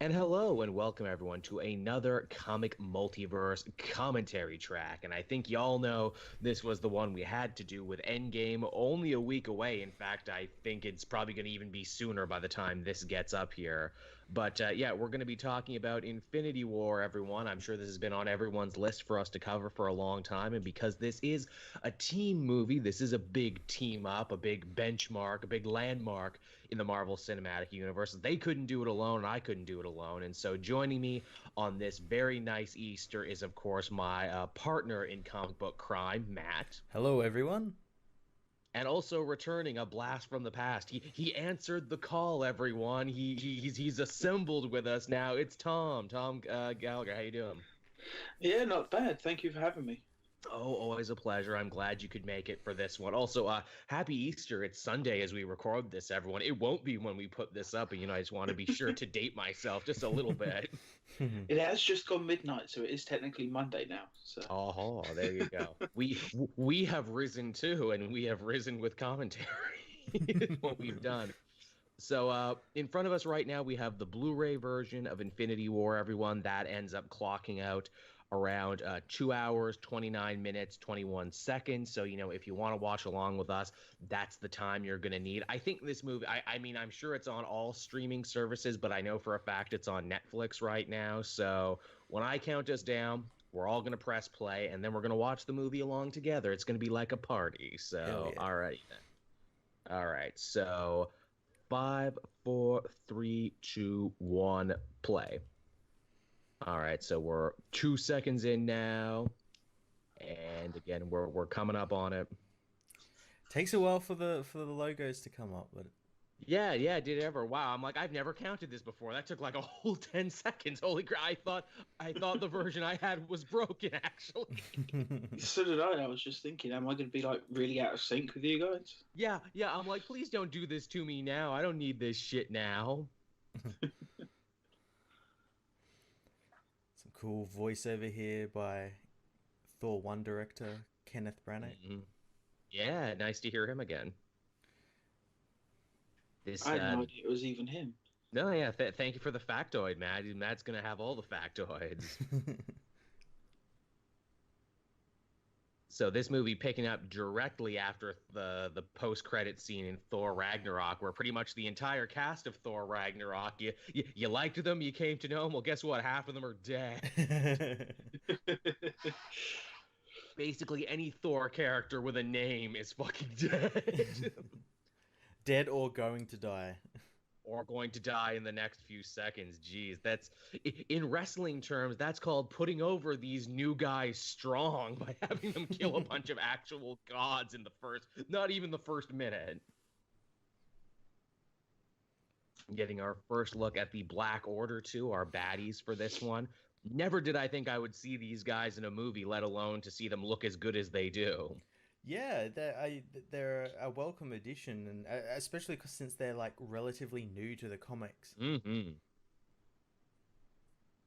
And hello and welcome everyone to another Comic Multiverse commentary track. And I think y'all know this was the one we had to do with Endgame, only a week away. In fact, I think it's probably going to even be sooner by the time this gets up here. But yeah, we're going to be talking about Infinity War, everyone. I'm sure this has been on everyone's list for us to cover for a long time. And because this is a team movie, this is a big team up, a big benchmark, a big landmark in the Marvel Cinematic Universe. They couldn't do it alone, and I couldn't do it alone. And so joining me on this very nice Easter is, of course, my partner in comic book crime, Matt. Hello, everyone. And also returning a blast from the past. He answered the call, everyone. He's assembled with us now. It's Tom. Tom Gallagher. How you doing? Yeah, not bad. Thank you for having me. Oh, always a pleasure. I'm glad you could make it for this one. Also, happy Easter. It's Sunday as we record this, everyone. It won't be when we put this up, and I just want to be sure to date myself just a little bit. It has just gone midnight, so it is technically Monday now. So Oh, there you go. We have risen too, and we have risen with commentary. Is what we've done. So, in front of us right now, we have the Blu-ray version of Infinity War, everyone. That ends up clocking out around 2 hours, 29 minutes, 21 seconds. So, if you want to watch along with us, that's the time you're going to need. I think this movie, I mean, I'm sure it's on all streaming services, but I know for a fact it's on Netflix right now. So, when I count us down, we're all going to press play, and then we're going to watch the movie along together. It's going to be like a party. Hell So, yeah. all right then. All right. So. Five, four, three, two, one, play. All right, so we're 2 seconds in now, and again, we're coming up on it. Takes a while for the logos to come up, but Yeah, yeah, did it ever? Wow, I'm like, I've never counted this before. That took like a whole 10 seconds. Holy crap! I thought the version I had was broken, actually. so did I. I was just thinking, am I going to be like really out of sync with you guys? Yeah, yeah. I'm like, please don't do this to me now. I don't need this shit now. some cool voiceover here by Thor 1 director Kenneth Branagh. Mhm. Yeah, nice to hear him again. This I had no idea it was even him. No, yeah. Thank you for the factoid, Matt. Matt's gonna have all the factoids. So this movie picking up directly after the post credit scene in Thor Ragnarok, where pretty much the entire cast of Thor Ragnarok, you liked them, you came to know them. Well, guess what? Half of them are dead. Basically, any Thor character with a name is fucking dead. Dead or going to die. Or going to die in the next few seconds. Geez, that's in wrestling terms, that's called putting over these new guys strong by having them kill a bunch of actual gods in the first, not even the first minute. Getting our first look at the Black Order 2, our baddies for this one. Never did I think I would see these guys in a movie, let alone to see them look as good as they do. Yeah, they're a welcome addition, and especially 'cause since they're like relatively new to the comics. Hmm.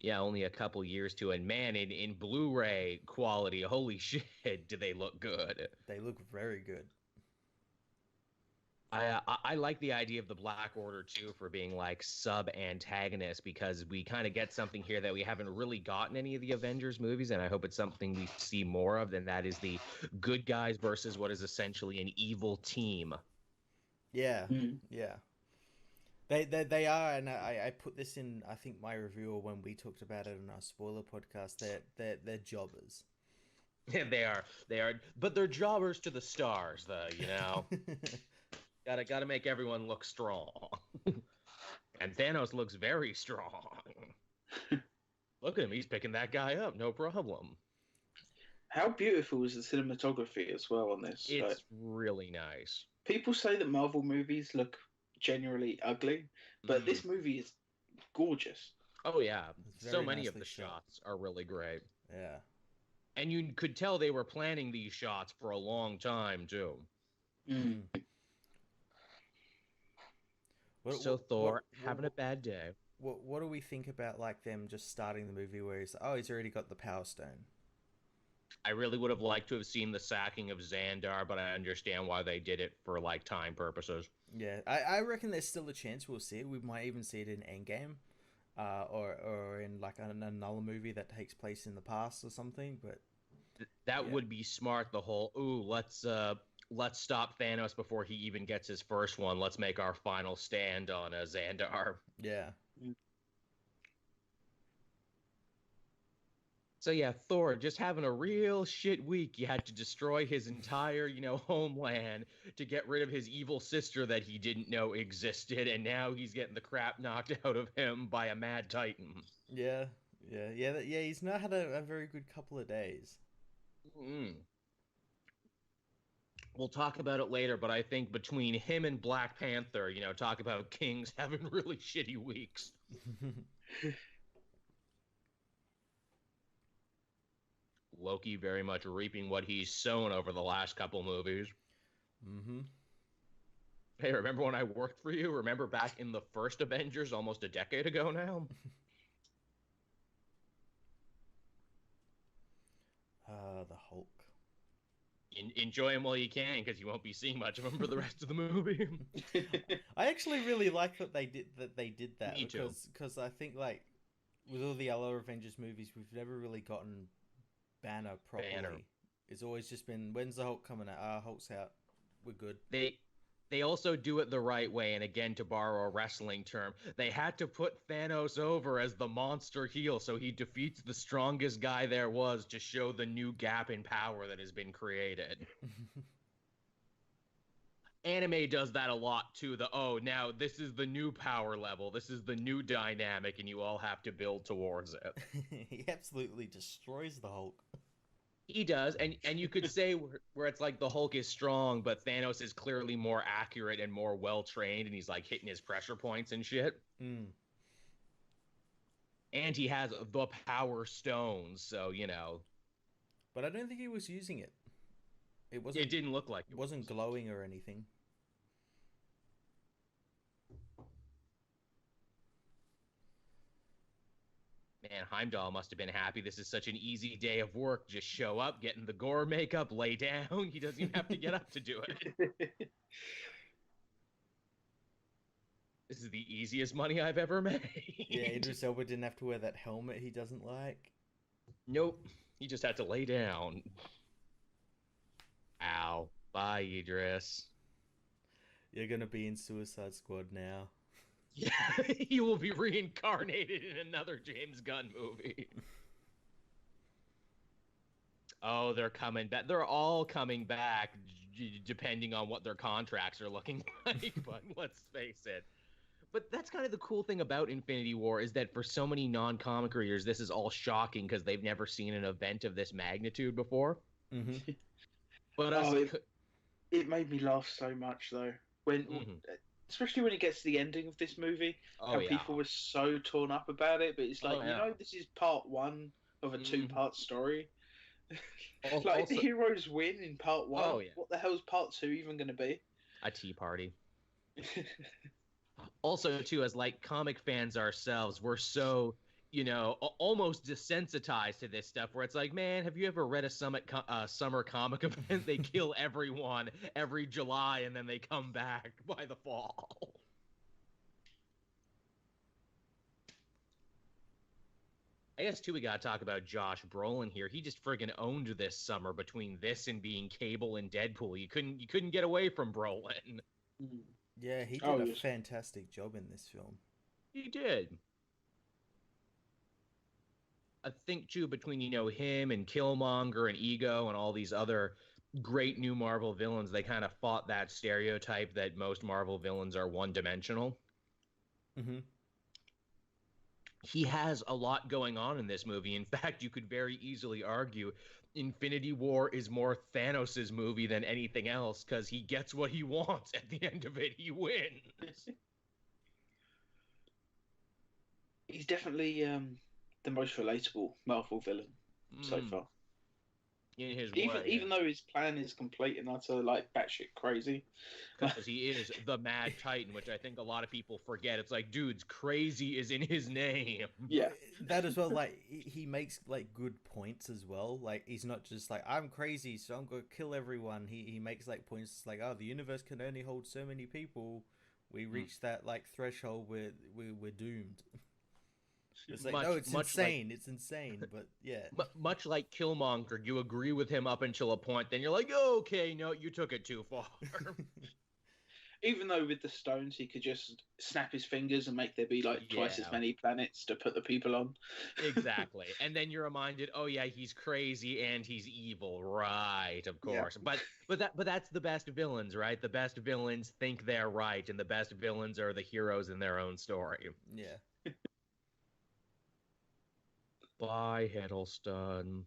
Yeah, only a couple years to, and man, in Blu-ray quality, holy shit, do they look good. They look very good. I like the idea of the Black Order too for being like sub antagonist because we kind of get something here that we haven't really gotten any of the Avengers movies, and I hope it's something we see more of. Than that is the good guys versus what is essentially an evil team. Yeah, Mm. yeah. They are, and I put this in. I think my review or when we talked about it on our spoiler podcast. They're jobbers. They are, but they're jobbers to the stars, though. Gotta make everyone look strong, and Thanos looks very strong. Look at him, he's picking that guy up, no problem. How beautiful is the cinematography as well on this? Like, It's really nice. people say that Marvel movies look generally ugly, but Mm. this movie is gorgeous. Oh yeah, It's so very many of nicely the shot. shots are really great. Yeah. And you could tell they were planning these shots for a long time too. Mm. Mm. What So what Thor what having a what bad day. what do we think about like them just starting the movie where he's already got the Power Stone? I really would have liked to have seen the sacking of Xandar, but I understand why they did it for like time purposes. Yeah, I reckon there's still a chance we'll see it. We might even see it in Endgame. or in like another movie that takes place in the past or something. But That yeah, would be smart. The whole let's stop Thanos before he even gets his first one. Let's make our final stand on Xandar. yeah. Mm. So yeah, Thor just having a real shit week. You had to destroy his entire, homeland to get rid of his evil sister that he didn't know existed, and now he's getting the crap knocked out of him by a mad titan. Yeah, yeah. He's not had a very good couple of days. Mm. We'll talk about it later, but I think between him and Black Panther, talk about kings having really shitty weeks. Loki very much reaping what he's sown over the last couple movies. Mm-hmm. Hey, remember when I worked for you? Remember back in the first Avengers almost a decade ago now? The Hulk. Enjoy him while you can, because you won't be seeing much of him for the rest of the movie. I actually really like that they did that Me too. because I think like with all the other Avengers movies, we've never really gotten Banner properly. Banner. It's always just been, when's the Hulk coming out? Hulk's out. We're good. They also do it the right way, and again, to borrow a wrestling term, they had to put Thanos over as the monster heel so he defeats the strongest guy there was to show the new gap in power that has been created. Anime does that a lot too. Now this is the new power level, this is the new dynamic, and you all have to build towards it. He absolutely destroys the Hulk. He does, and you could say where it's like the Hulk is strong, but Thanos is clearly more accurate and more well trained, and he's like hitting his pressure points and shit. Mm. And he has the power stones, so But I don't think he was using it. it didn't look like it wasn't glowing or anything. Man, Heimdall must have been happy. This is such an easy day of work. Just show up, get in the gore makeup, lay down. He doesn't even have to get up to do it. This is the easiest money I've ever made. Yeah, Idris Elba didn't have to wear that helmet he doesn't like. Nope. He just had to lay down. Ow. Bye, Idris. You're gonna be in Suicide Squad now. Yeah, he will be reincarnated in another James Gunn movie. Oh, they're coming back. They're all coming back, depending on what their contracts are looking like. But let's face it. But that's kind of the cool thing about Infinity War is that for so many non-comic readers, this is all shocking because they've never seen an event of this magnitude before. Mm-hmm. But it made me laugh so much though when. Mm-hmm. Especially when it gets to the ending of this movie, people were so torn up about it. But it's like, this is part one of a two-part story. Like, the heroes win in part one. Oh, yeah. What the hell is part two even going to be? A tea party. Also, too, as like comic fans ourselves, we're so, almost desensitized to this stuff where it's like, man, have you ever read a summer comic event? They kill everyone every July and then they come back by the fall. I guess, too, we got to talk about Josh Brolin here. He just friggin' owned this summer between this and being Cable and Deadpool. You couldn't get away from Brolin. Yeah, he did a fantastic job in this film. He did. I think, too, between, him and Killmonger and Ego and all these other great new Marvel villains, they kind of fought that stereotype that most Marvel villains are one-dimensional. Mm-hmm. He has a lot going on in this movie. In fact, you could very easily argue Infinity War is more Thanos' movie than anything else because he gets what he wants at the end of it. He wins. He's definitely the most relatable Marvel villain so far. In his even though his plan is complete and utter like batshit crazy, because he is the Mad Titan, which I think a lot of people forget. It's like, dude's crazy is in his name. Yeah, that as well. Like, he makes like good points as well. Like, he's not just like, I'm crazy, so I'm gonna kill everyone. He makes like points like, oh, the universe can only hold so many people. We reach that like threshold where we're doomed. It's like, no, it's insane. It's insane, but yeah. Much like Killmonger, you agree with him up until a point, then you're like, oh, okay, no, you took it too far. Even though with the stones he could just snap his fingers and make there be like twice as many planets to put the people on. Exactly. And then you're reminded, oh yeah, he's crazy and he's evil, right? Of course. Yeah. But that's the best villains, right? The best villains think they're right, and the best villains are the heroes in their own story. Yeah. Bye, Hiddleston.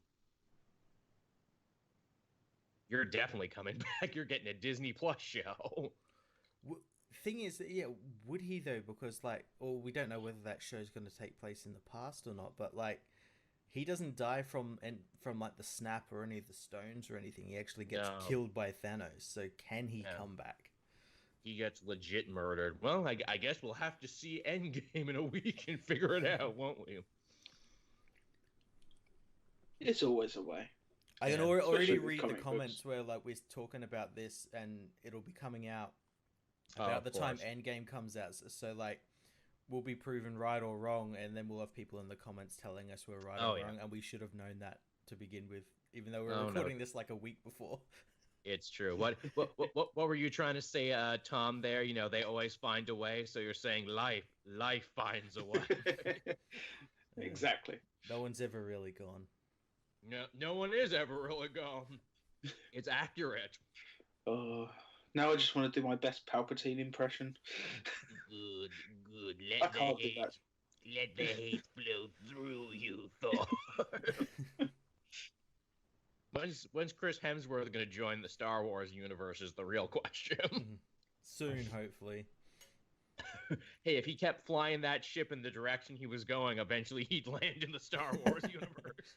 You're definitely coming back. You're getting a Disney Plus show. Thing is, yeah, would he though? Because we don't know whether that show's going to take place in the past or not. But he doesn't die from like the snap or any of the stones or anything. He actually gets killed by Thanos. So can he come back? He gets legit murdered. Well, I guess we'll have to see Endgame in a week and figure it out, won't we? It's always a way. I can already read the comments where we're talking about this, and it'll be coming out about the time Endgame comes out. So we'll be proven right or wrong, and then we'll have people in the comments telling us we're right or wrong, and we should have known that to begin with, even though we're recording this a week before. It's true. What were you trying to say, Tom? There, they always find a way. So you're saying life finds a way. Exactly. No one's ever really gone. No one is ever really gone. It's accurate. Now I just want to do my best Palpatine impression. Good. I can't do that. Let the hate flow through you, Thor. When's Chris Hemsworth going to join the Star Wars universe is the real question. Soon, hopefully. Hey, if he kept flying that ship in the direction he was going, eventually he'd land in the Star Wars universe.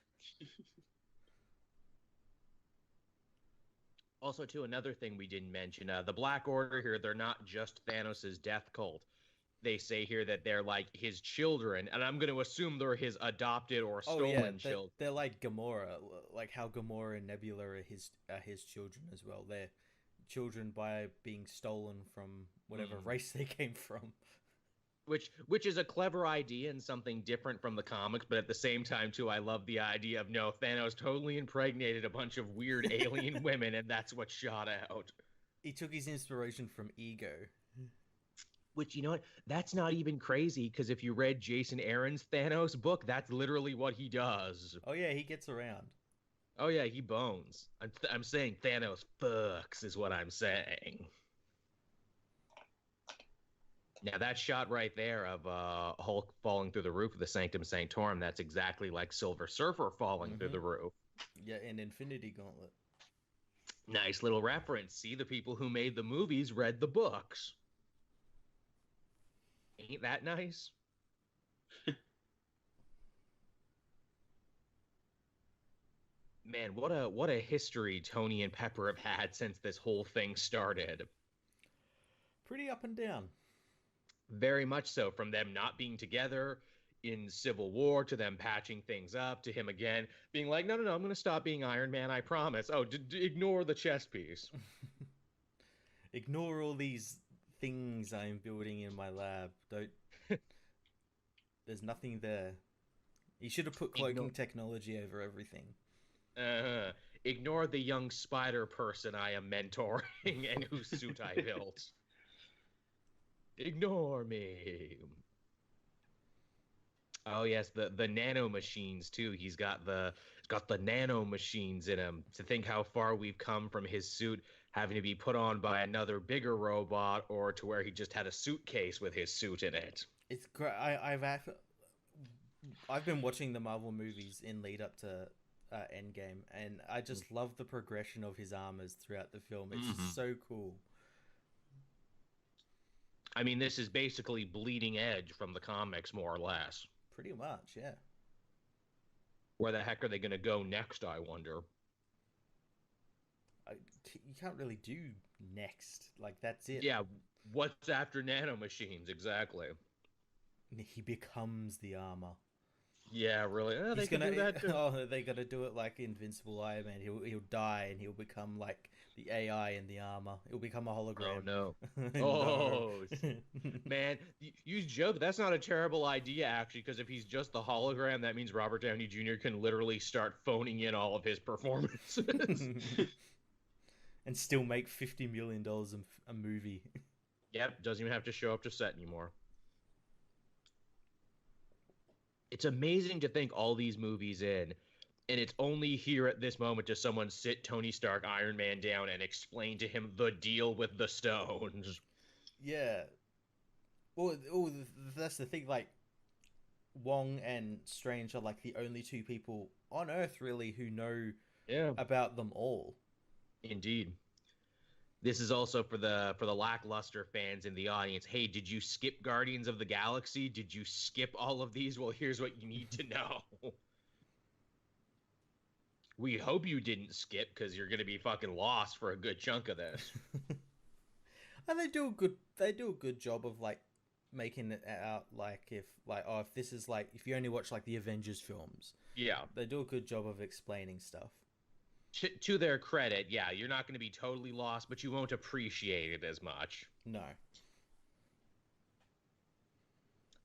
Also, too, another thing we didn't mention, the Black Order here, they're not just Thanos' death cult. They say here that they're like his children, and I'm going to assume they're his adopted or stolen children. They're like Gamora, like how Gamora and Nebula are his children as well. They're children by being stolen from whatever race they came from. Which is a clever idea and something different from the comics, but at the same time, too, I love the idea of, no, Thanos totally impregnated a bunch of weird alien women, and that's what shot out. He took his inspiration from Ego. Which, you know what? That's not even crazy, because if you read Jason Aaron's Thanos book, that's literally what he does. Oh, yeah, he gets around. Oh, yeah, he bones. I'm saying Thanos fucks is what I'm saying. Now, that shot right there of Hulk falling through the roof of the Sanctum Sanctorum, that's exactly like Silver Surfer falling through the roof. Yeah, in Infinity Gauntlet. Nice little reference. See, the people who made the movies read the books. Ain't that nice? Man, what a history Tony and Pepper have had since this whole thing started. Pretty up and down. Very much so, from them not being together in Civil War to them patching things up to him again being like, no, I'm going to stop being Iron Man, I promise. Oh, ignore the chess piece. Ignore all these things I'm building in my lab. Don't. There's nothing there. You should have put cloaking technology over everything. Ignore the young spider person I am mentoring and whose suit I built. Ignore me. Oh yes, the nano machines too. He's got the nano machines in him. To think how far we've come from his suit having to be put on by another bigger robot, or to where he just had a suitcase with his suit in it. It's great. I've been watching the Marvel movies in lead up to Endgame, and I just love the progression of his armors throughout the film. It's just so cool. I mean, this is basically Bleeding Edge from the comics, more or less. Pretty much, yeah. Where the heck are they going to go next, I wonder? You can't really do next. Like, that's it. Yeah, what's after nanomachines, exactly? He becomes the armor. Yeah, really. Oh, He's they can do that too. Oh, they gotta do it like Invincible Iron Man. He'll die and he'll become like the AI in the armor. He'll become a hologram. Oh no. No. Oh man, you joke. That's not a terrible idea actually, because if he's just the hologram, that means Robert Downey Jr. can literally start phoning in all of his performances. And still make $50 million a movie. Yep, doesn't even have to show up to set anymore. It's amazing to think all these movies in, and it's only here at this moment does someone sit Tony Stark, Iron Man down and explain to him the deal with the stones. Yeah. Well, that's the thing. Like, Wong and Strange are like the only two people on Earth really who know about them all. Indeed. This is also for the lackluster fans in the audience. Hey, did you skip Guardians of the Galaxy? Did you skip all of these? Well, here's what you need to know. We hope you didn't skip, because you're going to be fucking lost for a good chunk of this. And they do a good job of like making it out like if this is like if you only watch like the Avengers films. Yeah. They do a good job of explaining stuff. To their credit, yeah, you're not going to be totally lost, but you won't appreciate it as much. No.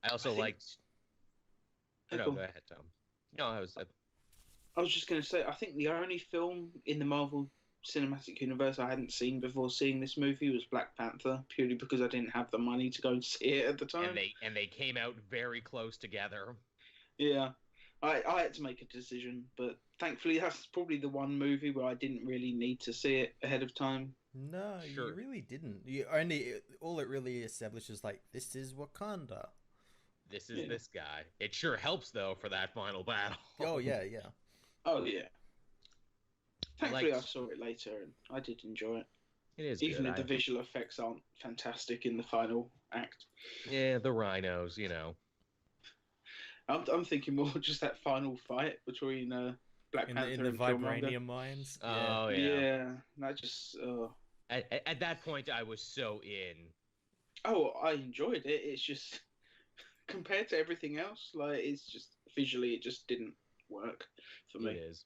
I also liked... No, go ahead, Tom. No, I was just going to say, I think the only film in the Marvel Cinematic Universe I hadn't seen before seeing this movie was Black Panther, purely because I didn't have the money to go and see it at the time. And they came out very close together. Yeah. I had to make a decision, but thankfully that's probably the one movie where I didn't really need to see it ahead of time. No, sure. You really didn't. All it really establishes like this is Wakanda. This is this guy. It sure helps though for that final battle. Oh yeah. Oh yeah. Thankfully I saw it later and I did enjoy it. It is even good. if the visual effects aren't fantastic in the final act. Yeah, the rhinos, you know. I'm thinking more just that final fight between Black Panther in the and vibranium mines. Oh yeah. That just. At that point, I was so in. Oh, I enjoyed it. It's just compared to everything else, like it's just visually, it just didn't work for me. It is.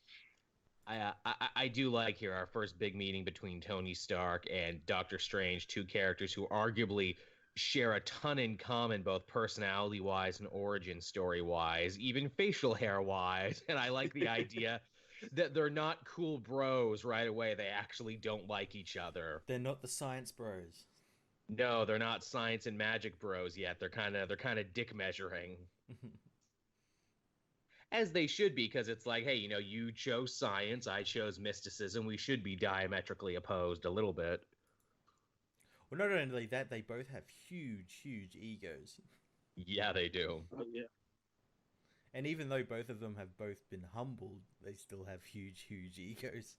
I do like here our first big meeting between Tony Stark and Doctor Strange, two characters who arguably share a ton in common, both personality-wise and origin story-wise, even facial hair-wise. And I like the idea that they're not cool bros right away. They actually don't like each other. They're not the science bros. No, they're not science and magic bros yet. They're kind of dick measuring. As they should be, because it's like, hey, you chose science, I chose mysticism. We should be diametrically opposed a little bit. Well, not only that, they both have huge, huge egos. Yeah, they do. Oh, yeah. And even though both of them have both been humbled, they still have huge, huge egos.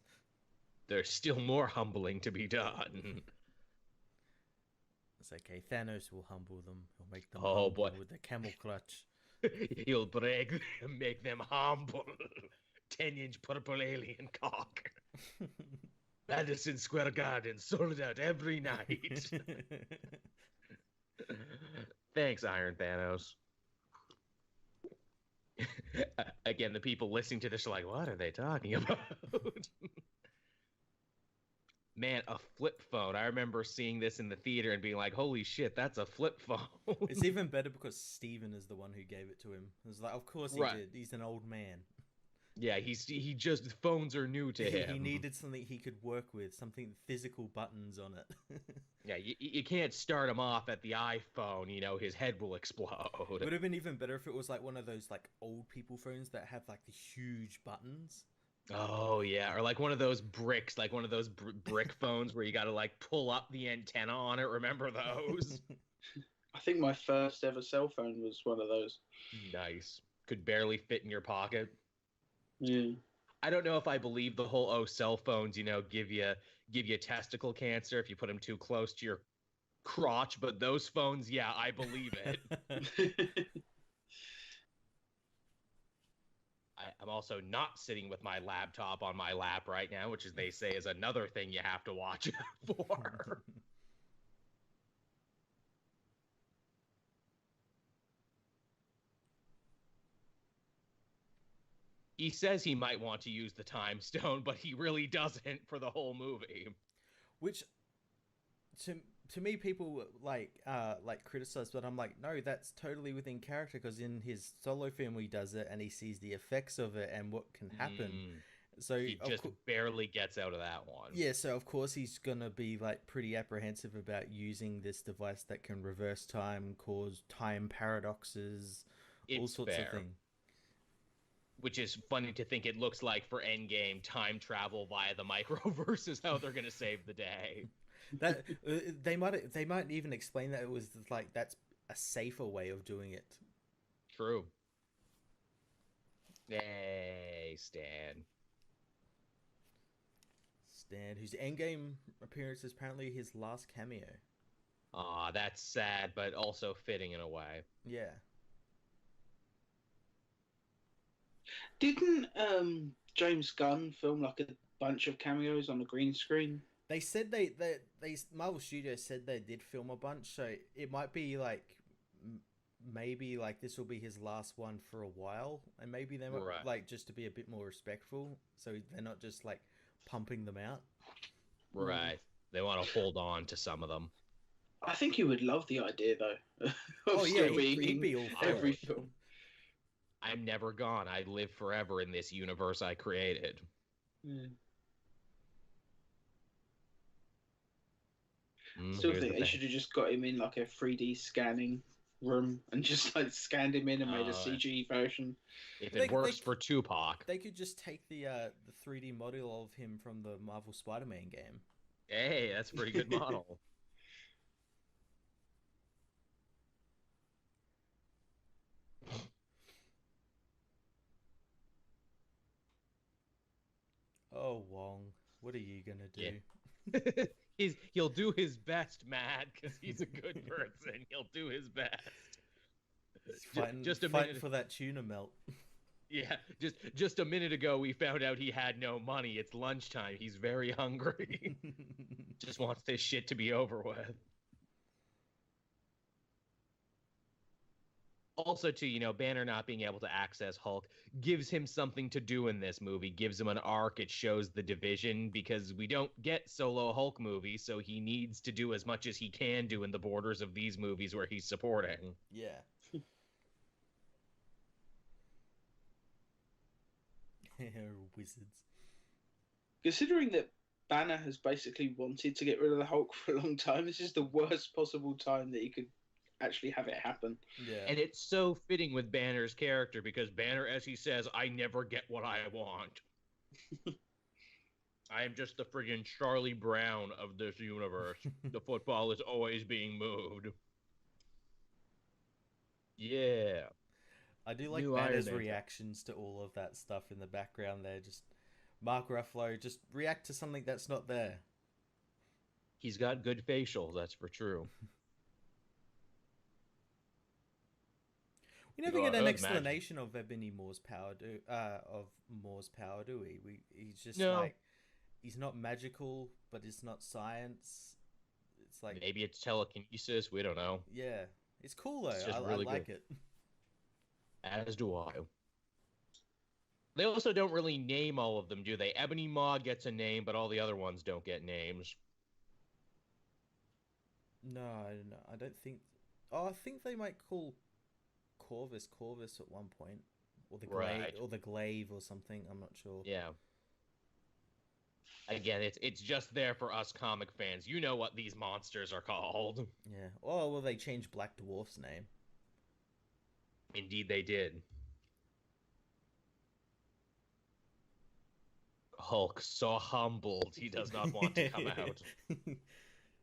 There's still more humbling to be done. It's okay. Thanos will humble them. He'll make them humble with the camel clutch. He'll make them humble. 10-inch purple alien cock. Madison Square Garden sold out every night. Thanks, Iron Thanos. Again, the people listening to this are like, what are they talking about? Man, a flip phone. I remember seeing this in the theater and being like, holy shit, that's a flip phone. It's even better because Steven is the one who gave it to him. It was like, of course he did. He's an old man. Yeah, he just, phones are new to him. He needed something he could work with, something physical buttons on it. Yeah, you can't start him off at the iPhone, his head will explode. It would have been even better if it was like one of those like old people phones that have like the huge buttons. Oh, yeah, or like one of those bricks, like one of those brick phones where you gotta like pull up the antenna on it, remember those? I think my first ever cell phone was one of those. Nice. Could barely fit in your pocket. Yeah. I don't know if I believe the whole cell phones, give you testicle cancer if you put them too close to your crotch, but those phones, yeah, I believe it. I'm also not sitting with my laptop on my lap right now, which is they say is another thing you have to watch out for. He says he might want to use the time stone, but he really doesn't for the whole movie. Which, to me, people like criticize, but I'm like, no, that's totally within character, because in his solo film he does it and he sees the effects of it and what can happen. So he just barely gets out of that one. Yeah, so of course he's gonna be like pretty apprehensive about using this device that can reverse time, cause time paradoxes, all sorts of things. Which is funny to think it looks like for Endgame, time travel via the microverse is how they're gonna save the day. That they might even explain that it was like that's a safer way of doing it. True. Hey, Stan. Stan, whose Endgame appearance is apparently his last cameo. Aw, that's sad, but also fitting in a way. Yeah. Didn't James Gunn film like a bunch of cameos on the green screen? They said they Marvel Studios said they did film a bunch, so it might be like maybe like this will be his last one for a while, and maybe they might like just to be a bit more respectful, so they're not just like pumping them out. Right. They want to hold on to some of them. I think he would love the idea though. He'd be all for every film. I'm never gone. I live forever in this universe I created. Still think they should have just got him in like a 3D scanning room and just like scanned him in and made a CG version. If it works for Tupac, they could just take the 3D model of him from the Marvel Spider-Man game. Hey, that's a pretty good model. Oh, Wong, what are you gonna do? Yeah. He'll do his best, Matt, because he's a good person. He'll do his best. Just a minute for that tuna melt. Yeah, just a minute ago we found out he had no money. It's lunchtime. He's very hungry. Just wants this shit to be over with. Also, too, Banner not being able to access Hulk gives him something to do in this movie, gives him an arc. It shows the division, because we don't get solo Hulk movies, so he needs to do as much as he can do in the borders of these movies where he's supporting. Yeah. Wizards. Considering that Banner has basically wanted to get rid of the Hulk for a long time, this is the worst possible time that he could actually have it happen. Yeah. And it's so fitting with Banner's character, because Banner, as he says, I never get what I want. I am just the friggin' Charlie Brown of this universe. The football is always being moved. Yeah. I do like Banner's reactions to all of that stuff in the background there. Just Mark Ruffalo, just react to something that's not there. He's got good facials, that's for true. We never get an explanation of Ebony Moore's power, do we? He's just like, he's not magical, but it's not science. It's like maybe it's telekinesis. We don't know. Yeah, it's cool though. I like it. As do I. They also don't really name all of them, do they? Ebony Maw gets a name, but all the other ones don't get names. No, I don't think. Oh, I think they might call Corvus at one point, or the Glaive or something. I'm not sure. Yeah. Again, it's just there for us comic fans. You know what these monsters are called. Yeah. Oh, well, they changed Black Dwarf's name. Indeed, they did. Hulk, so humbled, he does not want to come out.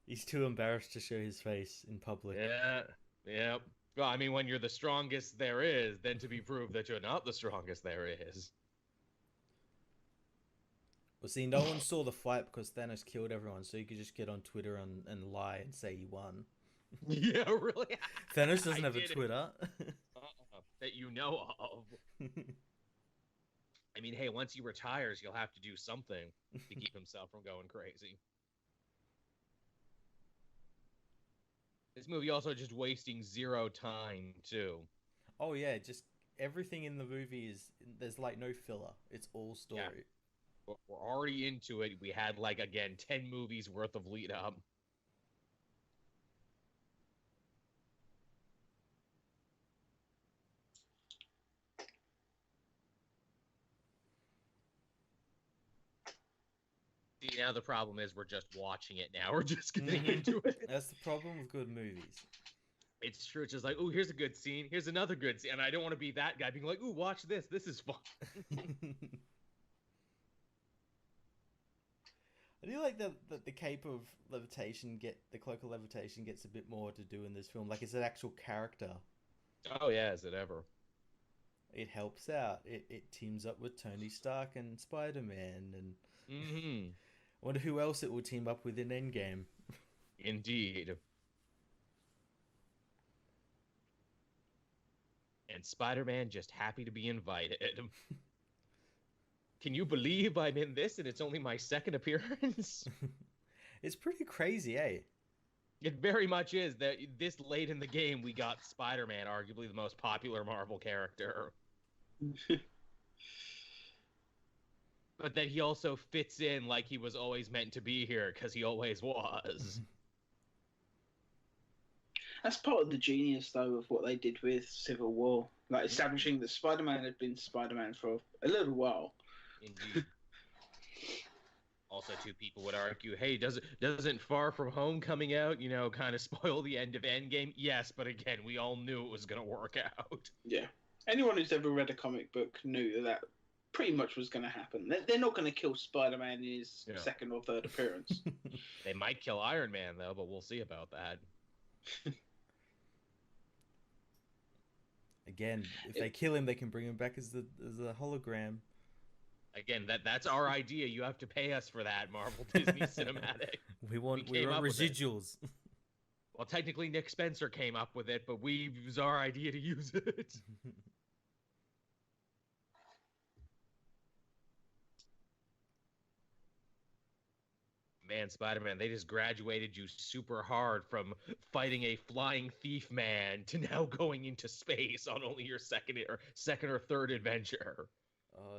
He's too embarrassed to show his face in public. Yeah. Well, I mean, when you're the strongest there is, then to be proved that you're not the strongest there is. Well, see, no one saw the fight because Thanos killed everyone, so you could just get on Twitter and lie and say he won. Yeah, really? Thanos doesn't have a Twitter. That you know of. I mean, hey, once he retires, he'll have to do something to keep himself from going crazy. This movie also just wasting zero time, too. Oh, yeah, just everything in the movie is there's like no filler. It's all story. Yeah. We're already into it. We had like again 10 movies worth of lead up. See, now the problem is we're just watching it now. We're just getting into it. That's the problem with good movies. It's true. It's just like, oh, here's a good scene. Here's another good scene. And I don't want to be that guy being like, ooh, watch this. This is fun. I do like that the cape of levitation the cloak of levitation gets a bit more to do in this film. Like, it's an actual character. Oh, yeah, is it ever? It helps out. It teams up with Tony Stark and Spider-Man. And I wonder who else it will team up with in Endgame. Indeed. And Spider-Man just happy to be invited. Can you believe I'm in this and it's only my second appearance? It's pretty crazy, eh? It very much is. That this late in the game, we got Spider-Man, arguably the most popular Marvel character. But then he also fits in like he was always meant to be here, because he always was. That's part of the genius, though, of what they did with Civil War. Like, establishing that Spider-Man had been Spider-Man for a little while. Indeed. Also, too, people would argue, hey, doesn't Far From Home coming out, kind of spoil the end of Endgame? Yes, but again, we all knew it was going to work out. Yeah. Anyone who's ever read a comic book knew that pretty much was going to happen. They're not going to kill Spider-Man in his second or third appearance. They might kill Iron Man, though, but we'll see about that. Again, if they kill him, they can bring him back as a hologram. Again, that's our idea. You have to pay us for that, Marvel Disney Cinematic. We want residuals. Well, technically, Nick Spencer came up with it, but it was our idea to use it. Man, Spider-Man, they just graduated you super hard from fighting a flying thief man to now going into space on only your second or third adventure.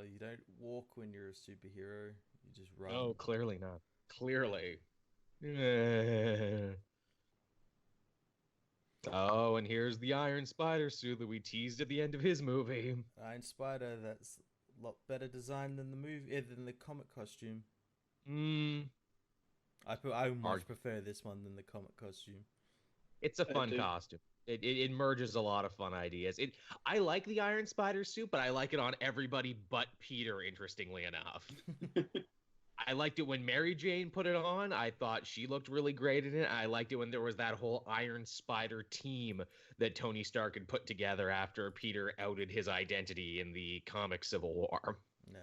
You don't walk when you're a superhero. You just run. No, clearly not. Clearly. Oh, and here's the Iron Spider suit that we teased at the end of his movie. Iron Spider, that's a lot better design than the comic costume. I much prefer this one than the comic costume. It's a fun costume. It merges a lot of fun ideas. I like the Iron Spider suit, but I like it on everybody but Peter, interestingly enough. I liked it when Mary Jane put it on. I thought she looked really great in it. I liked it when there was that whole Iron Spider team that Tony Stark had put together after Peter outed his identity in the comic Civil War. Yeah.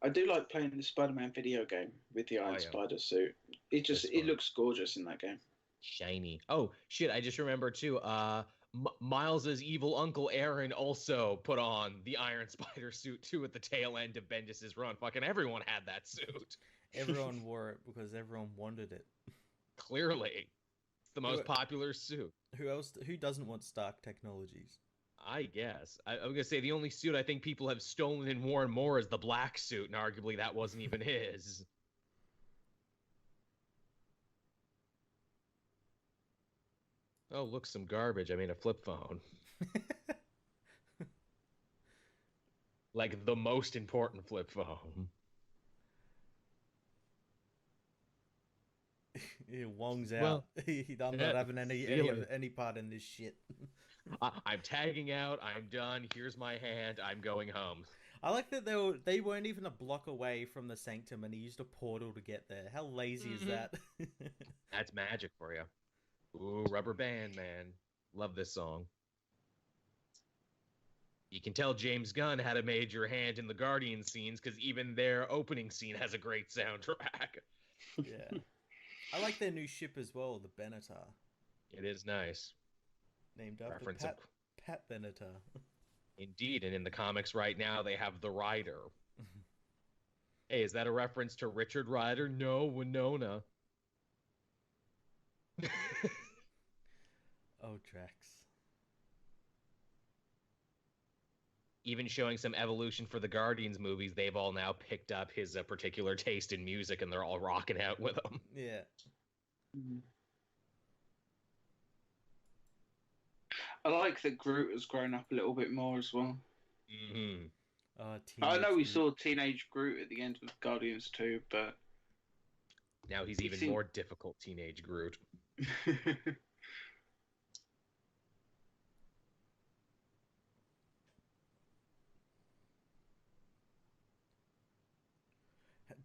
I do like playing the Spider-Man video game with the Iron Spider suit. It looks gorgeous in that game. Shiny. Oh, shit, I just remembered too. Miles's evil uncle Aaron also put on the Iron Spider suit too at the tail end of Bendis's run. Fucking everyone had that suit. Everyone wore it because everyone wanted it. Clearly. It's the most popular suit. Who doesn't want Stark Technologies? I guess. I'm going to say the only suit I think people have stolen and worn more is the black suit, and arguably that wasn't even his. Oh, look, some garbage. I mean, a flip phone. Like, the most important flip phone. Wong's out. I'm not having any part in this shit. I'm tagging out. I'm done. Here's my hand. I'm going home. I like that they weren't even a block away from the Sanctum, and he used a portal to get there. How lazy is that? That's magic for you. Ooh, Rubber Band, man. Love this song. You can tell James Gunn had a major hand in the Guardian scenes, because even their opening scene has a great soundtrack. Yeah. I like their new ship as well, the Benatar. It is nice. Named after Pat Benatar. Indeed, and in the comics right now, they have the Rider. Hey, is that a reference to Richard Rider? No, Winona. Oh, Drax. even showing some evolution for the Guardians movies. They've all now picked up his particular taste in music, and they're all rocking out with him. Yeah. I like that Groot has grown up a little bit more as well. Mm-hmm. I know we saw Teenage Groot at the end of Guardians 2, but now he's even more difficult Teenage Groot.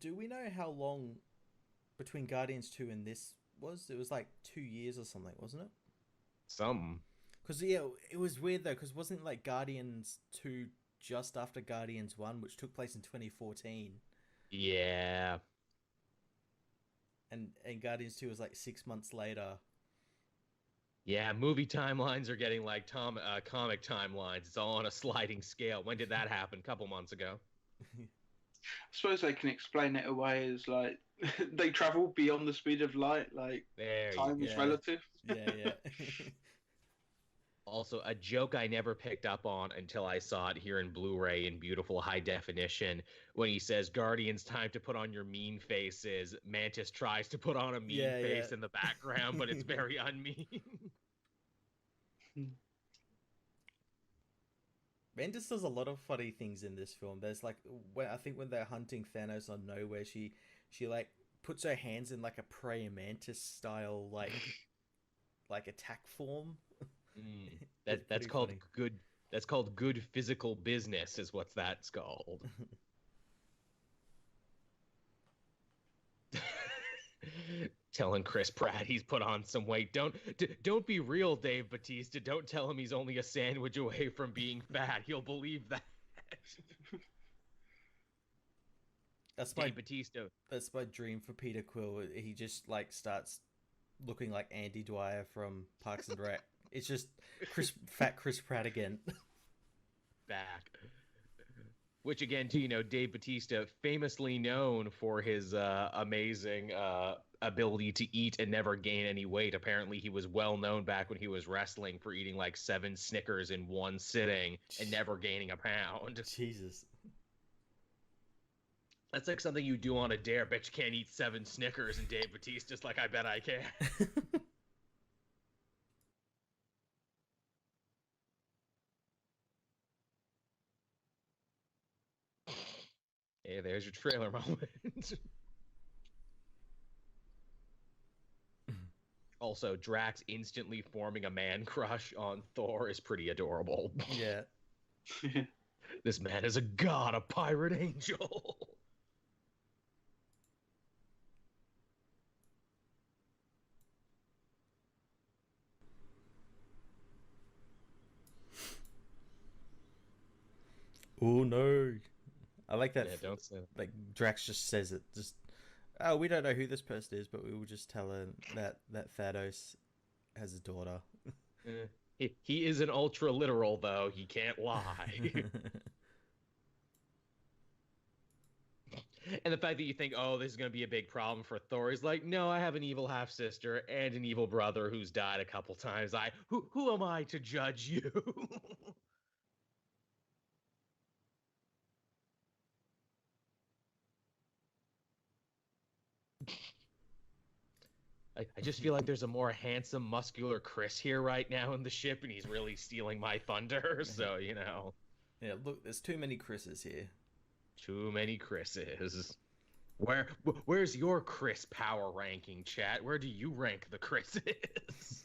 Do we know how long between Guardians 2 and this was? It was like 2 years or something, wasn't it? Some. Because, yeah, it was weird, though, because wasn't, like, Guardians 2 just after Guardians 1, which took place in 2014? Yeah. And Guardians 2 was, like, 6 months later. Yeah, movie timelines are getting like comic timelines. It's all on a sliding scale. When did that happen? A couple months ago. I suppose they can explain it away as like they travel beyond the speed of light, like time is relative. Yeah. Also, a joke I never picked up on until I saw it here in Blu-ray in beautiful high definition when he says, Guardians, time to put on your mean faces. Mantis tries to put on a mean face in the background, but it's very unmean. Mantis does a lot of funny things in this film. There's like, I think when they're hunting Thanos on Nowhere, she like puts her hands in like a praying mantis style like attack form. That's called funny. Good. That's called good physical business, is what that's called. Telling Chris Pratt he's put on some weight. Don't be real, Dave Bautista. Don't tell him he's only a sandwich away from being fat. He'll believe that. That's Dave Bautista. That's my dream for Peter Quill. He just like starts looking like Andy Dwyer from Parks and Rec. It's just fat Chris Pratt again. Back. Which again, too, Dave Bautista, famously known for his amazing ability to eat and never gain any weight. Apparently, he was well known back when he was wrestling for eating like 7 Snickers in one sitting and never gaining a pound. Jesus. That's like something you do on a dare. Bet you can't eat 7 Snickers, and Dave Bautista's like, I bet I can. Hey, there's your trailer moment. Also, Drax instantly forming a man crush on Thor is pretty adorable. Yeah. This man is a god, a pirate angel. Oh no. I like that. Yeah, don't say that. Like Drax just says it. Just, we don't know who this person is, but we will just tell her that Thanos has a daughter. He is an ultra literal, though. He can't lie. And the fact that you think, oh, this is going to be a big problem for Thor, he's like, no, I have an evil half sister and an evil brother who's died a couple times. Who am I to judge you? I just feel like there's a more handsome, muscular Chris here right now in the ship, and he's really stealing my thunder. So, Yeah, look, there's too many Chris's here. Too many Chris's. Where's your Chris power ranking, chat? Where do you rank the Chris's?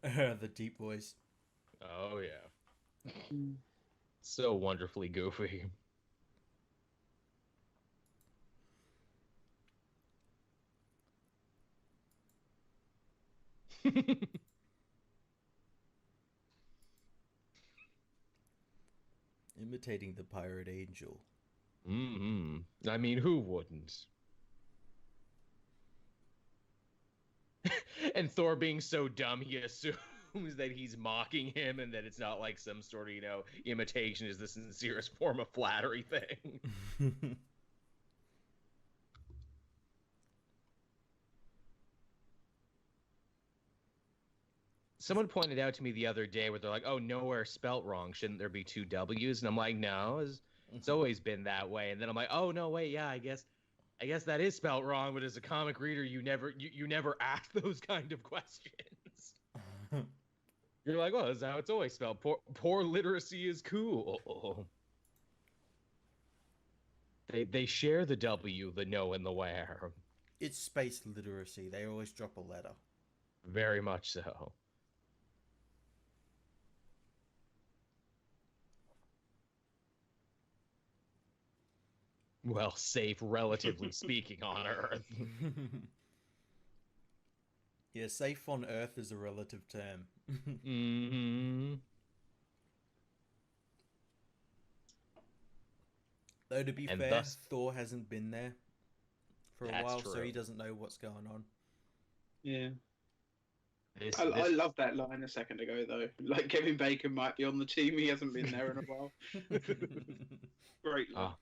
The deep voice. Oh, yeah. So wonderfully goofy. Imitating the pirate angel. I mean, who wouldn't? And Thor being so dumb, he assumes that he's mocking him and that it's not like some sort of, imitation is the sincerest form of flattery thing. Someone pointed out to me the other day where they're like, "Oh, nowhere spelt wrong. Shouldn't there be 2 W's?" And I'm like, "No, it's always been that way." And then I'm like, "Oh no, wait, yeah, I guess that is spelt wrong." But as a comic reader, you never ask those kind of questions. You're like, "Well, that's how it's always spelled. Poor literacy is cool." They share the W, the no, and the where. It's space literacy. They always drop a letter. Very much so. Well, safe, relatively speaking, on Earth. Yeah, safe on Earth is a relative term. Mm-hmm. Though, to be fair, Thor hasn't been there for a while, true. so he doesn't know what's going on. Yeah. I love that line a second ago, though. Like, Kevin Bacon might be on the team. He hasn't been there in a while. Great line.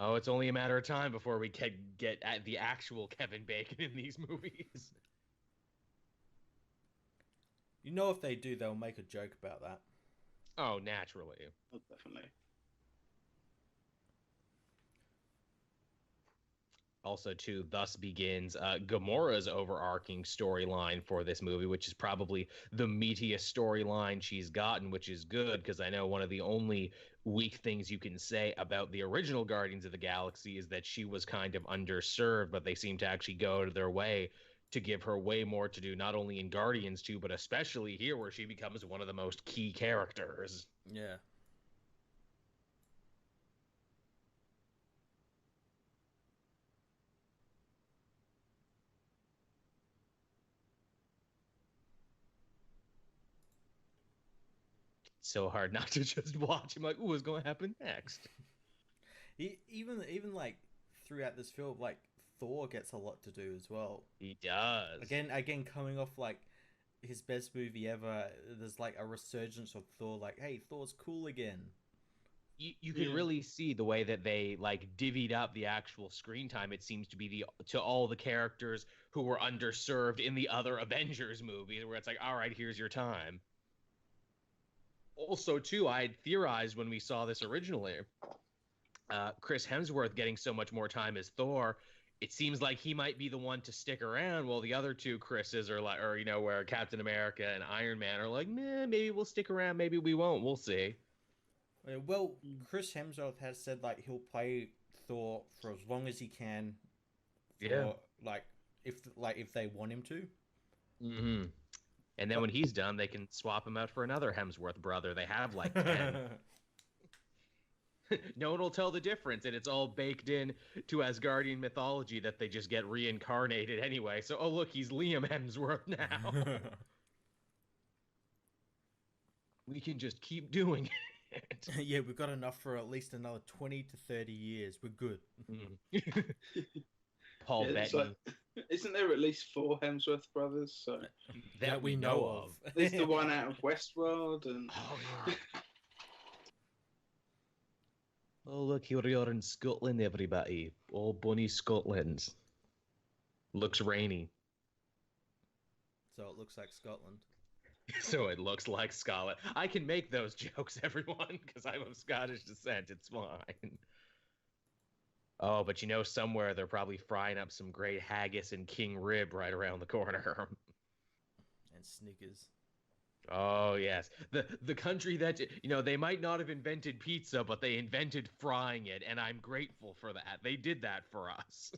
Oh, it's only a matter of time before we can get at the actual Kevin Bacon in these movies. You know, if they do, they'll make a joke about that. Oh, naturally. Oh, definitely. Also, too, thus begins Gamora's overarching storyline for this movie, which is probably the meatiest storyline she's gotten, which is good, because I know one of the only weak things you can say about the original Guardians of the Galaxy is that she was kind of underserved, but they seem to actually go to their way to give her way more to do, not only in Guardians 2, but especially here, where she becomes one of the most key characters. Yeah. So hard not to just watch him like, ooh, what's going to happen next? Even like throughout this film, like Thor gets a lot to do as well. He does. Again, coming off like his best movie ever, there's like a resurgence of Thor. Like, hey, Thor's cool again. You can really see the way that they like divvied up the actual screen time. It seems to be to all the characters who were underserved in the other Avengers movies, where it's like, all right, here's your time. Also, too, I had theorized when we saw this originally, Chris Hemsworth getting so much more time as Thor, it seems like he might be the one to stick around, while the other two Chris's are like, or you know, where Captain America and Iron Man are like, nah, maybe we'll stick around, maybe we won't, we'll see. Well, Chris Hemsworth has said like he'll play Thor for as long as he can. Like if they want him to. Mm-hmm. And then when he's done, they can swap him out for another Hemsworth brother. They have like 10. No one will tell the difference, and it's all baked in to Asgardian mythology that they just get reincarnated anyway. So, oh look, he's Liam Hemsworth now. We can just keep doing it. Yeah, we've got enough for at least another 20 to 30 years. We're good. Paul Bettany. Isn't there at least 4 Hemsworth brothers? So that we know of. There's the one out of Westworld, and oh look, here we are in Scotland, everybody. Oh, bonny Scotland. Looks rainy. So it looks like Scotland. So it looks like Scotland. I can make those jokes, everyone, because I'm of Scottish descent. It's fine. Oh, but you know, somewhere they're probably frying up some great haggis and king rib right around the corner. And Snickers. Oh, yes. The country that, you know, they might not have invented pizza, but they invented frying it, and I'm grateful for that. They did that for us.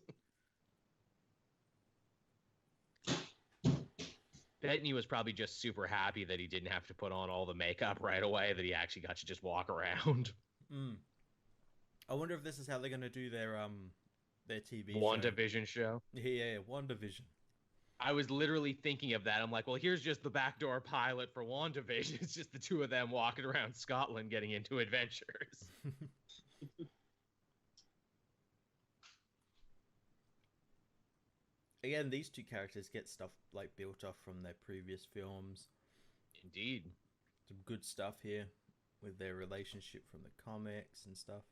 Bettany was probably just super happy that he didn't have to put on all the makeup right away, that he actually got to just walk around. I wonder if this is how they're going to do their TV WandaVision show. Yeah, WandaVision. I was literally thinking of that. I'm like, well, here's just the backdoor pilot for WandaVision. It's just the two of them walking around Scotland getting into adventures. Again, these two characters get stuff like built off from their previous films. Indeed. Some good stuff here with their relationship from the comics and stuff.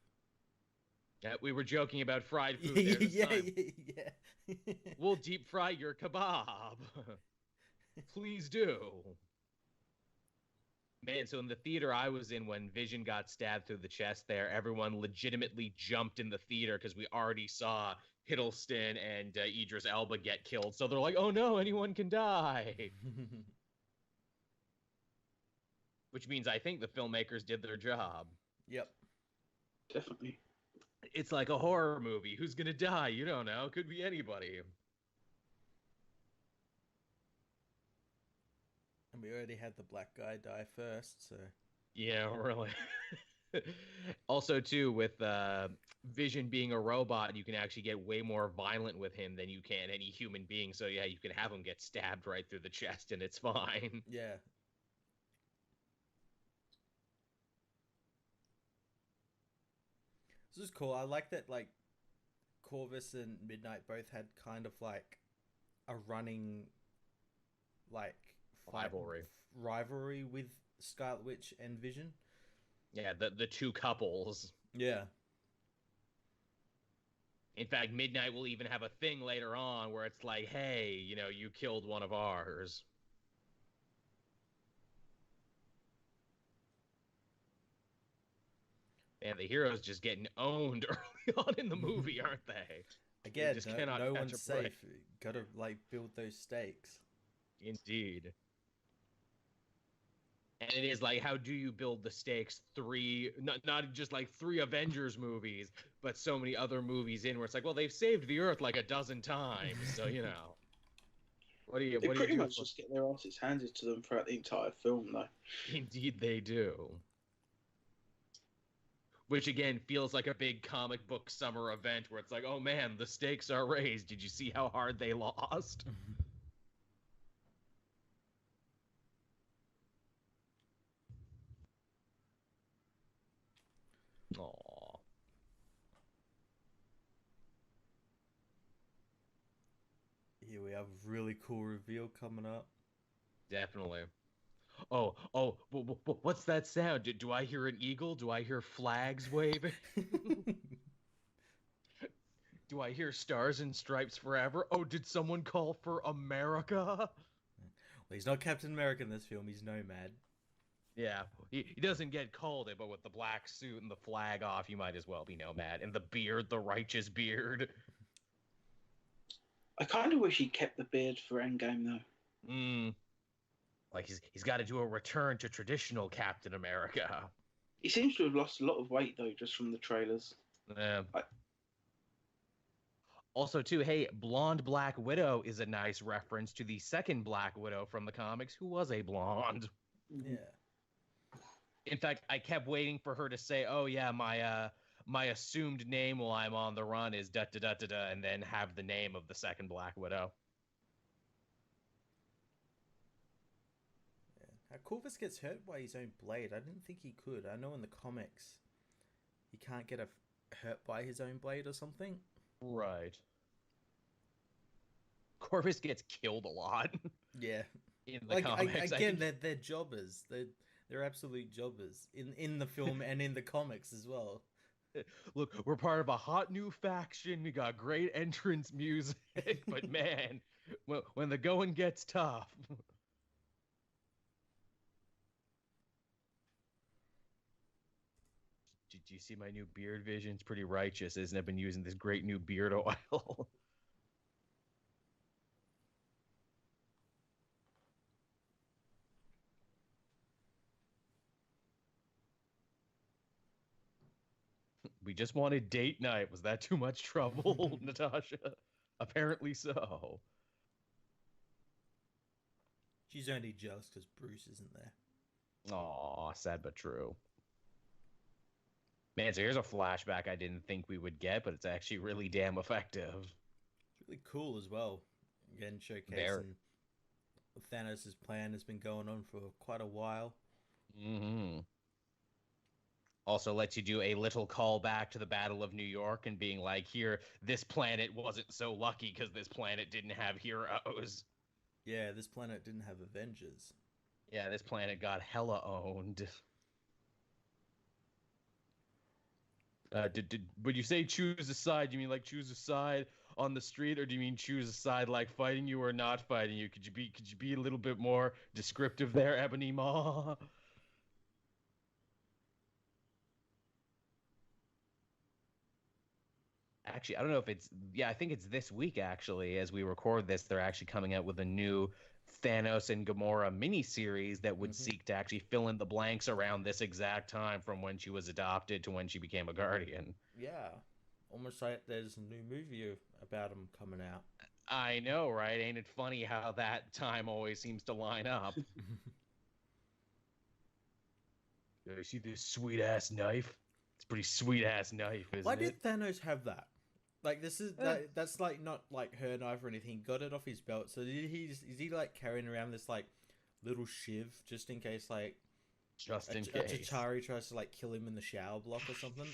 Yeah, we were joking about fried food there this time. Yeah. We'll deep fry your kebab. Please do. Man, so in the theater I was in when Vision got stabbed through the chest there, everyone legitimately jumped in the theater because we already saw Hiddleston and Idris Elba get killed. So they're like, oh no, anyone can die. Which means I think the filmmakers did their job. Yep. Definitely. It's like a horror movie. Who's going to die? You don't know. Could be anybody. And we already had the black guy die first, so... Yeah, really. Also, too, with Vision being a robot, you can actually get way more violent with him than you can any human being. So, yeah, you can have him get stabbed right through the chest, and it's fine. Yeah. This is cool. I like that, like, Corvus and Midnight both had kind of, like, a running, like... rivalry with Scarlet Witch and Vision. Yeah, the two couples. Yeah. In fact, Midnight will even have a thing later on where it's like, hey, you know, you killed one of ours. And the heroes just getting owned early on in the movie, aren't they? Again, no one's safe. Gotta, like, build those stakes. Indeed. And it is like, how do you build the stakes? Not just like 3 Avengers movies, but so many other movies in where it's like, well, they've saved the Earth like a dozen times, so you know. They pretty much just get their asses handed to them throughout the entire film, though. Indeed, they do. Which again feels like a big comic book summer event where it's like, oh man, the stakes are raised. Did you see how hard they lost? Aww. Here we have a really cool reveal coming up. Definitely. Oh, what's that sound? Do I hear an eagle? Do I hear flags waving? Do I hear stars and stripes forever? Oh, did someone call for America? Well, he's not Captain America in this film. He's Nomad. Yeah, he doesn't get called it, but with the black suit and the flag off, you might as well be Nomad. And the beard, the righteous beard. I kind of wish he kept the beard for Endgame, though. Like he's got to do a return to traditional Captain America. He seems to have lost a lot of weight, though, just from the trailers. Yeah. Also, too, hey, blonde Black Widow is a nice reference to the second Black Widow from the comics, who was a blonde. Yeah. In fact, I kept waiting for her to say, "Oh yeah, my assumed name while I'm on the run is da da da da da," and then have the name of the second Black Widow. Yeah. Corvus gets hurt by his own blade. I didn't think he could. I know in the comics, he can't get hurt by his own blade or something. Right. Corvus gets killed a lot. Yeah. In the comics, again, they're jobbers. They're absolute jobbers in the film and in the comics as well. Look, we're part of a hot new faction. We got great entrance music, but man, when the going gets tough. Did you see my new beard vision? It's pretty righteous, isn't it? I've been using this great new beard oil. We just wanted date night. Was that too much trouble, Natasha? Apparently so. She's only jealous because Bruce isn't there. Aw, sad but true. Man, so here's a flashback I didn't think we would get, but it's actually really damn effective. It's really cool as well. Again, showcasing Thanos' plan has been going on for quite a while. Mm-hmm. Also lets you do a little callback to the Battle of New York and being like, here, this planet wasn't so lucky because this planet didn't have heroes. Yeah, this planet didn't have Avengers. Yeah, this planet got hella owned. When you say choose a side, you mean like choose a side on the street, or do you mean choose a side like fighting you or not fighting you? Could you be a little bit more descriptive there, Ebony Maw? actually, I don't know if it's, I think it's this week actually, as we record this, they're actually coming out with a new Thanos and Gamora miniseries that would seek to actually fill in the blanks around this exact time from when she was adopted to when she became a Guardian. Yeah. Almost like there's a new movie about him coming out. I know, right? Ain't it funny how that time always seems to line up? You see this sweet-ass knife? It's a pretty sweet-ass knife, isn't it? Why did Thanos have that? Like, this is that's like not like her knife or anything. He got it off his belt. So is he like carrying around this like little shiv just in case like Chitauri tries to like kill him in the shower block or something?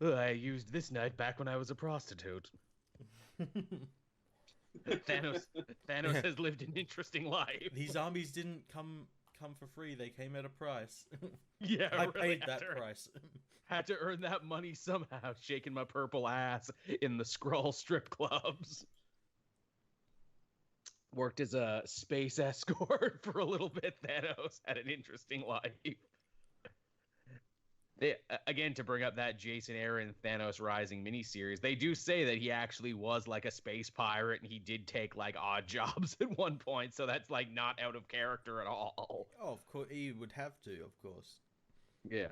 I used this knife back when I was a prostitute. Thanos has lived an interesting life. These armies didn't come for free. They came at a price. Yeah, I paid that price. Had to earn that money somehow, shaking my purple ass in the Skrull strip clubs. Worked as a space escort for a little bit. Thanos had an interesting life. Again, to bring up that Jason Aaron Thanos Rising miniseries, they do say that he actually was like a space pirate and he did take like odd jobs at one point, so that's like not out of character at all. Oh, of course, he would have to, of course. Yeah.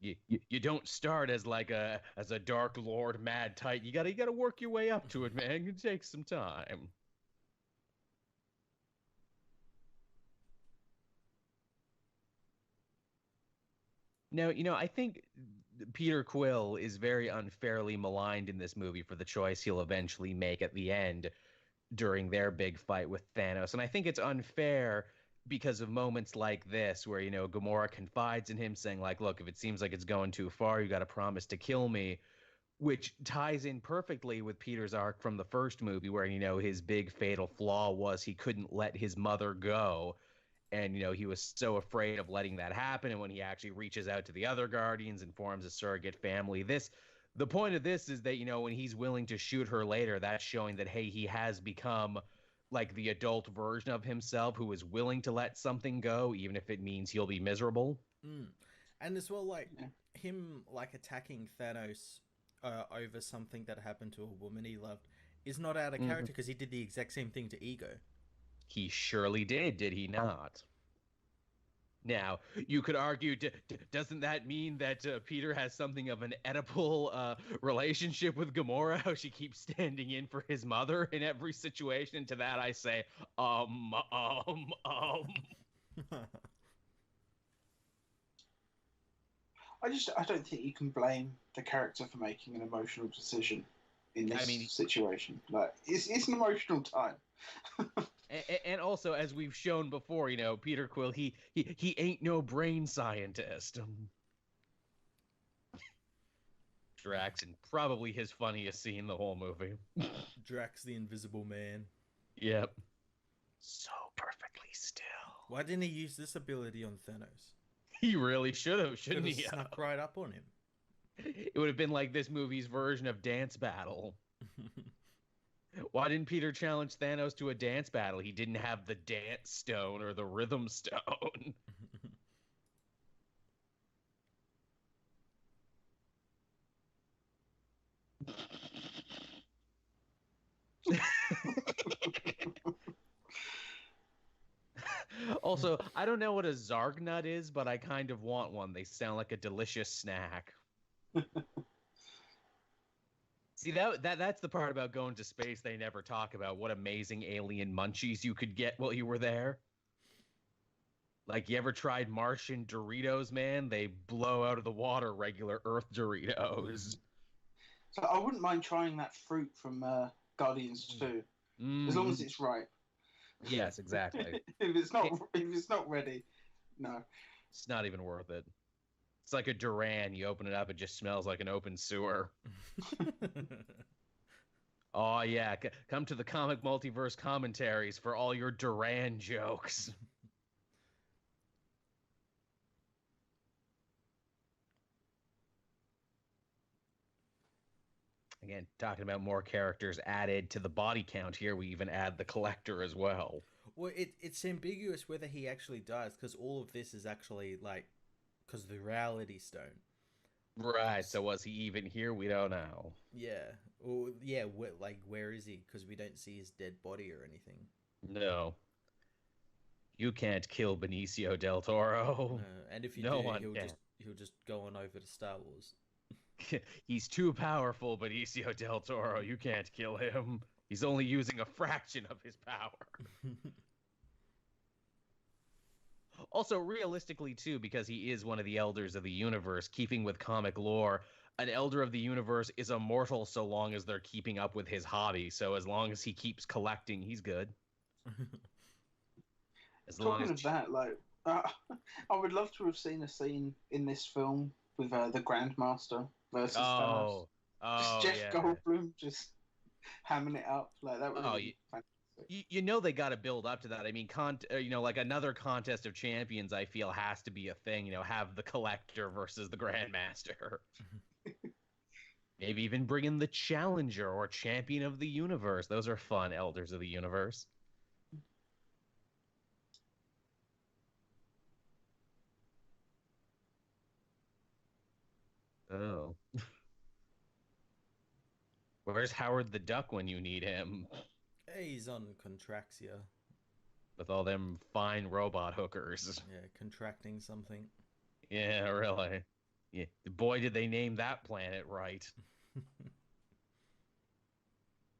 You don't start as like a Dark Lord Mad Titan. You gotta work your way up to it, man. It takes some time. Now, I think Peter Quill is very unfairly maligned in this movie for the choice he'll eventually make at the end during their big fight with Thanos. And I think it's unfair because of moments like this where, Gamora confides in him saying like, look, if it seems like it's going too far, you got to promise to kill me, which ties in perfectly with Peter's arc from the first movie where, his big fatal flaw was he couldn't let his mother go. And, he was so afraid of letting that happen. And when he actually reaches out to the other Guardians and forms a surrogate family, the point of this is that, when he's willing to shoot her later, that's showing that, hey, he has become like the adult version of himself who is willing to let something go, even if it means he'll be miserable. And as well, like him like attacking Thanos over something that happened to a woman he loved is not out of character because he did the exact same thing to Ego. He surely did he not? Now, you could argue, doesn't that mean that Peter has something of an Oedipal relationship with Gamora, how she keeps standing in for his mother in every situation? And to that I say, I don't think you can blame the character for making an emotional decision in this situation. Like, it's an emotional time. And also, as we've shown before, Peter Quill, he ain't no brain scientist. Drax, and probably his funniest scene in the whole movie. Drax the Invisible Man. Yep. So perfectly still. Why didn't he use this ability on Thanos? He really should have, shouldn't he? Snuck right up on him. It would have been like this movie's version of Dance Battle. Why didn't Peter challenge Thanos to a dance battle? He didn't have the dance stone or the rhythm stone. Also, I don't know what a Zargnut is, but I kind of want one. They sound like a delicious snack. See, that's the part about going to space they never talk about. What amazing alien munchies you could get while you were there. Like, you ever tried Martian Doritos, man? They blow out of the water regular Earth Doritos. So I wouldn't mind trying that fruit from Guardians 2, as long as it's ripe. Yes, exactly. if it's not ready, no. It's not even worth it. It's like a Duran. You open it up, it just smells like an open sewer. Oh, yeah. Come to the Comic Multiverse commentaries for all your Duran jokes. Again, talking about more characters added to the body count here, we even add the Collector as well. Well, it's ambiguous whether he actually dies, because all of this is actually, like, because of the Reality Stone. Right. So was he even here? We don't know. Yeah. Or yeah, where is he? Because we don't see his dead body or anything. No. You can't kill Benicio del Toro. No, and if you No do, one can. he'll just go on over to Star Wars. He's too powerful, Benicio del Toro. You can't kill him. He's only using a fraction of his power. Also, realistically, too, because he is one of the elders of the universe, keeping with comic lore, an elder of the universe is immortal so long as they're keeping up with his hobby. So as long as he keeps collecting, he's good. As long as... of that, like, I would love to have seen a scene in this film with the Grandmaster versus Thanos. Just Jeff Goldblum just hamming it up like that would be fantastic. You know they got to build up to that. I mean, like another contest of champions, I feel has to be a thing. You know, have the Collector versus the Grandmaster. Maybe even bring in the Challenger or Champion of the Universe. Those are fun, Elders of the Universe. Oh. Where's Howard the Duck when you need him? Hey, he's on Contraxia. With all them fine robot hookers. Yeah, contracting something. Yeah, really. Yeah. Boy, did they name that planet right.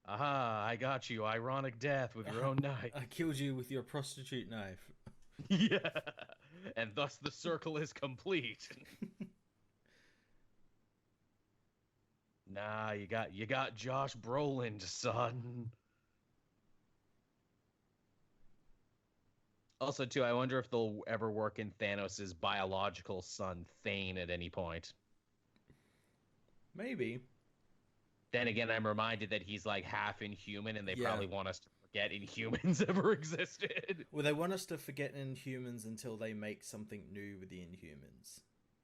Aha, I got you. Ironic death with your own knife. I killed you with your prostitute knife. Yeah. And thus the circle is complete. Nah, you got Josh Brolin, son. Also, too, I wonder if they'll ever work in Thanos' biological son, Thane, at any point. Maybe. Then again, I'm reminded that he's like half Inhuman, and they probably want us to forget Inhumans ever existed. Well, they want us to forget Inhumans until they make something new with the Inhumans.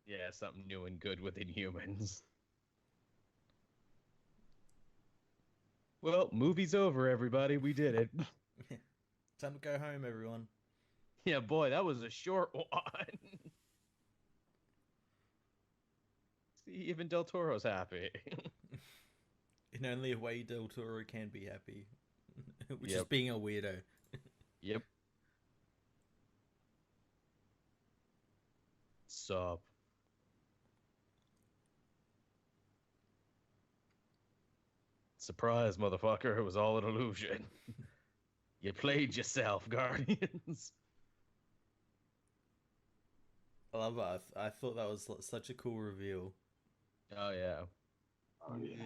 Yeah, something new and good with Inhumans. Well, movie's over, everybody. We did it. Time to go home, everyone. Yeah, boy, that was a short one. See, even Del Toro's happy. In only a way Del Toro can be happy. Which is being a weirdo. Yep. Sup. Surprise, motherfucker. It was all an illusion. You played yourself, Guardians. I love it. I thought that was such a cool reveal. Oh, yeah. Oh, yeah.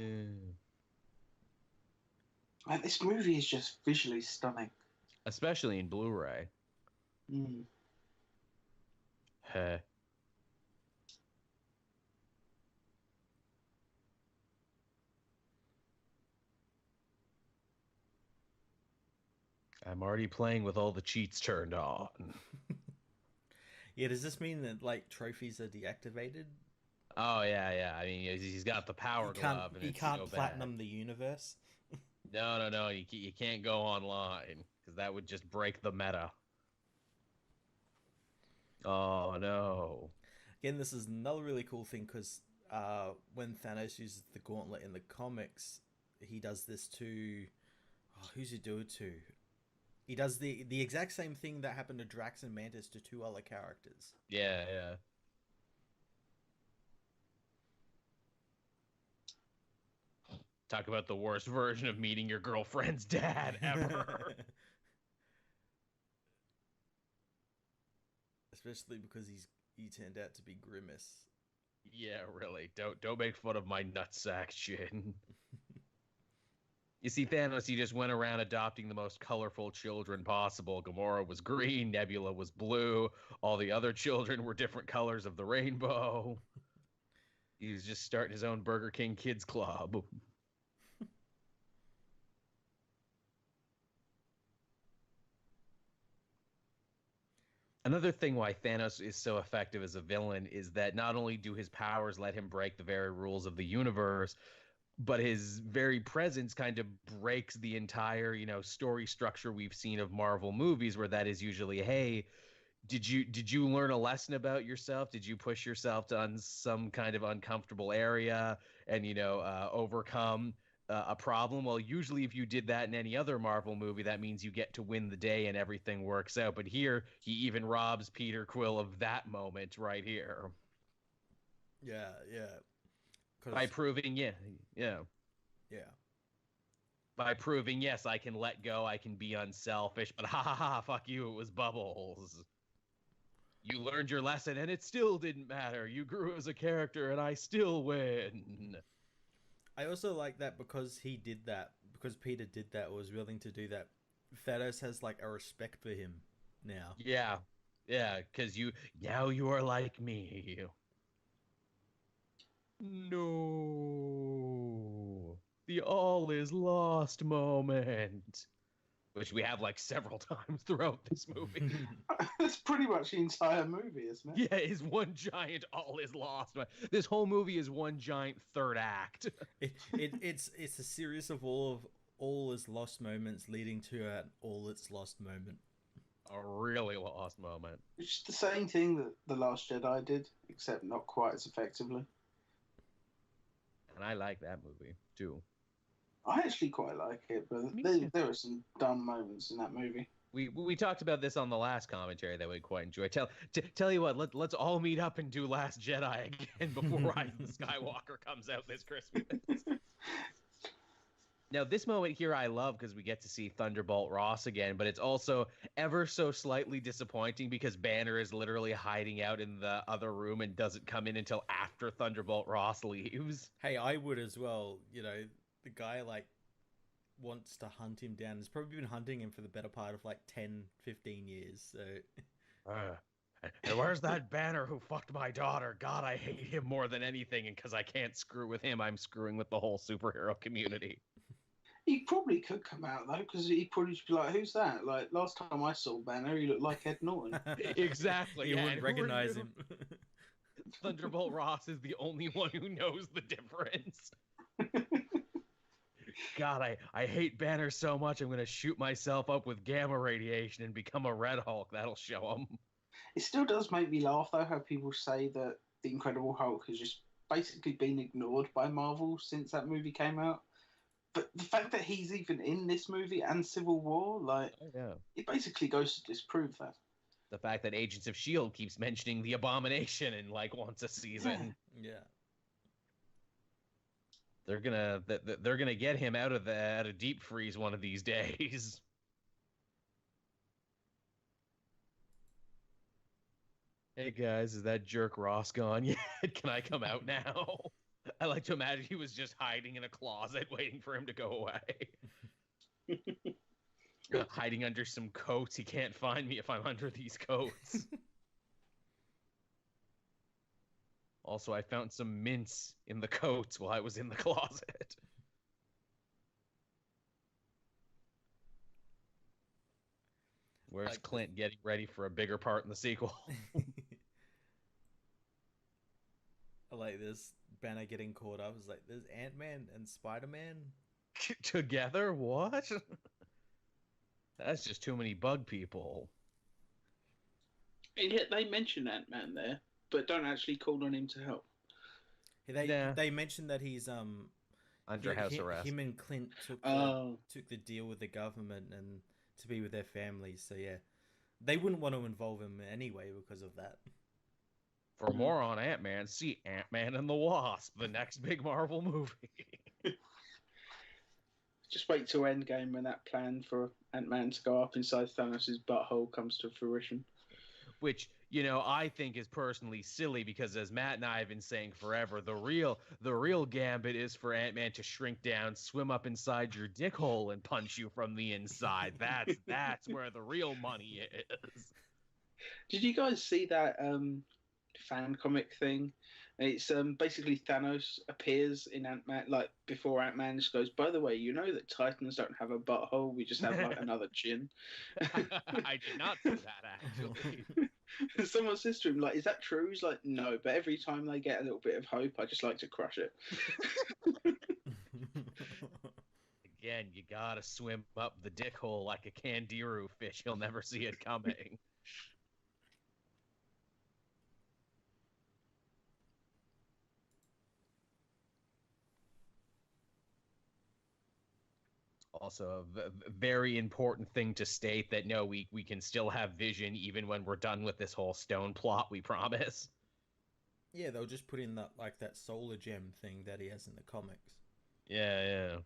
Man, this movie is just visually stunning. Especially in Blu-ray. Heh. I'm already playing with all the cheats turned on. Yeah, does this mean that, like, trophies are deactivated? Oh, yeah. I mean, he's got the power glove. And he can't platinum the universe? No. You can't go online, because that would just break the meta. Oh, no. Again, this is another really cool thing, because when Thanos uses the gauntlet in the comics, he does this to... Oh, who's he do it to? He does the exact same thing that happened to Drax and Mantis to two other characters. Yeah. Talk about the worst version of meeting your girlfriend's dad ever. Especially because he turned out to be Grimace. Yeah, really. Don't make fun of my nutsack chin. You see, Thanos, he just went around adopting the most colorful children possible. Gamora was green, Nebula was blue, all the other children were different colors of the rainbow. He was just starting his own Burger King Kids Club. Another thing why Thanos is so effective as a villain is that not only do his powers let him break the very rules of the universe, but his very presence kind of breaks the entire, story structure we've seen of Marvel movies, where that is usually, hey, did you learn a lesson about yourself? Did you push yourself to some kind of uncomfortable area and overcome a problem? Well, usually if you did that in any other Marvel movie, that means you get to win the day and everything works out. But here, he even robs Peter Quill of that moment right here. Yeah. By proving, yeah. By proving, yes, I can let go, I can be unselfish, but ha, fuck you, it was Bubbles. You learned your lesson, and it still didn't matter. You grew as a character, and I still win. I also like that because Peter did that, or was willing to do that. Thanos has like a respect for him now. Yeah, because now you are like me. No, the all is lost moment, which we have like several times throughout this movie. That's pretty much the entire movie, isn't it? Yeah, it's one giant all is lost. This whole movie is one giant third act. It's a series of all is lost moments leading to an all is lost moment. A really lost moment. It's the same thing that The Last Jedi did, except not quite as effectively. And I like that movie too. I actually quite like it, but there were some dumb moments in that movie. We talked about this on the last commentary that we quite enjoyed. Tell you what, let's all meet up and do Last Jedi again before Rise of Skywalker comes out this Christmas. Now, this moment here I love because we get to see Thunderbolt Ross again, but it's also ever so slightly disappointing because Banner is literally hiding out in the other room and doesn't come in until after Thunderbolt Ross leaves. Hey, I would as well. The guy, wants to hunt him down. He's probably been hunting him for the better part of, 10, 15 years, so... And where's that Banner who fucked my daughter? God, I hate him more than anything, and because I can't screw with him, I'm screwing with the whole superhero community. He probably could come out, though, because he'd probably just be like, who's that? Last time I saw Banner, he looked like Ed Norton. Exactly. You wouldn't recognize him. Thunderbolt Ross is the only one who knows the difference. God, I hate Banner so much, I'm going to shoot myself up with gamma radiation and become a Red Hulk. That'll show him. It still does make me laugh, though, how people say that the Incredible Hulk has just basically been ignored by Marvel since that movie came out. But the fact that he's even in this movie and Civil War, it basically goes to disprove that. The fact that Agents of S.H.I.E.L.D. keeps mentioning the Abomination in, once a season. Yeah. They're gonna get him out of deep freeze one of these days. Hey guys, is that jerk Ross gone yet? Can I come out now? I like to imagine he was just hiding in a closet waiting for him to go away. Hiding under some coats. He can't find me if I'm under these coats. Also, I found some mints in the coats while I was in the closet. Where's Clint getting ready for a bigger part in the sequel? I like this. Banner getting caught up. It's like, there's Ant-Man and Spider-Man? Together? What? That's just too many bug people. And yet they mention Ant-Man there, but don't actually call on him to help. They mentioned that he's under house arrest. Him and Clint took the deal with the government and to be with their families. So yeah, they wouldn't want to involve him anyway because of that. For more on Ant-Man, see Ant-Man and the Wasp, the next big Marvel movie. Just wait till Endgame when that plan for Ant-Man to go up inside Thanos' butthole comes to fruition. Which, I think is personally silly because, as Matt and I have been saying forever, the real gambit is for Ant-Man to shrink down, swim up inside your dick hole, and punch you from the inside. That's where the real money is. Did you guys see that fan comic thing? It's basically Thanos appears in Ant-Man, before Ant-Man just goes, by the way, you know that Titans don't have a butthole, we just have another chin. I did not see that, actually. Someone says to him, is that true? He's like, no, but every time they get a little bit of hope, I just like to crush it. Again, you gotta swim up the dick hole like a Candiru fish. You'll never see it coming. Also, a very important thing to state that no, we can still have Vision even when we're done with this whole stone plot, we promise. Yeah, they'll just put in that solar gem thing that he has in the comics. Yeah, yeah.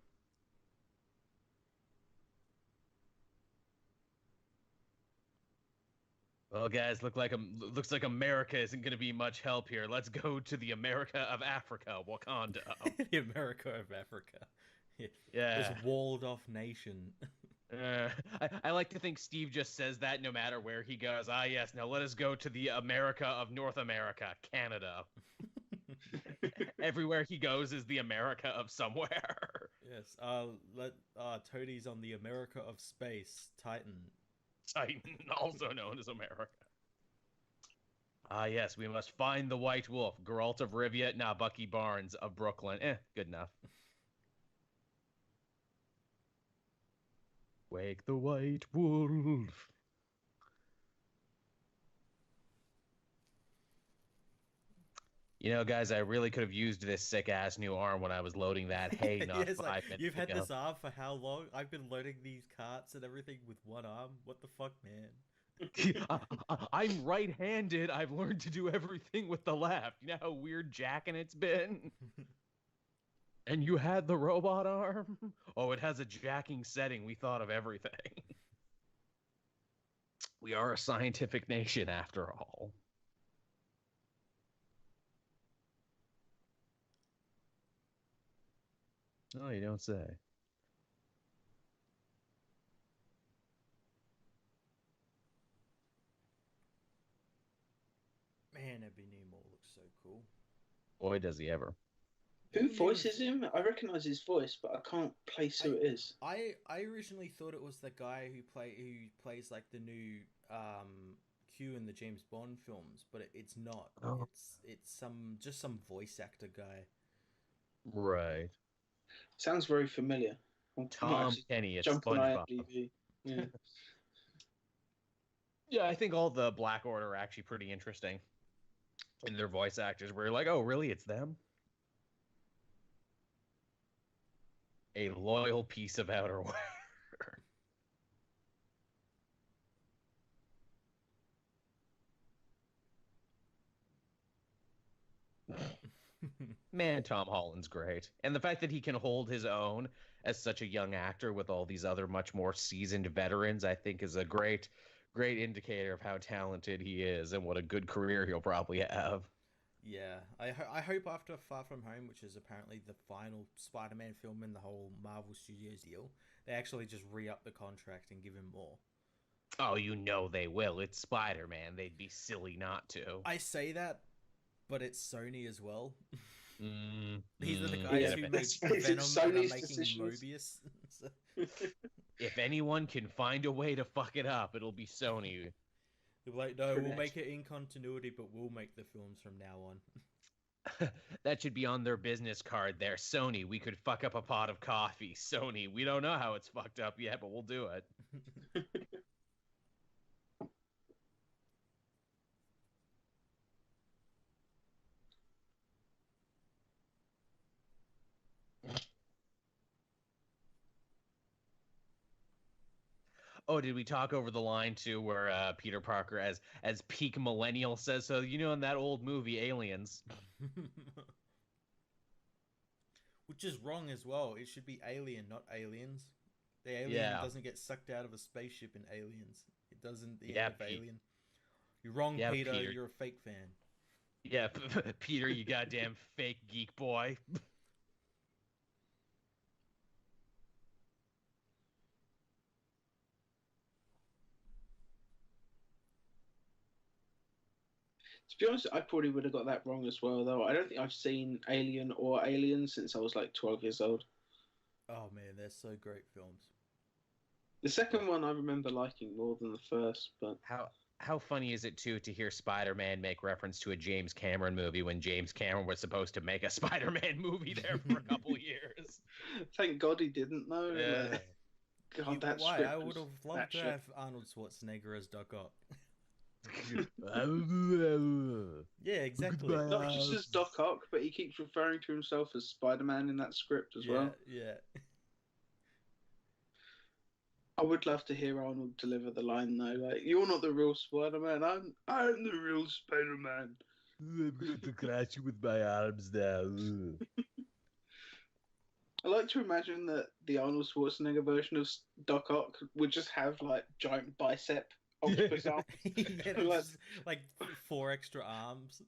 Well, guys, looks like America isn't going to be much help here. Let's go to the America of Africa, Wakanda. The America of Africa. Yeah. This walled-off nation. I like to think Steve just says that no matter where he goes. Ah, yes, now let us go to the America of North America, Canada. Everywhere he goes is the America of somewhere. Yes, Tony's on the America of space, Titan. Titan, also known as America. Ah, yes, we must find the White Wolf. Geralt of Rivia, Bucky Barnes of Brooklyn. Good enough. Wake the White Wolf. You know, guys, I really could have used this sick-ass new arm when I was loading that hay not 5 minutes You've had ago. this arm for how long? I've been loading these carts and everything with one arm. What the fuck, man? I'm right-handed. I've learned to do everything with the left. You know how weird jacking it's been? And you had the robot arm? Oh, it has a jacking setting. We thought of everything. We are a scientific nation, after all. Oh, you don't say. Man, Ebony Nemo looks so cool. Boy, does he ever. Who voices him? I recognize his voice, but I can't place who it is. I originally thought it was the guy who plays like the new Q in the James Bond films, but it's not. Oh. It's some voice actor guy. Right. Sounds very familiar. Tom Kenny at SpongeBob. Yeah. Yeah, I think all the Black Order are actually pretty interesting. And their voice actors were like, oh, really? It's them? A loyal piece of outerwear. Man, Tom Holland's great. And the fact that he can hold his own as such a young actor with all these other much more seasoned veterans, I think is a great indicator of how talented he is and what a good career he'll probably have. Yeah, I hope after Far From Home, which is apparently the final Spider-Man film in the whole Marvel Studios deal, they actually just re-up the contract and give him more. Oh, you know they will. It's Spider-Man. They'd be silly not to. I say that, but it's Sony as well. These are the guys who made Venom and are making Mobius. If anyone can find a way to fuck it up, it'll be Sony. They're like, no, we'll make it in continuity, but we'll make the films from now on. That should be on their business card there. Sony, we could fuck up a pot of coffee. Sony, we don't know how it's fucked up yet, but we'll do it. Oh, did we talk over the line too, where Peter Parker, as peak millennial, says so? You know, in that old movie, Aliens. Which is wrong as well. It should be Alien, not Aliens. The alien doesn't get sucked out of a spaceship in Aliens. It doesn't. The end of Alien. You're wrong, Peter. You're a fake fan. Yeah, Peter, you goddamn fake geek boy. To be honest, I probably would have got that wrong as well, though. I don't think I've seen Alien or Aliens since I was like 12 years old. Oh man, they're so great films. The second one I remember liking more than the first, but how funny is it too to hear Spider-Man make reference to a James Cameron movie when James Cameron was supposed to make a Spider-Man movie there for a couple years? Thank God he didn't, though. Yeah. God, that why? script I would have loved to shit. have Arnold Schwarzenegger as Doc Ock. Yeah, exactly. Not just as Doc Ock, but he keeps referring to himself as Spider-Man in that script as well. Yeah. I would love to hear Arnold deliver the line though, like, "You're not the real Spider-Man. I'm the real Spider-Man." I'm going to crash you with my arms now. I like to imagine that the Arnold Schwarzenegger version of Doc Ock would just have like giant bicep octopus arms. Yeah, like 4 extra arms.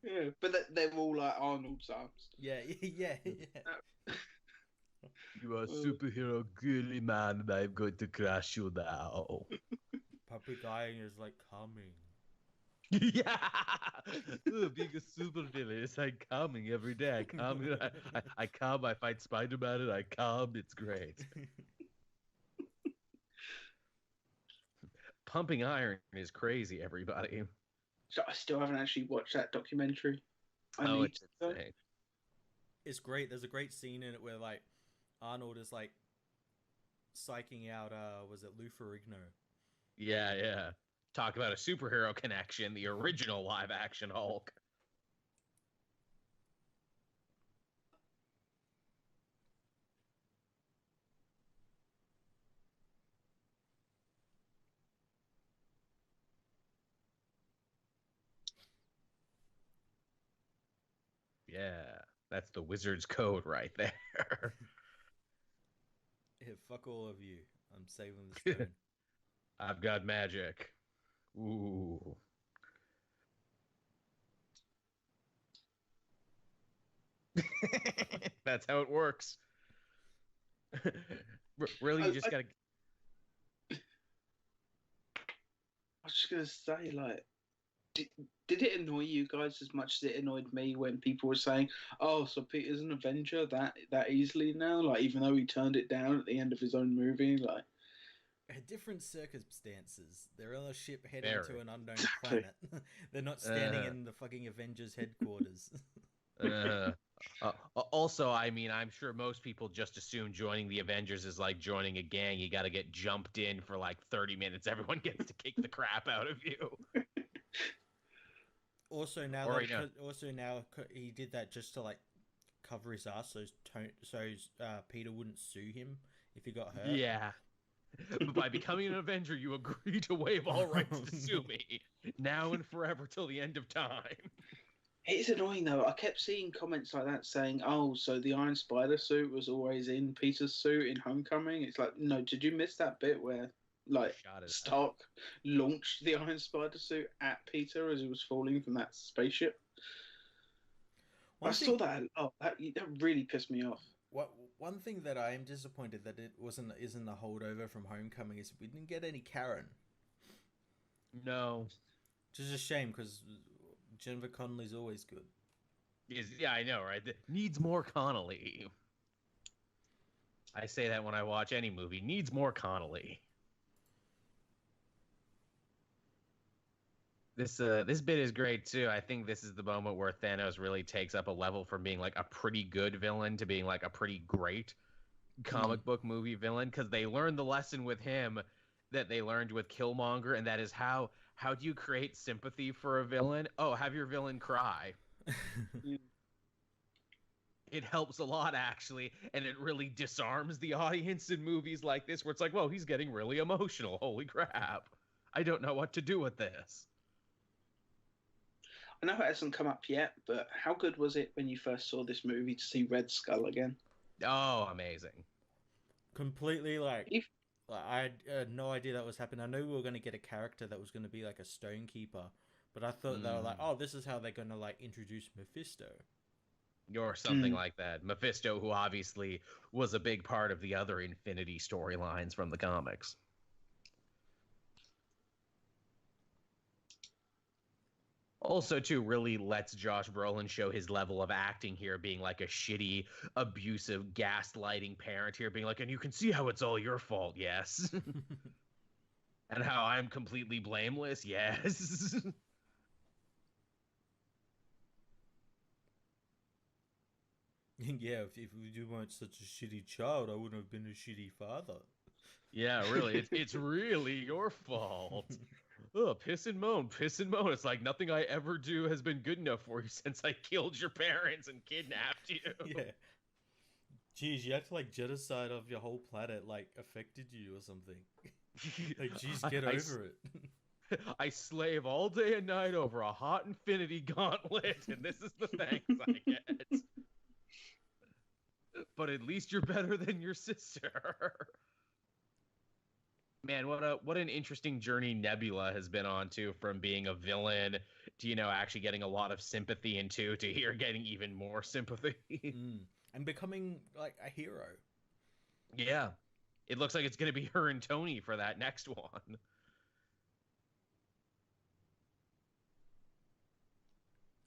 Yeah, but they're all like Arnold's arms. Yeah. You are a superhero girly man, and I'm going to crash you now. Public eyeing is like calming. Yeah, being a super villain is like calming every day. I calm. I fight Spider-Man, and I calm. It's great. Pumping Iron is crazy, everybody. So I still haven't actually watched that documentary. It's insane. It's great. There's a great scene in it where like Arnold is like psyching out was it Lou Ferrigno? Yeah. Talk about a superhero connection, the original live action Hulk. Yeah, that's the wizard's code right there. Yeah, fuck all of you. I'm saving the stone. I've got magic. Ooh. That's how it works. Really, you just gotta. I was just gonna say, like, did it annoy you guys as much as it annoyed me when people were saying, "Oh, so Peter's an Avenger that easily now"? Like, even though he turned it down at the end of his own movie, like. Different circumstances. They're on a ship heading to an unknown planet. They're not standing in the fucking Avengers headquarters. Also, I mean, I'm sure most people just assume joining the Avengers is like joining a gang. You got to get jumped in for like 30 minutes. Everyone gets to kick the crap out of you. Also now, he did that just to like cover his ass, so Peter wouldn't sue him if he got hurt. Yeah. But by becoming an Avenger, you agree to waive all rights to sue me, now and forever till the end of time. It's annoying though. I kept seeing comments like that saying, "Oh, so the Iron Spider suit was always in Peter's suit in Homecoming." It's like, no, did you miss that bit where, like, Stark launched the Iron Spider suit at Peter as he was falling from that spaceship? I saw that. Oh, that really pissed me off. One thing that I am disappointed that it isn't the holdover from Homecoming is we didn't get any Karen. No. Which is a shame because Jennifer Connelly's always good. Yeah, I know, right? Needs more Connelly. I say that when I watch any movie. Needs more Connelly. This bit is great too. I think this is the moment where Thanos really takes up a level from being like a pretty good villain to being like a pretty great comic book movie villain, because they learned the lesson with him that they learned with Killmonger, and that is how do you create sympathy for a villain? Oh, have your villain cry. It helps a lot, actually, and it really disarms the audience in movies like this where it's like, whoa, he's getting really emotional. Holy crap. I don't know what to do with this. I know it hasn't come up yet, but how good was it when you first saw this movie to see Red Skull again? Oh, amazing. Completely, I had no idea that was happening. I knew we were going to get a character that was going to be like a Stonekeeper, but I thought they were like, oh, this is how they're going to like introduce Mephisto. Or something like that. Mephisto, who obviously was a big part of the other Infinity storylines from the comics. Also, too, really lets Josh Brolin show his level of acting here, being like a shitty, abusive, gaslighting parent here, being like, and you can see how it's all your fault, yes. And how I'm completely blameless, yes. Yeah, if you weren't such a shitty child, I wouldn't have been a shitty father. Yeah, really, it's really your fault. Oh, piss and moan, piss and moan. It's like nothing I ever do has been good enough for you since I killed your parents and kidnapped you. Yeah. Geez, you had to like genocide of your whole planet like affected you or something. Like, geez, get over it. I slave all day and night over a hot infinity gauntlet, and this is the thanks I get. But at least you're better than your sister. Man, what an interesting journey Nebula has been on too, from being a villain to actually getting a lot of sympathy into to here getting even more sympathy. And becoming like a hero. Yeah. It looks like it's going to be her and Tony for that next one.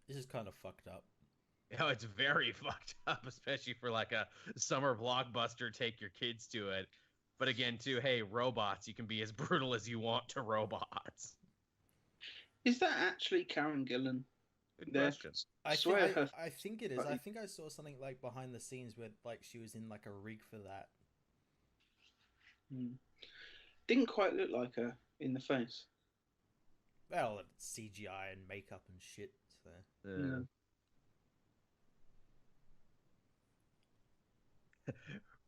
This is kind of fucked up. Oh, it's very fucked up, especially for like a summer blockbuster, take your kids to it. But again, too, hey, robots, you can be as brutal as you want to robots. Is that actually Karen Gillan? Good question. I think it is. I think I saw something like behind the scenes where like she was in like a rig for that. Didn't quite look like her in the face. Well, it's CGI and makeup and shit. So. Yeah.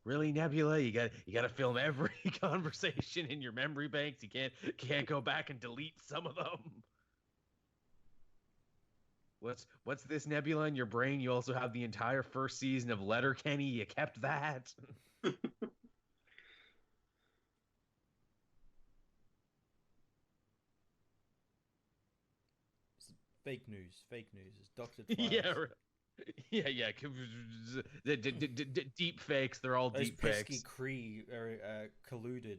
Really, Nebula? You got to film every conversation in your memory banks. You can't go back and delete some of them. What's this, Nebula, in your brain? You also have the entire first season of Letterkenny. You kept that. Fake news. It's Dr. Yeah. Deep fakes. They're all those deep fakes. Pesky Kree are colluded.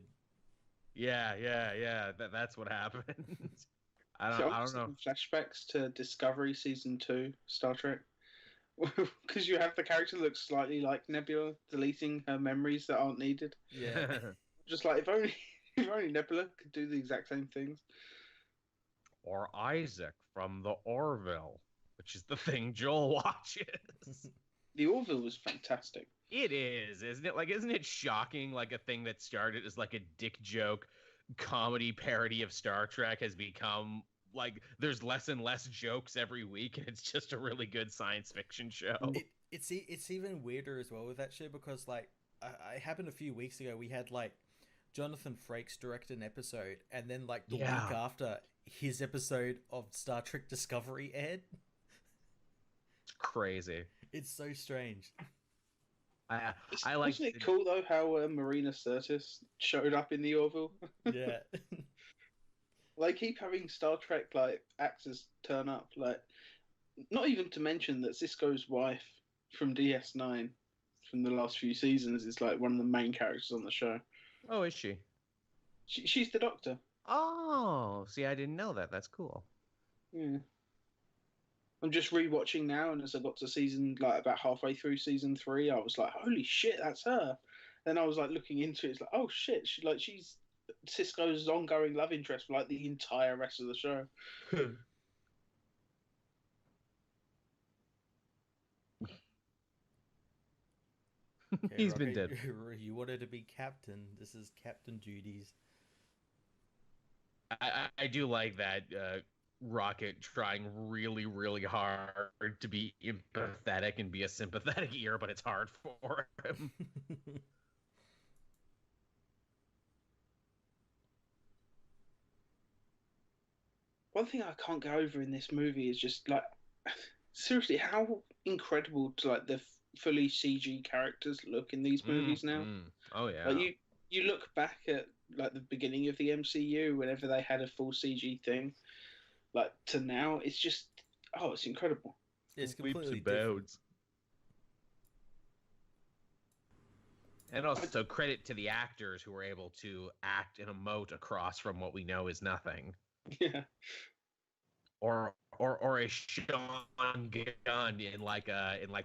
Yeah. That's what happened. I don't know. Flashbacks to Discovery Season 2 Star Trek. Because you have the character that looks slightly like Nebula, deleting her memories that aren't needed. Yeah. Just like, if only Nebula could do the exact same things. Or Isaac from the Orville, which is the thing Joel watches. The Orville was fantastic. It is, isn't it? Like, isn't it shocking? Like, a thing that started as like a dick joke comedy parody of Star Trek has become like there's less and less jokes every week, and it's just a really good science fiction show. It's even weirder as well with that show because like it happened a few weeks ago. We had like Jonathan Frakes direct an episode, and then like the week after, his episode of Star Trek Discovery aired. It's crazy. It's so strange. I like. Isn't it cool though how Marina Sirtis showed up in the Orville? Yeah. They keep having Star Trek like actors turn up, like not even to mention that Sisko's wife from DS9 from the last few seasons is like one of the main characters on the show. Oh, is she? She's the Doctor. Oh, see, I didn't know that. That's cool. Yeah. I'm just rewatching now, and as I got to season, like about halfway through season 3, I was like, "Holy shit, that's her!" Then I was like looking into it, it's like, "Oh shit, she's Sisko's ongoing love interest for like the entire rest of the show." Okay, He's been dead. You wanted to be captain. This is captain duties. I do like that Rocket trying really, really hard to be empathetic and be a sympathetic ear, but it's hard for him. One thing I can't get over in this movie is just like, seriously, how incredible to like the fully CG characters look in these movies now. Oh yeah. Like you look back at like the beginning of the MCU, whenever they had a full CG thing, like to now, it's just it's incredible. It's completely different. And also credit to the actors who were able to act and emote across from what we know is nothing. Yeah. Or a Sean Gunn in like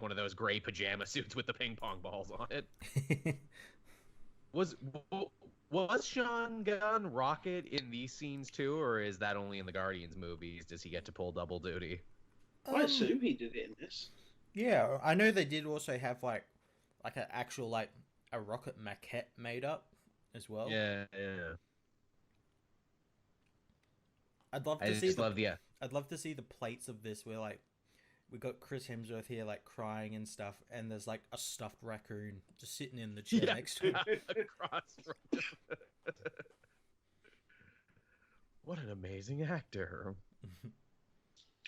one of those gray pajama suits with the ping pong balls on it. Was Sean Gunn Rocket in these scenes too, or is that only in the Guardians movies? Does he get to pull double duty? I assume he did it in this. Yeah, I know they did also have like an actual like a rocket maquette made up as well. Yeah. I'd love to see the plates of this where like we got Chris Hemsworth here like crying and stuff, and there's like a stuffed raccoon just sitting in the chair next to him. Across from him. What an amazing actor.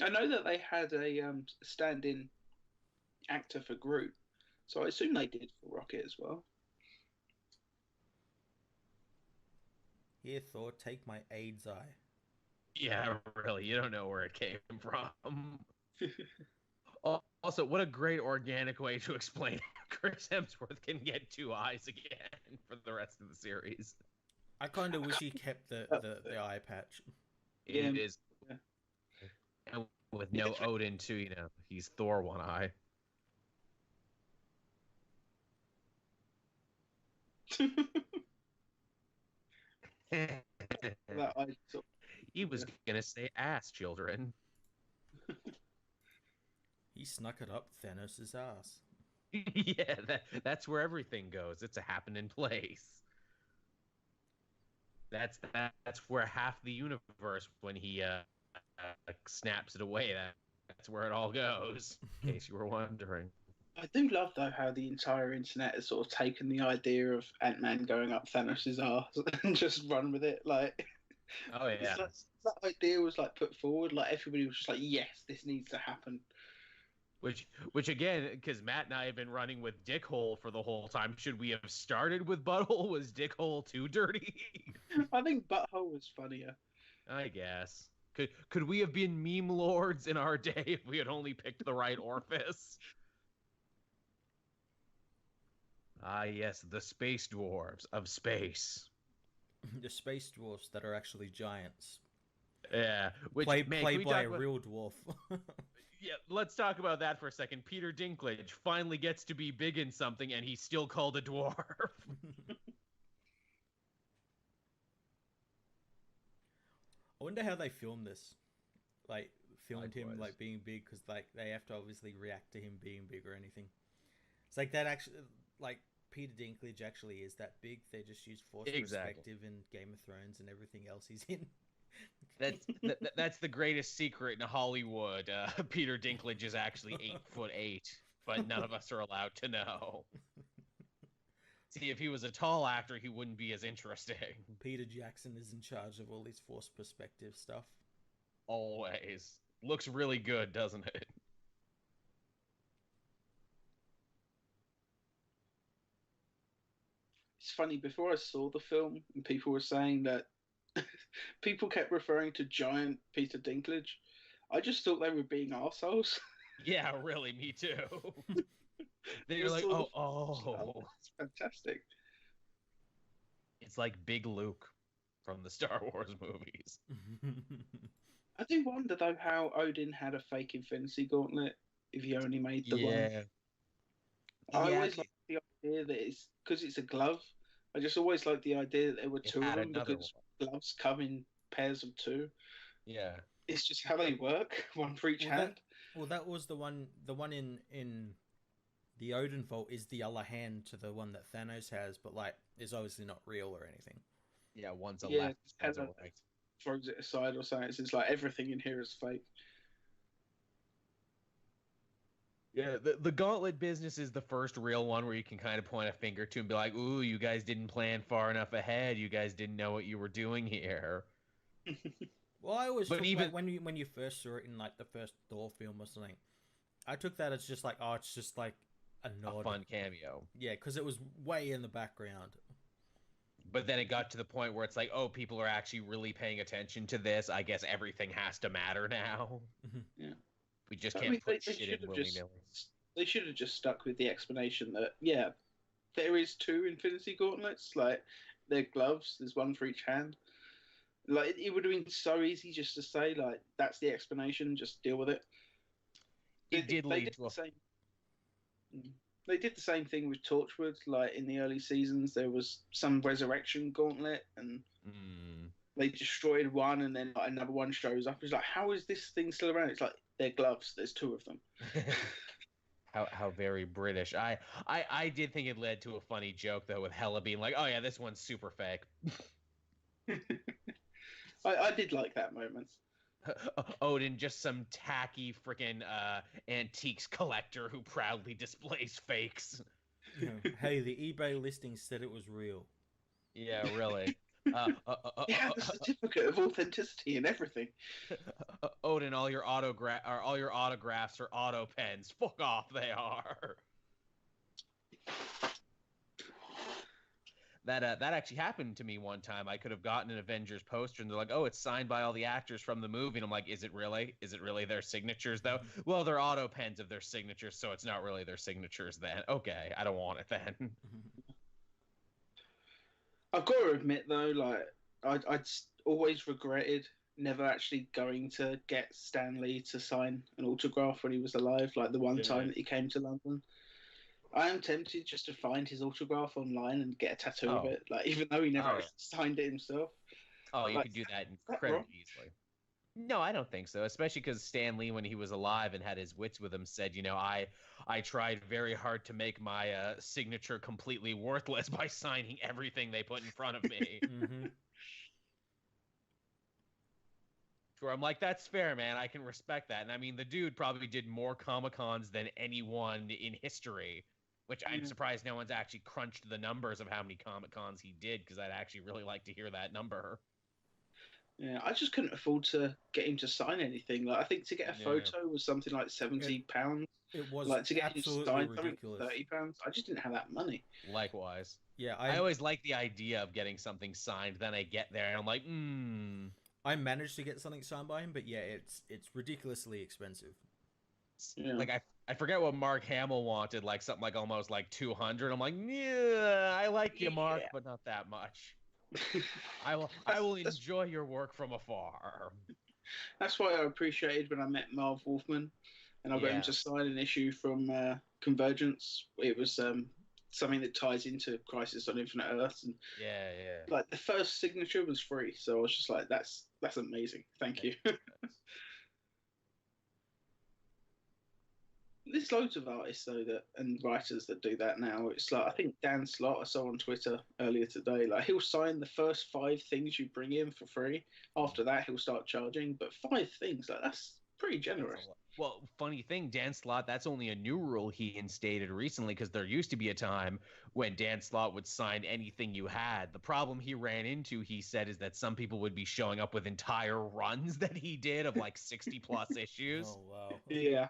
I know that they had a stand-in actor for Groot, so I assume they did for Rocket as well. Here, Thor, take my AIDS eye. Yeah, really, you don't know where it came from. Also, what a great organic way to explain Chris Hemsworth can get 2 eyes again for the rest of the series. I kind of wish he kept the eye patch. It is. Yeah. And with no Odin, too, you know, he's Thor 1 eye. He was gonna say ass, children. He snuck it up Thanos' ass. Yeah, that's where everything goes. It's a happening place. That's where half the universe, when he snaps it away, that's where it all goes. In case you were wondering. I do love though how the entire internet has sort of taken the idea of Ant-Man going up Thanos' ass and just run with it. Like, oh yeah, that idea was like put forward. Like everybody was just like, yes, this needs to happen. Which again, because Matt and I have been running with Dickhole for the whole time. Should we have started with Butthole? Was Dickhole too dirty? I think Butthole was funnier. I guess. Could we have been meme lords in our day if we had only picked the right orifice? Ah, yes, the space dwarves of space. The space dwarfs that are actually giants. Yeah, played by a real dwarf. Yeah, let's talk about that for a second. Peter Dinklage finally gets to be big in something, and he's still called a dwarf. I wonder how they filmed this. Like, filmed him like being big, because like they have to obviously react to him being big or anything. It's like that actually, like Peter Dinklage actually is that big. They just use forced perspective in Game of Thrones and everything else he's in. That's the greatest secret in Hollywood. Peter Dinklage is actually 8'8", but none of us are allowed to know. See, if he was a tall actor, he wouldn't be as interesting. Peter Jackson is in charge of all these forced perspective stuff. Always. Looks really good, doesn't it? It's funny, before I saw the film, and people were saying that people kept referring to giant Peter Dinklage. I just thought they were being arseholes. Yeah, really, me too. They're like, oh. It's fantastic. It's like Big Luke from the Star Wars movies. I do wonder, though, how Odin had a fake Infinity Gauntlet if he only made the one. I always like the idea that it's because it's a glove. I just always like the idea that there were 2 of them because gloves come in pairs of 2. Yeah, it's just how they work, one for each hand. That was the one. The one in the Odin vault is the other hand to the one that Thanos has, but like it's obviously not real or anything. Yeah, one's a left, one's a right. Throws it aside or something. It's like everything in here is fake. Yeah, the gauntlet business is the first real one where you can kind of point a finger to and be like, ooh, you guys didn't plan far enough ahead. You guys didn't know what you were doing here. Well, I always took even when you first saw it in like the first Thor film or something, I took that as just like, oh, it's just like a nod. A fun cameo. Yeah, because it was way in the background. But then it got to the point where it's like, oh, people are actually really paying attention to this. I guess everything has to matter now. Yeah. We just can't put shit in willy-nilly. They should have just stuck with the explanation that, yeah, there is 2 Infinity Gauntlets. Like, they're gloves. There's one for each hand. Like, it would have been so easy just to say, like, that's the explanation. Just deal with it. They did the same thing with Torchwood. Like, in the early seasons, there was some resurrection gauntlet, and they destroyed one, and then like, another one shows up. It's like, how is this thing still around? It's like, they're gloves. There's 2 of them. How very British. I did think it led to a funny joke, though, with Hela being like, oh, yeah, this one's super fake. I did like that moment. Odin, just some tacky freaking antiques collector who proudly displays fakes. You know, hey, the eBay listing said it was real. Yeah, really. It had the certificate of authenticity and everything. Odin, all your autographs are auto pens. Fuck off, they are. That actually happened to me one time. I could have gotten an Avengers poster, and they're like, "Oh, it's signed by all the actors from the movie." And I'm like, "Is it really? Is it really their signatures, though?" Well, they're auto pens of their signatures, so it's not really their signatures then. Okay, I don't want it then. I've got to admit though, like I'd always regretted never actually going to get Stan Lee to sign an autograph when he was alive. Like the one time that he came to London, I am tempted just to find his autograph online and get a tattoo of it. Like even though he never signed it himself. Oh, you could do that incredibly easily. No, I don't think so. Especially because Stan Lee, when he was alive and had his wits with him, said, I tried very hard to make my signature completely worthless by signing everything they put in front of me. Sure, I'm like, that's fair, man. I can respect that. And I mean, the dude probably did more Comic-Cons than anyone in history, which I'm surprised no one's actually crunched the numbers of how many Comic-Cons he did, because I'd actually really like to hear that number. Yeah, I just couldn't afford to get him to sign anything. Like I think to get a photo was something like £70. It was like to get him to sign ridiculous. Something £30. I just didn't have that money. Likewise. Yeah, I always like the idea of getting something signed. Then I get there and I'm like, I managed to get something signed by him, but yeah, it's ridiculously expensive. Yeah. Like I forget what Mark Hamill wanted, like something like almost like 200. I'm like, yeah, I like you, Mark, but not that much. I will enjoy your work from afar. That's why I appreciated when I met Marv Wolfman, and I got him to sign an issue from Convergence. It was something that ties into Crisis on Infinite Earths, and like the first signature was free, so I was just like, that's amazing. Thank you. There's loads of artists though and writers that do that now. It's like I think Dan Slott I saw on Twitter earlier today. Like he'll sign the first 5 things you bring in for free. After that, he'll start charging. But 5 things, like that's pretty generous. Well, funny thing, Dan Slott, that's only a new rule he instated recently, because there used to be a time when Dan Slott would sign anything you had. The problem he ran into, he said, is that some people would be showing up with entire runs that he did of like 60 plus issues. Oh wow. Yeah.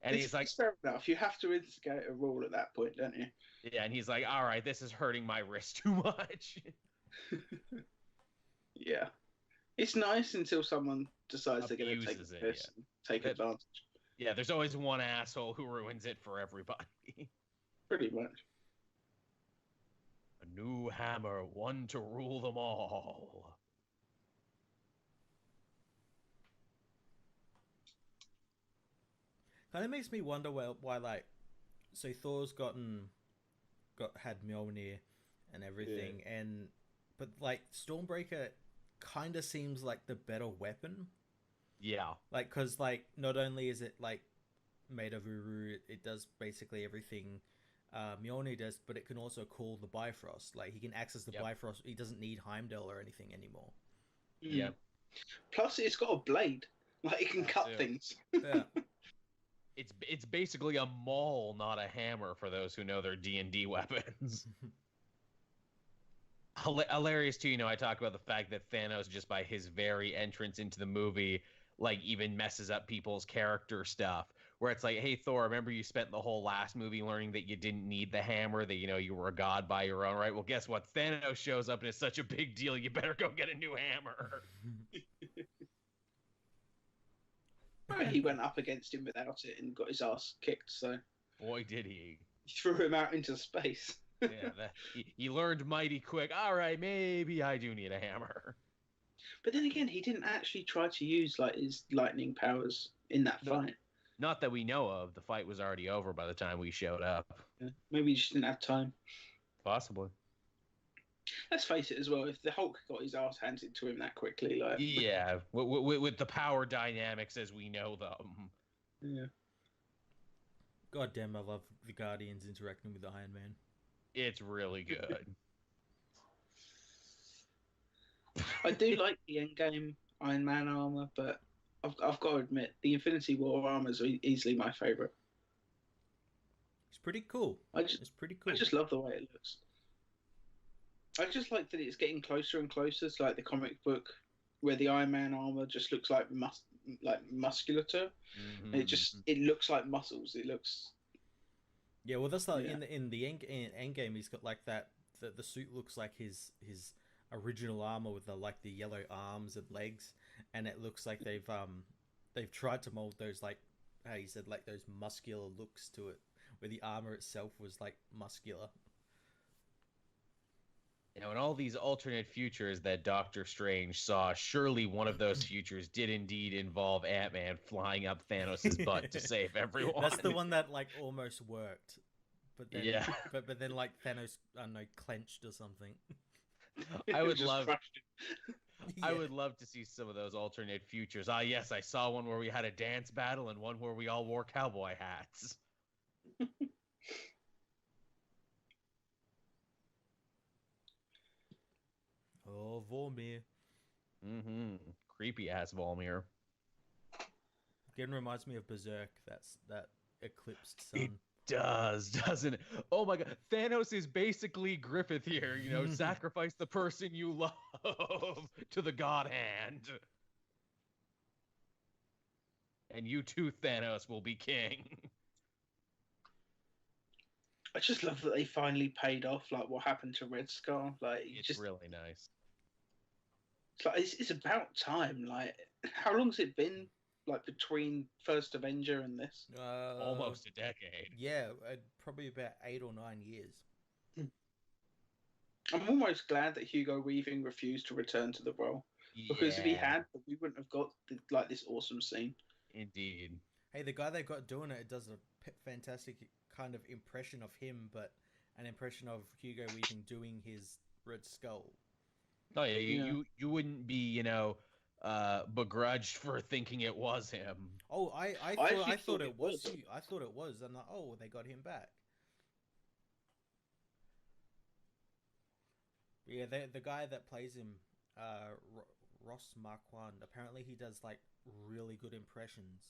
And he's like, fair enough. You have to instigate a rule at that point, don't you? Yeah, and he's like, all right, this is hurting my wrist too much. Yeah. It's nice until someone decides they're going to take this and take advantage. Yeah, there's always one asshole who ruins it for everybody. Pretty much. A new hammer, one to rule them all. Kind of makes me wonder why like, so Thor's had Mjolnir and everything, but like Stormbreaker kind of seems like the better weapon. Yeah. Like, cause like not only is it like made of Uru, it does basically everything Mjolnir does, but it can also cool the Bifrost. Like he can access the Bifrost. He doesn't need Heimdall or anything anymore. Yeah. Plus, it's got a blade. Like it can cut things. Yeah. It's basically a maul, not a hammer, for those who know their D&D weapons. Hilarious too, I talk about the fact that Thanos, just by his very entrance into the movie, like even messes up people's character stuff. Where it's like, hey Thor, remember you spent the whole last movie learning that you didn't need the hammer, that you were a god by your own right? Well, guess what? Thanos shows up and it's such a big deal, you better go get a new hammer. He went up against him without it and got his ass kicked, so... Boy, did he. He threw him out into space. He learned mighty quick, all right, maybe I do need a hammer. But then again, he didn't actually try to use like his lightning powers in that fight. Not that we know of. The fight was already over by the time we showed up. Yeah, maybe he just didn't have time. Possibly. Let's face it as well, if the Hulk got his ass handed to him that quickly, like... Yeah, with the power dynamics as we know them. Yeah. God damn, I love the Guardians interacting with the Iron Man. It's really good. I do like the Endgame Iron Man armor, but I've got to admit, the Infinity War armor is easily my favorite. It's pretty cool. It's pretty cool. I just love the way it looks. I just like that it's getting closer and closer to like the comic book, where the Iron Man armor just looks like musculature. Mm-hmm. It looks like muscles. It looks. Yeah, well, that's like in the Endgame, he's got like that. The suit looks like his original armor with the yellow arms and legs, and it looks like they've tried to mold those, like how you said, like those muscular looks to it, where the armor itself was like muscular. You know, in all these alternate futures that Doctor Strange saw, surely one of those futures did indeed involve Ant-Man flying up Thanos' butt to save everyone. That's the one that like almost worked, but then but then like Thanos, I don't know, clenched or something. I would love I would love to see some of those alternate futures. Ah, yes, I saw one where we had a dance battle and one where we all wore cowboy hats. Oh, Vormir. Mm-hmm. Creepy ass Volmir. Again, reminds me of Berserk. That's that eclipsed sun. It does, doesn't it? Oh my god. Thanos is basically Griffith here, you know, sacrifice the person you love to the god hand. And you too, Thanos, will be king. I just love that they finally paid off, like what happened to Red Skull. Like it's really nice. It's like it's about time. Like, how long's it been? Like between first Avenger and this? Almost a decade. Yeah, probably about 8 or 9 years. I'm almost glad that Hugo Weaving refused to return to the role, because if he had, we wouldn't have got this awesome scene. Indeed. Hey, the guy they got doing it does a fantastic kind of impression of him, but an impression of Hugo Weaving doing his Red Skull. Oh yeah, you wouldn't be, you know, begrudged for thinking it was him. Oh, I thought it was. I thought it was, and they got him back. Yeah, the guy that plays him, Ross Marquand. Apparently, he does like really good impressions.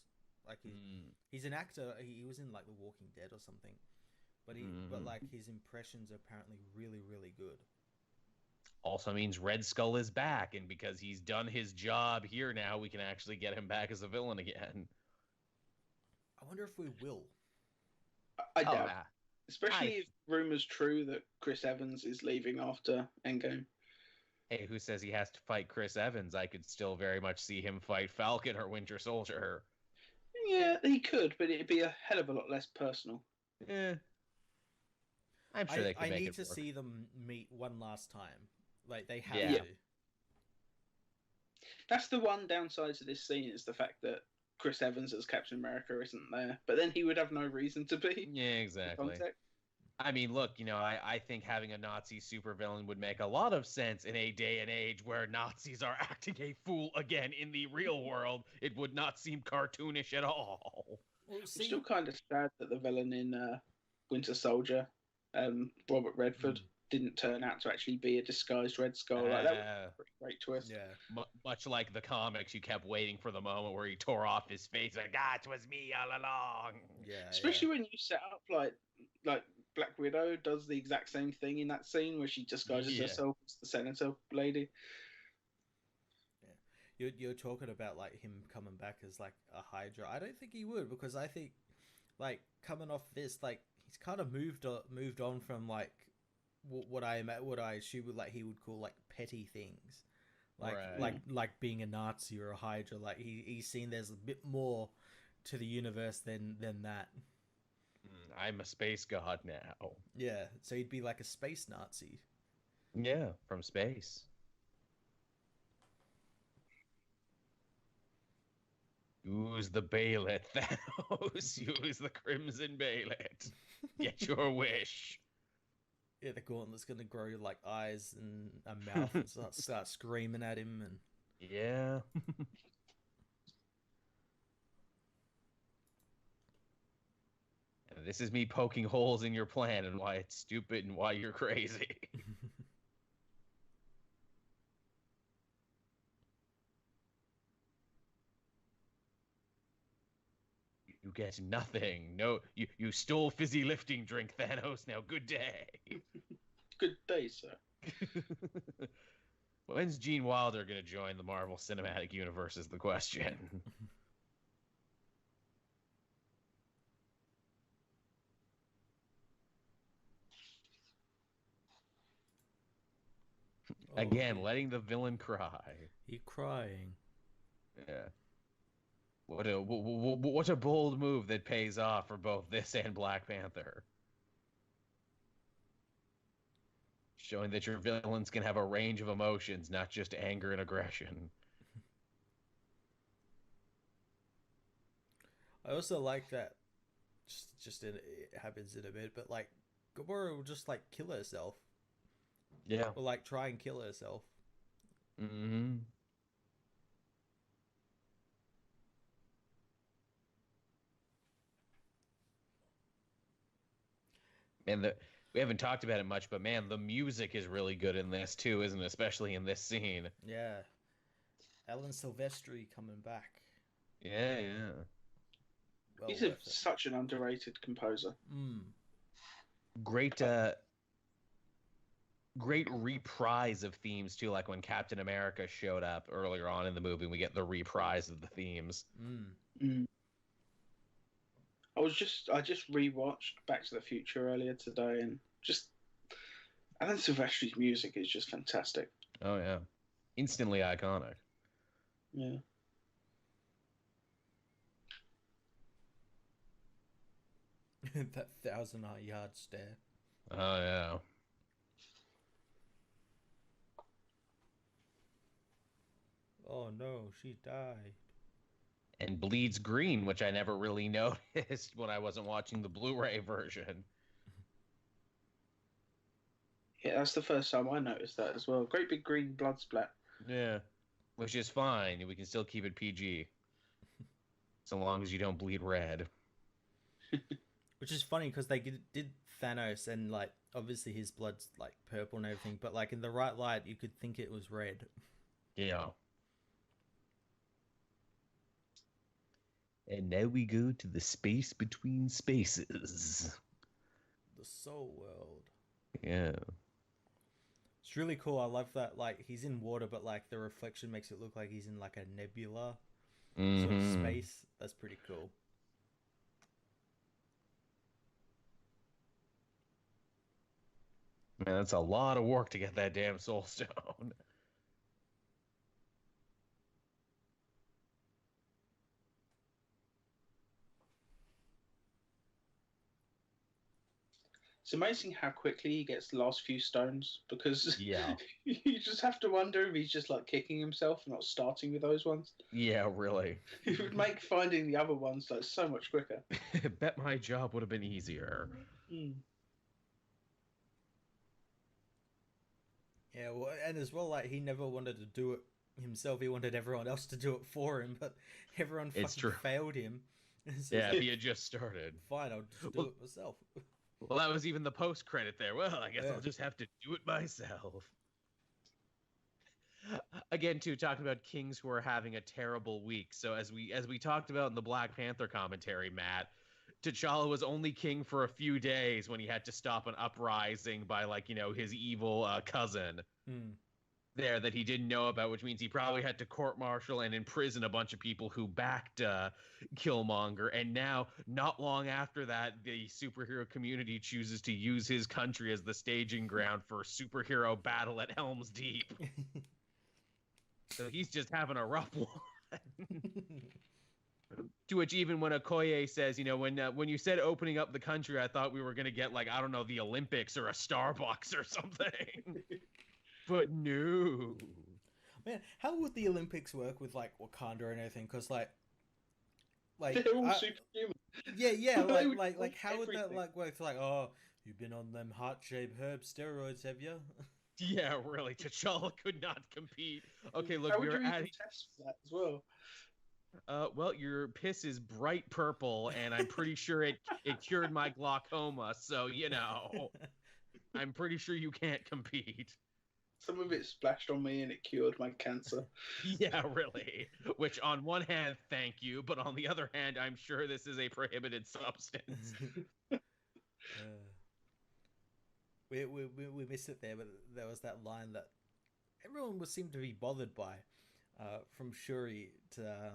Like he's an actor. He was in like The Walking Dead or something, but like his impressions are apparently really, really good. Also means Red Skull is back, and because he's done his job here now, we can actually get him back as a villain again. I wonder if we will. I doubt. Especially if rumors true that Chris Evans is leaving after Endgame. Hey, who says he has to fight Chris Evans? I could still very much see him fight Falcon or Winter Soldier. Yeah, he could, but it'd be a hell of a lot less personal. Yeah. I'm sure they could make it work. I need to see them meet one last time. Like, they have to. That's the one downside to this scene, is the fact that Chris Evans as Captain America isn't there. But then he would have no reason to be. Yeah, exactly. I mean, look, you know, I think having a Nazi supervillain would make a lot of sense in a day and age where Nazis are acting a fool again in the real world. It would not seem cartoonish at all. Well, I'm still kind of sad that the villain in Winter Soldier, Robert Redford, didn't turn out to actually be a disguised Red Skull. Like, that was a pretty great twist. Yeah. Much like the comics, you kept waiting for the moment where he tore off his face like, it was me all along. Yeah. Especially when you set up like Black Widow does the exact same thing in that scene where she disguises herself as the senator lady. Yeah. You're talking about like him coming back as like a Hydra. I don't think he would, because I think like coming off this, like he's kind of moved on from like what I assume like he would call like petty things, like being a Nazi or a Hydra. Like he's seen there's a bit more to the universe than that. I'm a space god now. Yeah, so he'd be like a space Nazi. Yeah, from space. Use the Baylet, Thanos. Use the Crimson Baylet. Get your wish. Yeah, the Gauntlet's gonna grow like eyes and a mouth and start screaming at him, and yeah. This is me poking holes in your plan and why it's stupid and why you're crazy. get nothing. No, you stole fizzy lifting drink, Thanos. Now, good day. Good day, sir. When's Gene Wilder going to join the Marvel Cinematic Universe is the question. Again, letting the villain cry. He crying. Yeah. What a bold move that pays off for both this and Black Panther. Showing that your villains can have a range of emotions, not just anger and aggression. I also like that. It happens in a bit, but like Gamora will just like kill herself. Yeah. Or like try and kill herself. Mm-hmm. And we haven't talked about it much, but man, the music is really good in this too, isn't it? Especially in this scene. Yeah. Alan Silvestri coming back. Yeah, yeah. Well, he's such an underrated composer. Great great reprise of themes too, like when Captain America showed up earlier on in the movie, we get the reprise of the themes. I just rewatched Back to the Future earlier today, and just Alan Silvestri's music is just fantastic. Oh yeah, instantly iconic. Yeah. That 1,000-yard stare. Oh yeah. Oh no, she died. And bleeds green, which I never really noticed when I wasn't watching the Blu-ray version. Yeah, that's the first time I noticed that as well. Great big green blood splat. Yeah, which is fine. We can still keep it PG. So long as you don't bleed red. Which is funny because they did Thanos, and like obviously his blood's like purple and everything, but like in the right light you could think it was red. Yeah. And now we go to the space between spaces. The Soul World. Yeah. It's really cool. I love that, like, he's in water, but like the reflection makes it look like he's in like a nebula sort of space. That's pretty cool. Man, that's a lot of work to get that damn Soul Stone. It's amazing how quickly he gets the last few stones, because yeah, you just have to wonder if he's just like kicking himself and not starting with those ones. Yeah, really. It would make finding the other ones like so much quicker. Bet my job would have been easier. Yeah, well, and as well, like, he never wanted to do it himself. He wanted everyone else to do it for him, but everyone fucking failed him. So yeah, he had just started. Fine, I'll just do it myself. Well, that was even the post-credit there. Well, I guess I'll just have to do it myself. Again, too, talking about kings who are having a terrible week. So as we talked about in the Black Panther commentary, Matt, T'Challa was only king for a few days when he had to stop an uprising by, like, you know, his evil cousin there that he didn't know about, which means he probably had to court-martial and imprison a bunch of people who backed Killmonger. And now, not long after that, the superhero community chooses to use his country as the staging ground for a superhero battle at Helm's Deep. So he's just having a rough one. To which even when Okoye says, you know, when you said opening up the country, I thought we were going to get, like, I don't know, the Olympics or a Starbucks or something. But no. Man, how would the Olympics work with, like, Wakanda and everything? Because, like they're all superhuman. Yeah, like how would that, like, work? Like, oh, you've been on them heart-shaped herb steroids, have you? Yeah, really. T'Challa could not compete. Okay, look, how would you even test for that as well? Well, your piss is bright purple, and I'm pretty sure it cured my glaucoma. So, you know, I'm pretty sure you can't compete. Some of it splashed on me and it cured my cancer. Yeah, really. Which, on one hand, thank you, but on the other hand, I'm sure this is a prohibited substance. We missed it there, but there was that line that everyone seemed to be bothered by, from Shuri to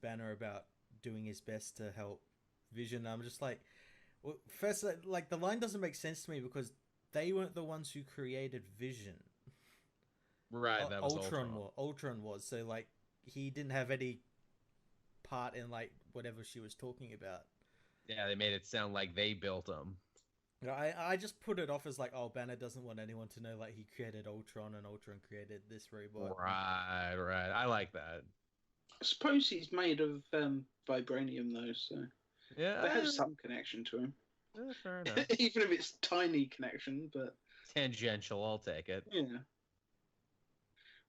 Banner about doing his best to help Vision. I'm just like, well, first, like the line doesn't make sense to me because they weren't the ones who created Vision. Right, that was Ultron was, so like he didn't have any part in like whatever she was talking about. Yeah, they made it sound like they built him. I just put it off as like, oh, Banner doesn't want anyone to know like he created Ultron and Ultron created this robot. Right. I like that. I suppose he's made of vibranium though, so yeah, they have some connection to him. Yeah, fair enough. Even if it's tiny connection, but tangential, I'll take it. Yeah.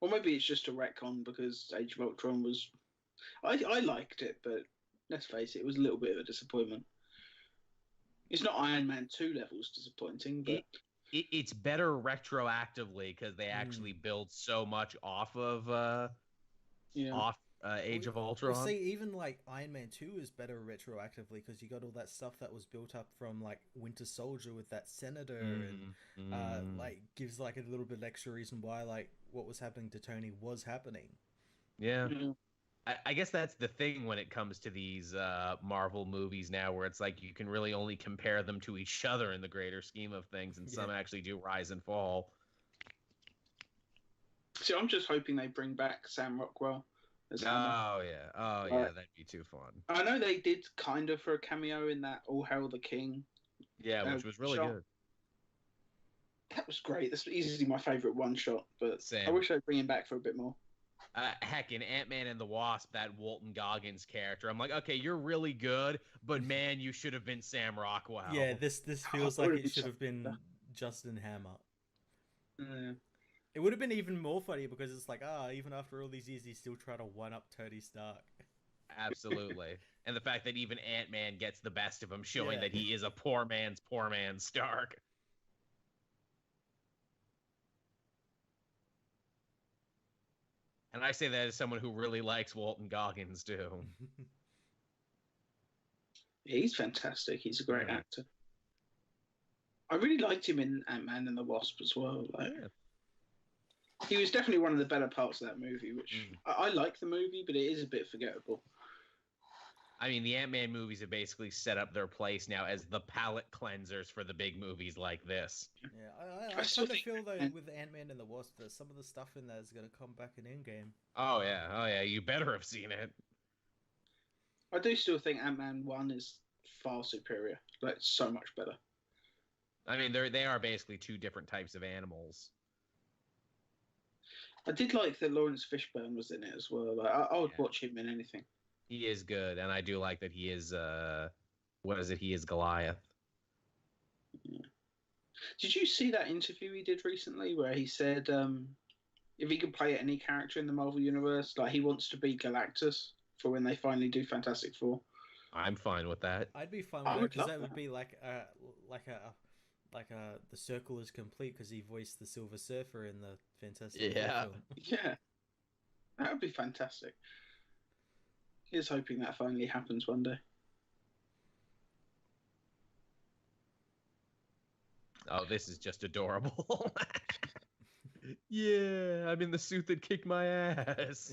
Or maybe it's just a retcon because Age of Ultron was. I liked it, but let's face it, it was a little bit of a disappointment. It's not Iron Man 2 levels disappointing, but it's better retroactively because they actually build so much off of Age of Ultron. Well, see, even like Iron Man 2 is better retroactively because you got all that stuff that was built up from like Winter Soldier with that senator and like gives like a little bit extra reason why like what was happening to Tony was happening. Yeah. I guess that's the thing when it comes to these Marvel movies now, where it's like you can really only compare them to each other in the greater scheme of things, and some actually do rise and fall. So I'm just hoping they bring back Sam Rockwell as Hammer. Oh yeah, that'd be too fun. I know they did kind of for a cameo in that All Hail the King. Yeah, which was really good. That was great. That's easily my favourite one shot, but Same. I wish they'd bring him back for a bit more. Heck, in Ant-Man and the Wasp, that Walton Goggins character, I'm like, okay, you're really good, but man, you should have been Sam Rockwell. Yeah, this feels like it should have been Justin Hammer. Yeah. It would have been even more funny because it's like, even after all these years, he's still trying to one-up Tony Stark. Absolutely. And the fact that even Ant-Man gets the best of him, showing that he is a poor man's Stark. And I say that as someone who really likes Walton Goggins, too. He's fantastic. He's a great actor. I really liked him in Ant-Man and the Wasp as well. He was definitely one of the better parts of that movie, which I like the movie, but it is a bit forgettable. I mean, the Ant-Man movies have basically set up their place now as the palate cleansers for the big movies like this. Yeah, I kind of feel, though, with Ant-Man and the Wasp, that some of the stuff in there is going to come back in Endgame. Oh, yeah, you better have seen it. I do still think Ant-Man 1 is far superior. Like, so much better. I mean, they are basically two different types of animals. I did like that Lawrence Fishburne was in it as well. Like, I would watch him in anything. He is good, and I do like that he is, he is Goliath. Yeah. Did you see that interview he did recently where he said if he could play any character in the Marvel Universe, like he wants to be Galactus for when they finally do Fantastic Four? I'm fine with that. I'd be fine with that because that would be like the circle is complete because he voiced the Silver Surfer in the Fantastic Four film. Yeah, that would be fantastic. Here's hoping that finally happens one day. Oh, this is just adorable. Yeah, I'm in the suit that kicked my ass.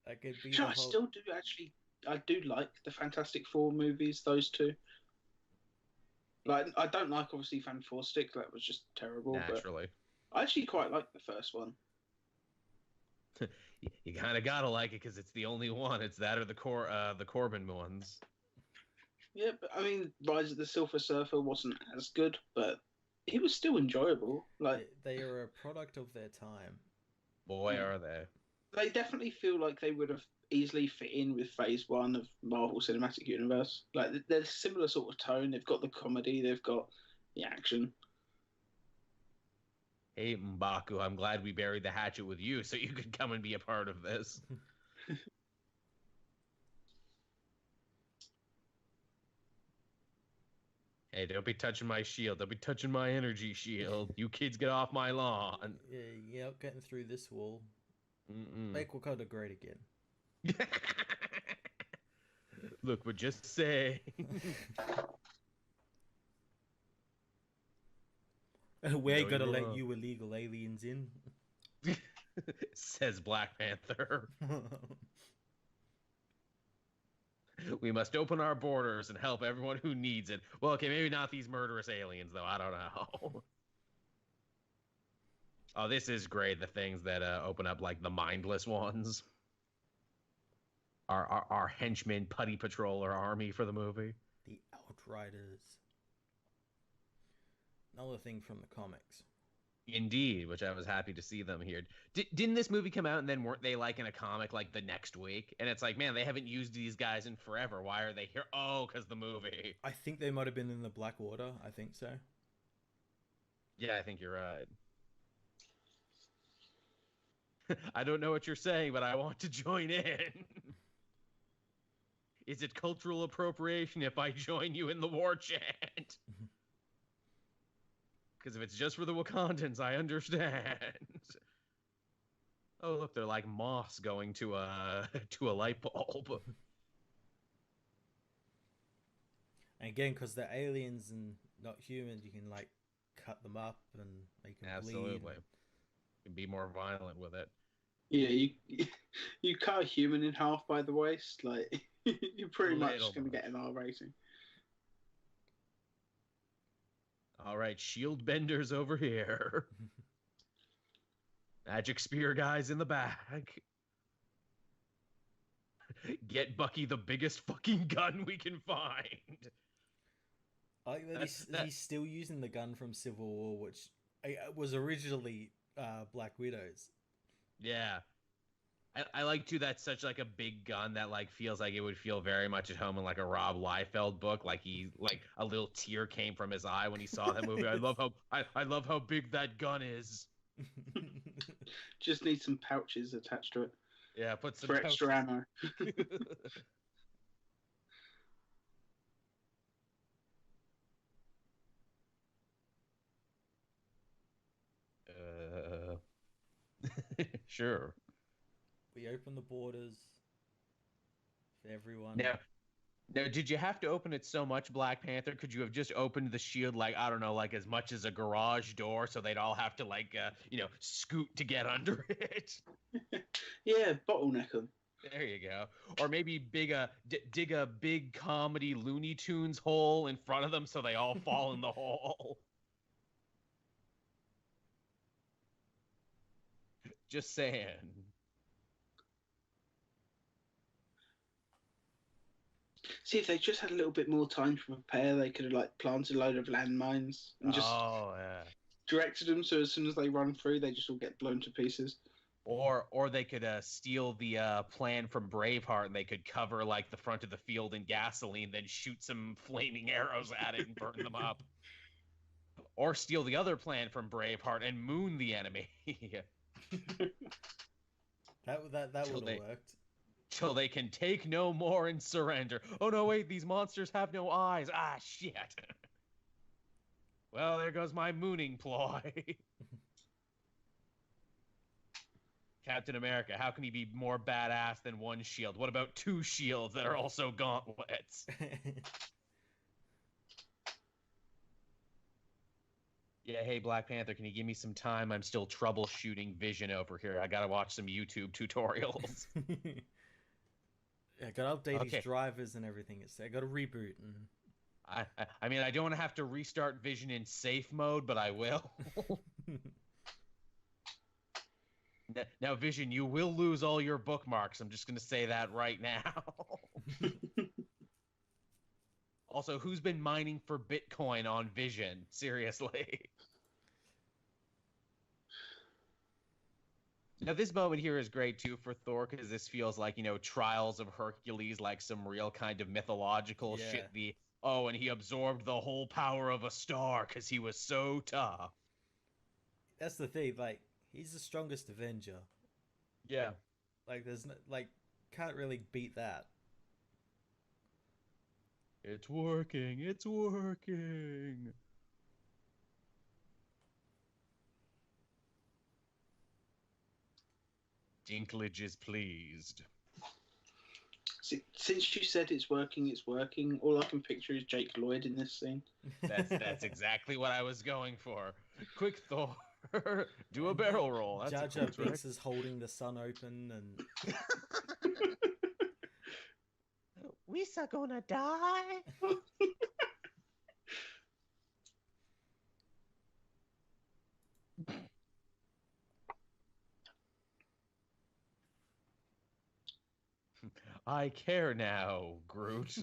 That could be I still do actually. I do like the Fantastic Four movies. Those two. Like, I don't like obviously Fan4stic. That was just terrible. Naturally, but I actually quite like the first one. You kind of gotta like it because it's the only one. It's that or the Corbin ones. Yeah, but I mean, Rise of the Silver Surfer wasn't as good, but it was still enjoyable. Like they are a product of their time. Boy, are they! They definitely feel like they would have easily fit in with Phase 1 of Marvel Cinematic Universe. Like they're similar sort of tone. They've got the comedy. They've got the action. Hey, M'Baku, I'm glad we buried the hatchet with you so you could come and be a part of this. Hey, don't be touching my shield. Don't be touching my energy shield. You kids get off my lawn. Yeah, getting through this wall. Mm-mm. Make Wakanda great again. Look, we're just saying. We ain't gonna let you illegal aliens in. Says Black Panther. We must open our borders and help everyone who needs it. Well, okay, maybe not these murderous aliens, though. I don't know. Oh, this is great. The things that open up, like the mindless ones. Our henchman, putty patroller army for the movie. The Outriders. Another thing from the comics. Indeed, which I was happy to see them here. Didn't this movie come out and then weren't they like in a comic like the next week? And it's like, man, they haven't used these guys in forever. Why are they here? Oh, because the movie. I think they might have been in the Blackwater. I think so. Yeah, I think you're right. I don't know what you're saying, but I want to join in. Is it cultural appropriation if I join you in the war chant? Because if it's just for the Wakandans, I understand. Oh, look, they're like moths going to a light bulb. And again, because they're aliens and not humans, you can like cut them up and make them bleed. Absolutely. You can be more violent with it. Yeah, you cut a human in half by the waist, like you're pretty much going to get an R rating. All right, shield benders over here. Magic spear guys in the back. Get Bucky the biggest fucking gun we can find. I like that he's still using the gun from Civil War, which was originally Black Widow's. Yeah. I like too that's such like a big gun that like feels like it would feel very much at home in like a Rob Liefeld book. Like he like a little tear came from his eye when he saw that movie. I love how big that gun is. Just need some pouches attached to it. Yeah, put some for extra ammo. Sure. We open the borders for everyone. Now, did you have to open it so much, Black Panther? Could you have just opened the shield, like, I don't know, like as much as a garage door so they'd all have to, like, scoot to get under it? Yeah, bottleneck them. There you go. Or maybe dig a big comedy Looney Tunes hole in front of them so they all fall in the hole. Just saying. See, if they just had a little bit more time to prepare, they could have like planted a load of landmines and just directed them so as soon as they run through, they just all get blown to pieces. Or they could steal the plan from Braveheart and they could cover like the front of the field in gasoline, then shoot some flaming arrows at it and burn them up. Or steal the other plan from Braveheart and moon the enemy. That would have worked. Till they can take no more and surrender. Oh no, wait, these monsters have no eyes. Ah, shit. Well, there goes my mooning ploy. Captain America, how can he be more badass than one shield? What about two shields that are also gauntlets? Yeah, hey, Black Panther, can you give me some time? I'm still troubleshooting Vision over here. I gotta watch some YouTube tutorials. I gotta update these drivers and everything. I gotta reboot. And... I mean, I don't want to have to restart Vision in safe mode, but I will. Now, Vision, you will lose all your bookmarks. I'm just going to say that right now. Also, who's been mining for Bitcoin on Vision? Seriously. Now, this moment here is great, too, for Thor, because this feels like, Trials of Hercules, like some real kind of mythological shit. And he absorbed the whole power of a star because he was so tough. That's the thing, like, he's the strongest Avenger. Yeah. Like, there's no, can't really beat that. It's working. It's working. Dinklage is pleased. Since you said it's working, all I can picture is Jake Lloyd in this scene. That's exactly what I was going for. Quick, Thor. Do a barrel roll. That's Jar Jar Binks is holding the sun open and... We're gonna die. I care now, Groot.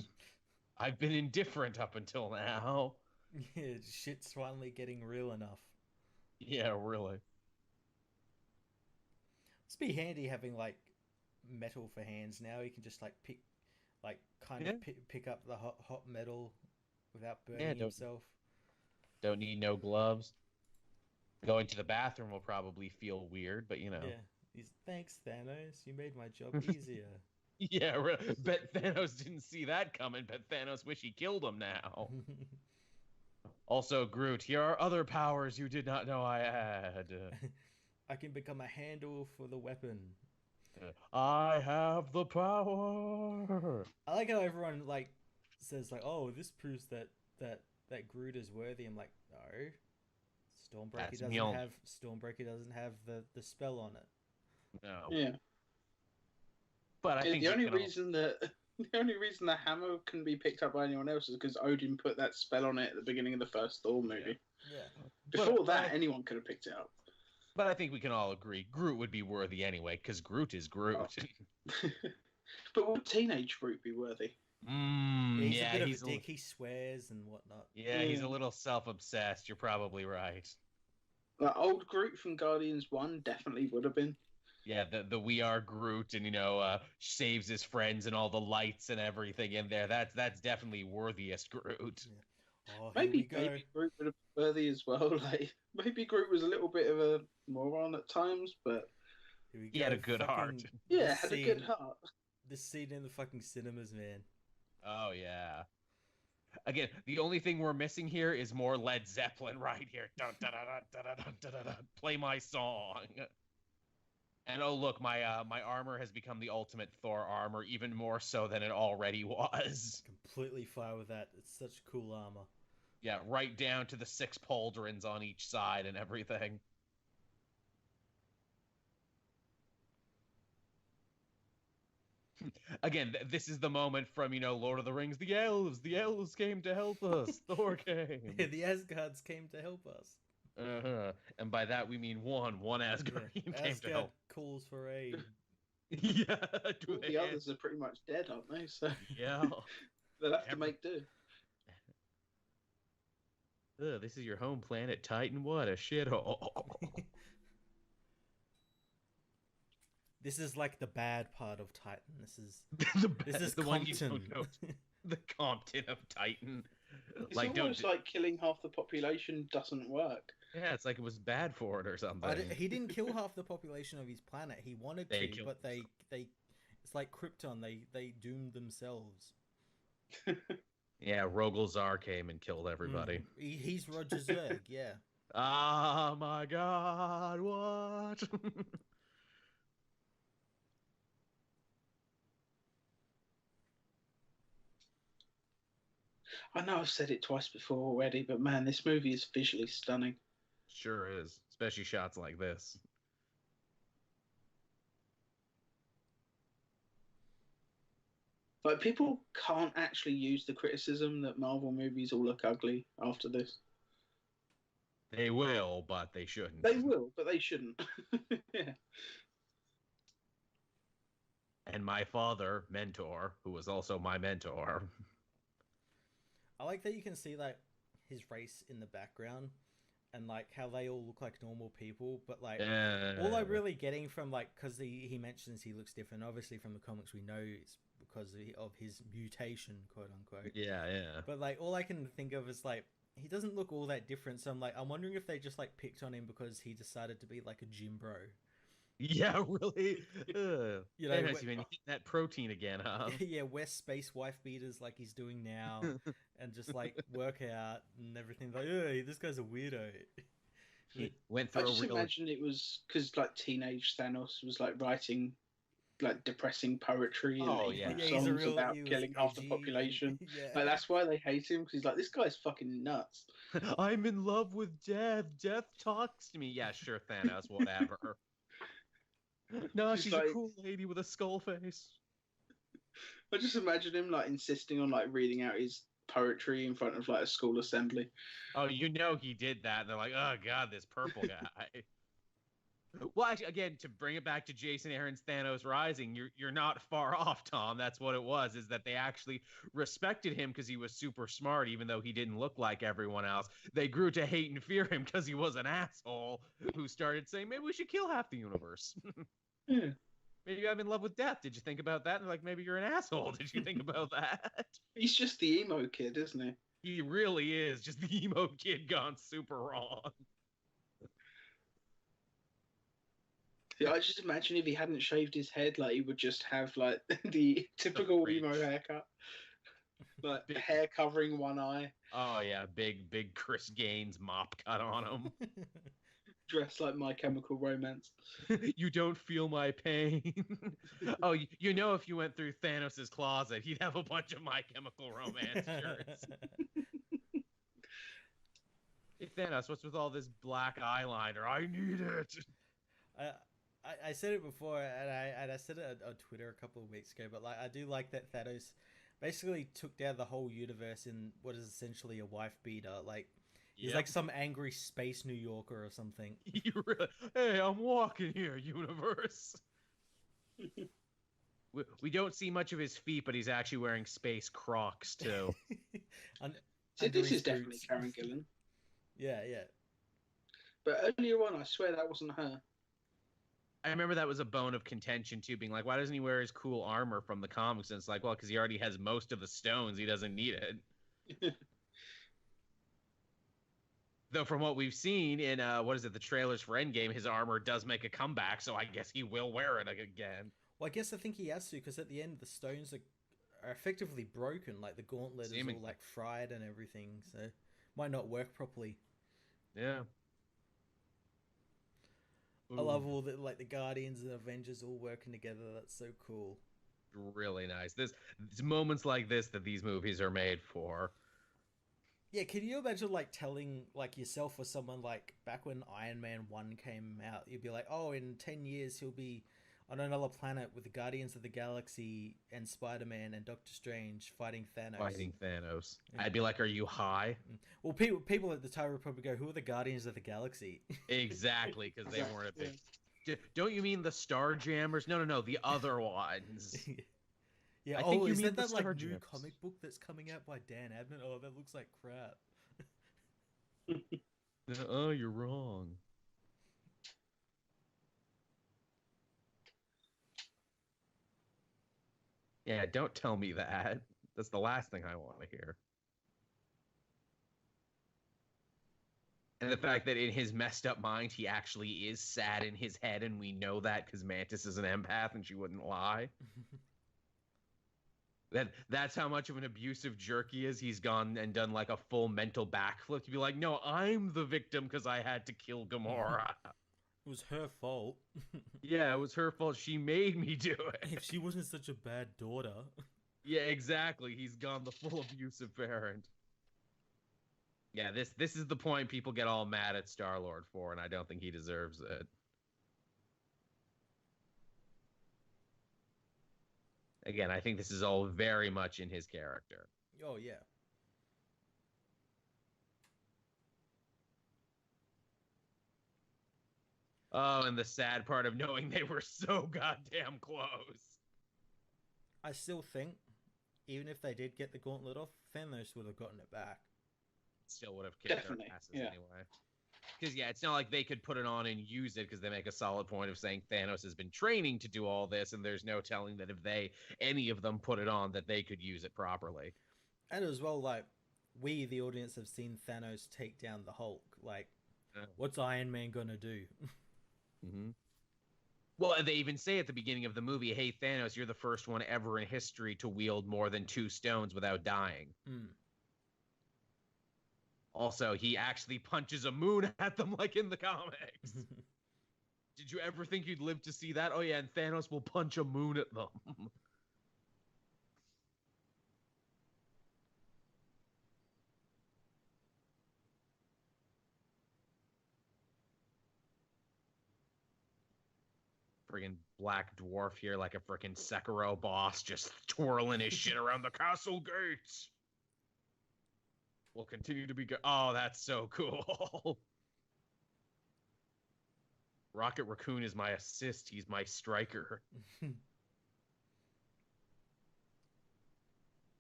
I've been indifferent up until now. Yeah, shit's finally getting real enough. Yeah, really. It's be handy having like metal for hands now. You can just like pick, like pick up the hot metal without burning himself. Don't need no gloves. Going to the bathroom will probably feel weird, but you know. Yeah. Thanks, Thanos. You made my job easier. Yeah, bet Thanos didn't see that coming. Bet Thanos wish he killed him now. Also, Groot, here are other powers you did not know I had. I can become a handle for the weapon. I have the power. I like how everyone like says like, "Oh, this proves that Groot is worthy." I'm like, no. Stormbreaker doesn't have the spell on it. No. Yeah. But I think the only reason the hammer can be picked up by anyone else is because Odin put that spell on it at the beginning of the first Thor movie. Yeah. Before anyone could have picked it up. But I think we can all agree Groot would be worthy anyway, because Groot is Groot. Oh. But would teenage Groot be worthy? He's a bit of a dick. He swears and whatnot. Yeah, he's a little self-obsessed. You're probably right. Old Groot from Guardians 1 definitely would have been. Yeah, the We Are Groot, and saves his friends and all the lights and everything in there. That's definitely worthiest Groot. Yeah. Oh, maybe Groot would have been worthy as well. Like maybe Groot was a little bit of a moron at times, but he had a good heart. Yeah, had a good heart. This scene in the fucking cinemas, man. Oh yeah. Again, the only thing we're missing here is more Led Zeppelin right here. Dun, dun, dun, dun, dun, dun, dun, dun. Play my song. And oh look, my armor has become the ultimate Thor armor, even more so than it already was. Completely fine with that. It's such cool armor. Yeah, right down to the 6 pauldrons on each side and everything. Again, this is the moment from, Lord of the Rings. The elves came to help us. Thor came. The Asgards came to help us. And by that we mean one Asgardian came to help. Calls for aid. Yeah. The others are pretty much dead, aren't they? So yeah, they'll have to make do. This is your home planet, Titan. What a shithole. This is like the bad part of Titan. This is this is the Compton. One you don't know. The Compton of Titan. It's almost like killing half the population doesn't work. Yeah, it's like it was bad for it or something. He didn't kill half the population of his planet. He wanted to, but they it's like Krypton. They doomed themselves. Yeah, Rogol Zar came and killed everybody. He's Roger Zerg, yeah. Oh my God, what? I know I've said it twice before already, but man, this movie is visually stunning. Sure is, especially shots like this. Like, people can't actually use the criticism that Marvel movies all look ugly after this. They will, but they shouldn't. They will, but they shouldn't. Yeah. And my father, mentor, who was also my mentor. I like that you can see like his race in the background and like how they all look like normal people, but like all I'm really getting from like, because he mentions he looks different. Obviously from the comics we know it's because of his mutation, quote unquote. Yeah. But like all I can think of is like he doesn't look all that different. So I'm wondering if they just like picked on him because he decided to be like a gym bro. Yeah, really. You know, Thanos, you've been eating that protein again, huh? Yeah, wear space wife beaters like he's doing now, and just like work out and everything. Like, hey, this guy's a weirdo. He went I through a just real. imagine it was because like teenage Thanos was like writing like depressing poetry and Oh he yeah. wrote Yeah, he's a songs real. about He was killing half the edgy. population. Yeah. Like that's why they hate him because he's like this guy's fucking nuts. I'm in love with Death. Death talks to me. Yeah, sure, Thanos, whatever. No, Just she's a like cool lady with a skull face. I just imagine him like insisting on like reading out his poetry in front of like a school assembly. Oh, you know he did that. And they're like, oh god, this purple guy. Well, actually, again, to bring it back to Jason Aaron's Thanos Rising, you're not far off, Tom. That's what it was. Is that they actually respected him because he was super smart, even though he didn't look like everyone else. They grew to hate and fear him because he was an asshole who started saying, maybe we should kill half the universe. Yeah. Maybe I'm in love with death. Did you think about that? And like, maybe you're an asshole. Did you think about that? He's just the emo kid, isn't he? He really is just the emo kid gone super wrong. Yeah, I just imagine if he hadn't shaved his head, like he would just have like the typical emo haircut, like big, hair covering one eye. Oh yeah, big Chris Gaines mop cut on him. Dressed like My Chemical Romance. You don't feel my pain. Oh, you know, if you went through Thanos' closet, he'd have a bunch of My Chemical Romance shirts. Hey Thanos, what's with all this black eyeliner? I need it. I said it before, and I said it on Twitter a couple of weeks ago. But like, I do like that Thanos basically took down the whole universe in what is essentially a wife beater. Like, he's like some angry space New Yorker or something. Really, hey, I'm walking here, universe. We don't see much of his feet, but he's actually wearing space Crocs too. So this is definitely Karen Gillan. Yeah. But earlier on, I swear that wasn't her. I remember that was a bone of contention too, being like, why doesn't he wear his cool armor from the comics? And it's like, well, because he already has most of the stones. He doesn't need it. Though from what we've seen in the trailers for Endgame, his armor does make a comeback, so I guess he will wear it again. Well, I guess I think he has to, because at the end the stones are effectively broken. Like the gauntlet is all like fried and everything, so might not work properly. Yeah. Ooh. I love all the like the Guardians and Avengers all working together. That's so cool. Really nice. It's moments like this that these movies are made for. Yeah, can you imagine like telling like yourself or someone like back when Iron Man 1 came out, you'd be like, oh, in 10 years he'll be on another planet with the Guardians of the Galaxy and Spider-Man and Doctor Strange fighting Thanos. Yeah. I'd be like, are you high? Well, people at the time would probably go, who are the Guardians of the Galaxy? Exactly, because they weren't a big... Don't you mean the Starjammers? No, the other ones. Yeah, I think you mean that like new comic book that's coming out by Dan Abnett? Oh, that looks like crap. Oh, you're wrong. Yeah, don't tell me that. That's the last thing I want to hear. And the fact that in his messed up mind, he actually is sad in his head, and we know that because Mantis is an empath and she wouldn't lie. That's how much of an abusive jerk he is. He's gone and done like a full mental backflip to be like, no, I'm the victim because I had to kill Gamora. It was her fault. Yeah, it was her fault. She made me do it. If she wasn't such a bad daughter. Yeah, exactly. He's gone the full abusive parent. Yeah, this is the point people get all mad at Star-Lord for, and I don't think he deserves it. Again, I think this is all very much in his character. Oh, yeah. Oh, and the sad part of knowing they were so goddamn close. I still think, even if they did get the gauntlet off, Thanos would have gotten it back. Still would have kicked their asses anyway. Because, yeah, it's not like they could put it on and use it, because they make a solid point of saying Thanos has been training to do all this, and there's no telling that if any of them put it on, that they could use it properly. And as well, like, we, the audience, have seen Thanos take down the Hulk. Like, what's Iron Man gonna do? Mm-hmm. Well, they even say at the beginning of the movie, "Hey Thanos, you're the first one ever in history to wield more than 2 stones without dying." Also, he actually punches a moon at them like in the comics. Did you ever think you'd live to see that? Oh yeah, and Thanos will punch a moon at them. Friggin' Black Dwarf here like a frickin' Sekiro boss, just twirling his shit around the castle gates. Will continue to be good. Oh, that's so cool. Rocket Raccoon is my assist. He's my striker.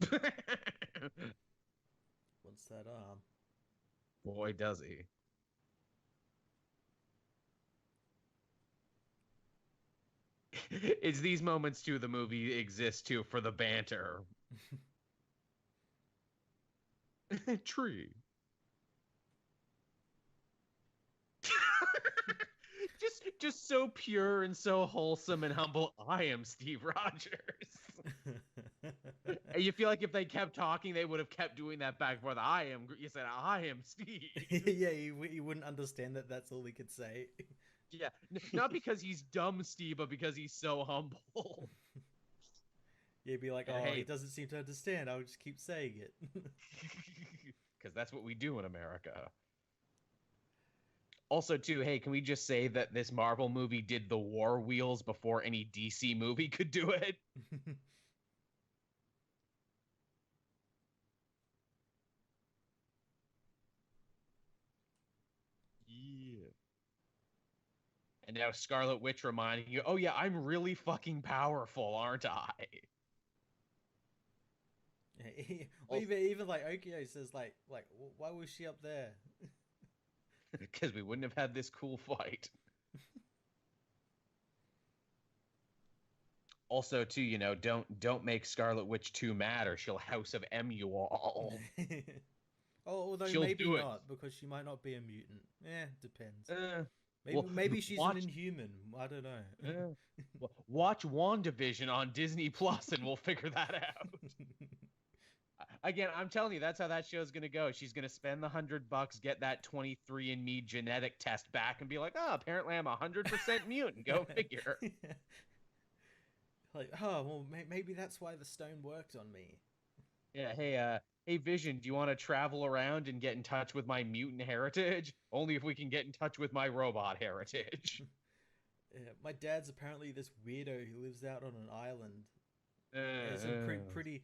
What's that arm? Boy, does he. It's these moments, too, the movie exists, too, for the banter. Tree. just so pure and so wholesome and humble. I am Steve Rogers. You feel like if they kept talking, they would have kept doing that back and forth. You said, I am Steve. Yeah, you wouldn't understand that that's all he could say. Yeah, not because he's dumb, Steve, but because he's so humble. You'd be like, hey, he doesn't seem to understand. I'll just keep saying it. Because that's what we do in America. Also, too, hey, can we just say that this Marvel movie did the war wheels before any DC movie could do it? Yeah. And now Scarlet Witch reminding you, oh yeah, I'm really fucking powerful, aren't I? Well, even like Okio says, like, why was she up there? Because we wouldn't have had this cool fight. Also, too, don't make Scarlet Witch too mad, or she'll House of M you all. Although maybe not, because she might not be a mutant. Depends. Maybe she's an Inhuman. I don't know. Watch WandaVision on Disney Plus, and we'll figure that out. Again, I'm telling you, that's how that show's gonna go. She's gonna spend the $100, get that 23andMe genetic test back, and be like, "Oh, apparently I'm 100% mutant." Go figure. Like, oh well, maybe that's why the stone worked on me. Yeah. Hey, Vision, do you want to travel around and get in touch with my mutant heritage? Only if we can get in touch with my robot heritage. Yeah, my dad's apparently this weirdo who lives out on an island. Has some pretty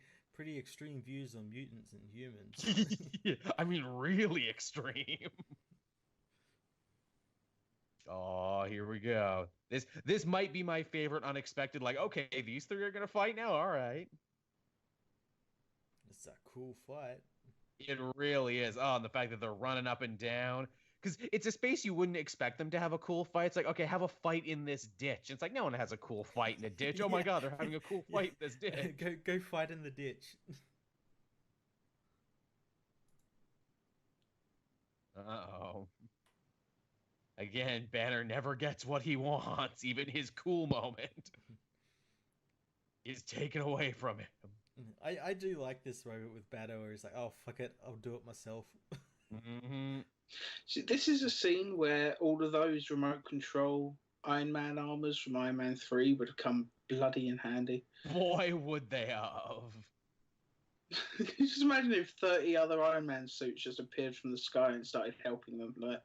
extreme views on mutants and humans. I mean, really extreme. Oh, here we go. This might be my favorite unexpected. Like, okay, these three are gonna fight now. All right. It's a cool fight. It really is. Oh, and the fact that they're running up and down. Because it's a space you wouldn't expect them to have a cool fight. It's like, okay, have a fight in this ditch. It's like, no one has a cool fight in a ditch. Oh my god, they're having a cool fight in this ditch. Go fight in the ditch. Uh-oh. Again, Banner never gets what he wants. Even his cool moment is taken away from him. I do like this moment with Banner where he's like, oh, fuck it, I'll do it myself. Mm-hmm. See, this is a scene where all of those remote control Iron Man armors from Iron Man 3 would have come bloody in handy. Boy, would they have. Just imagine if 30 other Iron Man suits just appeared from the sky and started helping them. Like,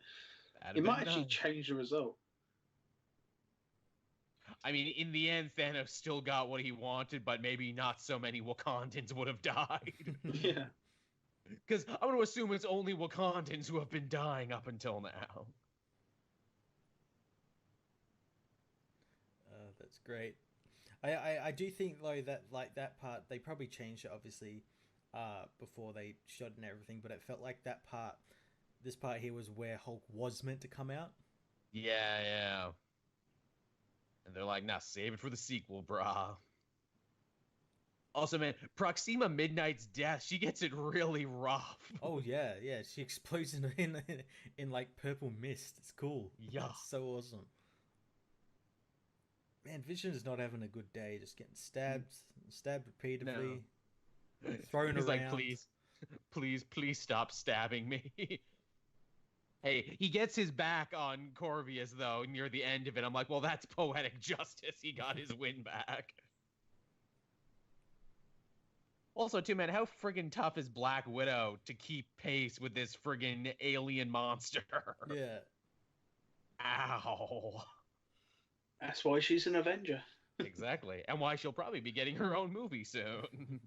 it might actually change the result. I mean, in the end, Thanos still got what he wanted, but maybe not so many Wakandans would have died. Yeah. Because I'm going to assume it's only Wakandans who have been dying up until now. That's great. I do think, though, that like that part, they probably changed it, obviously, before they shot and everything, but it felt like this part here was where Hulk was meant to come out. Yeah. And they're like, nah, save it for the sequel, brah. Also, man, Proxima Midnight's death, she gets it really rough. Oh, yeah. She explodes in like purple mist. It's cool. Yeah. It's so awesome. Man, Vision is not having a good day. Just getting stabbed repeatedly, thrown He's around. Like, please stop stabbing me. Hey, he gets his back on Corvius, though, near the end of it. I'm like, well, that's poetic justice. He got his win back. Also, too, man, how friggin' tough is Black Widow to keep pace with this friggin' alien monster? Yeah. Ow. That's why she's an Avenger. Exactly. And why she'll probably be getting her own movie soon.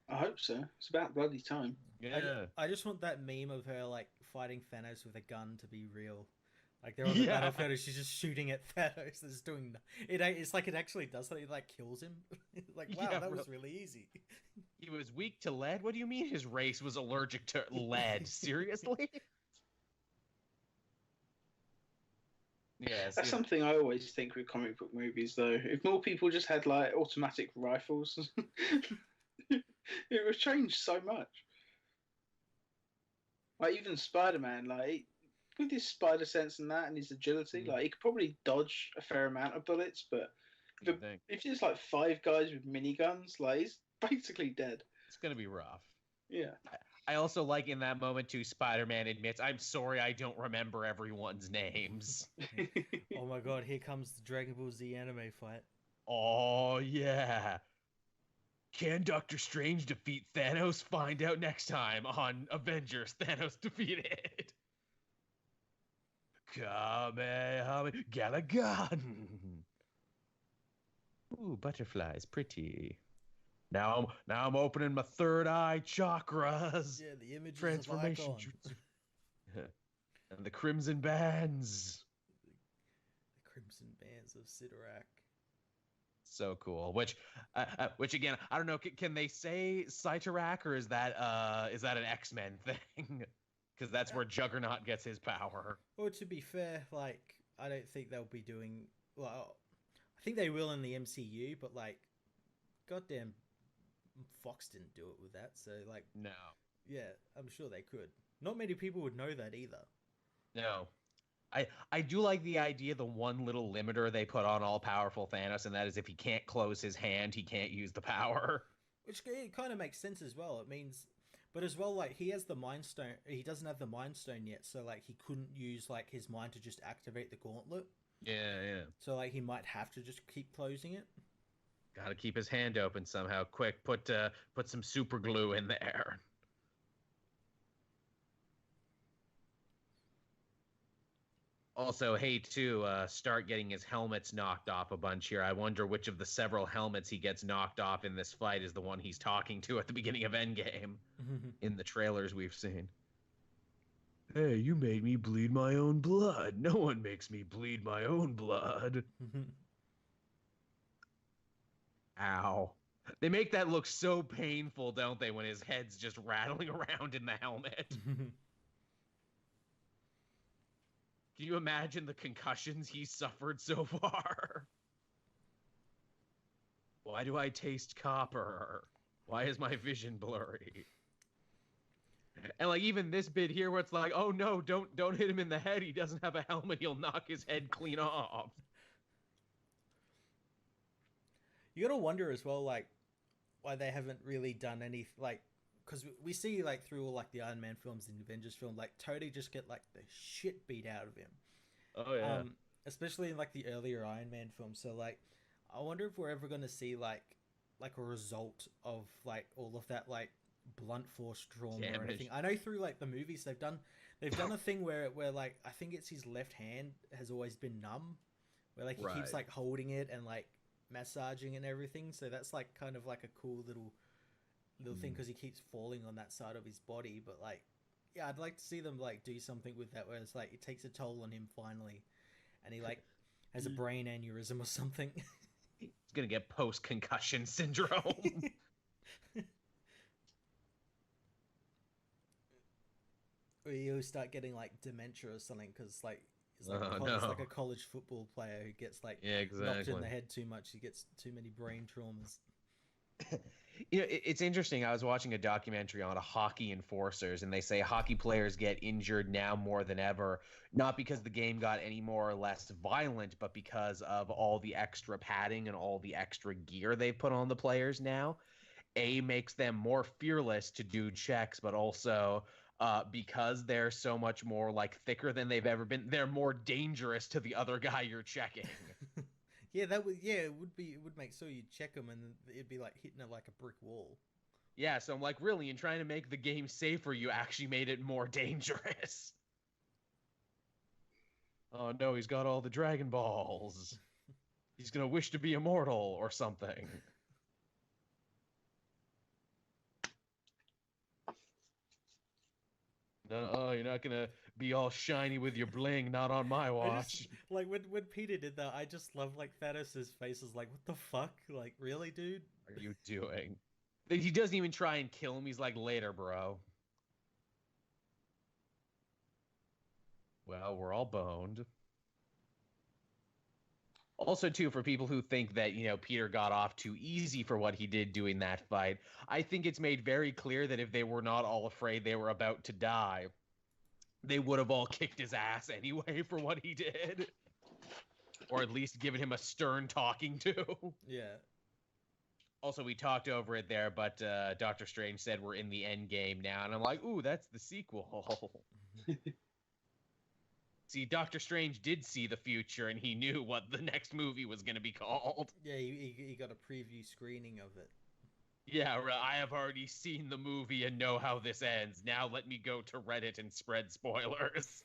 I hope so. It's about bloody time. Yeah. I just want that meme of her, like, fighting Thanos with a gun to be real. Like, they're on the battlefield and she's just shooting at Thanos. It's doing... It's like it actually does something. It, like, kills him. Like, wow, that was really easy. He was weak to lead? What do you mean his race was allergic to lead? Seriously? Yes, that's something I always think with comic book movies, though. If more people just had like automatic rifles, it would change so much. Like even Spider-Man, like with his spider sense and that, and his agility, like he could probably dodge a fair amount of bullets. But if there's like 5 guys with miniguns, like he's basically dead. It's gonna be rough. Yeah. I also like in that moment too, Spider-Man admits, I'm sorry I don't remember everyone's names. Oh my god, here comes the Dragon Ball Z anime fight. Oh yeah. Can Doctor Strange defeat Thanos? Find out next time on Avengers Thanos Defeated. Kamehameha Galagan. Ooh, butterflies, pretty. Now I'm opening my third eye chakras. Yeah, the images transformation of Icon. And the crimson bands. The crimson bands of Sidorak. So cool. Which again, I don't know. Can they say Cyttorak, or is that an X-Men thing? Because that's where Juggernaut gets his power. Well, to be fair, like I don't think they'll be doing. Well, I think they will in the MCU, but like, goddamn, Fox didn't do it with that. So like, no. Yeah, I'm sure they could. Not many people would know that either. No. I do like the idea, the one little limiter they put on all-powerful Thanos, and that is if he can't close his hand, he can't use the power. Which it kind of makes sense as well. It means... But as well, like, he has the Mind Stone... He doesn't have the Mind Stone yet, so, like, he couldn't use, like, his mind to just activate the gauntlet. Yeah. So, like, he might have to just keep closing it. Gotta keep his hand open somehow. Quick, put some super glue in there. Also, hey, too, Stark getting his helmets knocked off a bunch here. I wonder which of the several helmets he gets knocked off in this fight is the one he's talking to at the beginning of Endgame in the trailers we've seen. Hey, you made me bleed my own blood. No one makes me bleed my own blood. Ow. They make that look so painful, don't they, when his head's just rattling around in the helmet? Can you imagine the concussions he's suffered so far? Why do I taste copper? Why is my vision blurry? And like even this bit here where it's like, oh no, don't hit him in the head. He doesn't have a helmet. He'll knock his head clean off. You gotta wonder as well, like, why they haven't really done any, like, because we see, like, through all, like, the Iron Man films and the Avengers film, like, Tony just get, like, the shit beat out of him. Oh, yeah. Especially in, like, the earlier Iron Man films. So, like, I wonder if we're ever going to see, like a result of, like, all of that, like, blunt force trauma or anything. I know through, like, the movies they've done a thing where, like, I think it's his left hand has always been numb. Where, like, he keeps, like, holding it and, like, massaging and everything. So that's, like, kind of, like, a cool little thing because he keeps falling on that side of his body. But like, yeah, I'd like to see them like do something with that where it's like it takes a toll on him finally, and he like has a brain aneurysm or something. He's gonna get post-concussion syndrome. Or he'll start getting like dementia or something because like he's like a college football player who gets like knocked in the head too much. He gets too many brain traumas. It's interesting. I was watching a documentary on hockey enforcers, and they say hockey players get injured now more than ever, not because the game got any more or less violent, but because of all the extra padding and all the extra gear they put on the players now. Makes them more fearless to do checks, but also because they're so much more like thicker than they've ever been, they're more dangerous to the other guy you're checking. It would make so you'd check them and it'd be like hitting it like a brick wall. Yeah, so I'm like, really, in trying to make the game safer, you actually made it more dangerous. Oh no, he's got all the Dragon Balls. He's gonna wish to be immortal or something. No, oh, you're not gonna be all shiny with your bling, not on my watch. Like when Peter did that, I just love like Thanos' face is like, what the fuck? Like, really, dude? What are you doing? He doesn't even try and kill him. He's like, later, bro. Well, we're all boned. Also, too, for people who think that, Peter got off too easy for what he did doing that fight, I think it's made very clear that if they were not all afraid they were about to die, they would have all kicked his ass anyway for what he did. Or at least given him a stern talking to. Yeah. Also, we talked over it there, but Doctor Strange said we're in the end game now, and I'm like, ooh, that's the sequel. See, Doctor Strange did see the future, and he knew what the next movie was going to be called. Yeah, he got a preview screening of it. Yeah, I have already seen the movie and know how this ends. Now let me go to Reddit and spread spoilers.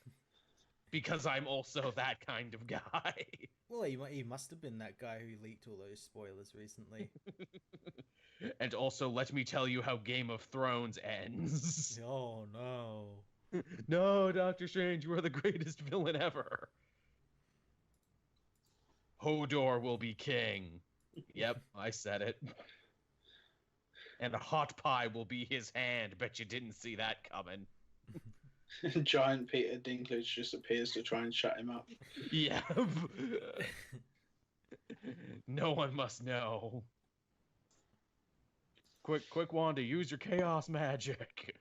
Because I'm also that kind of guy. Well, he must have been that guy who leaked all those spoilers recently. And also, let me tell you how Game of Thrones ends. Oh, no. No, Doctor Strange, you are the greatest villain ever. Hodor will be king. Yep, I said it. And a hot pie will be his hand. Bet you didn't see that coming. Giant Peter Dinklage just appears to try and shut him up. Yeah. No one must know. Quick, Wanda, use your chaos magic.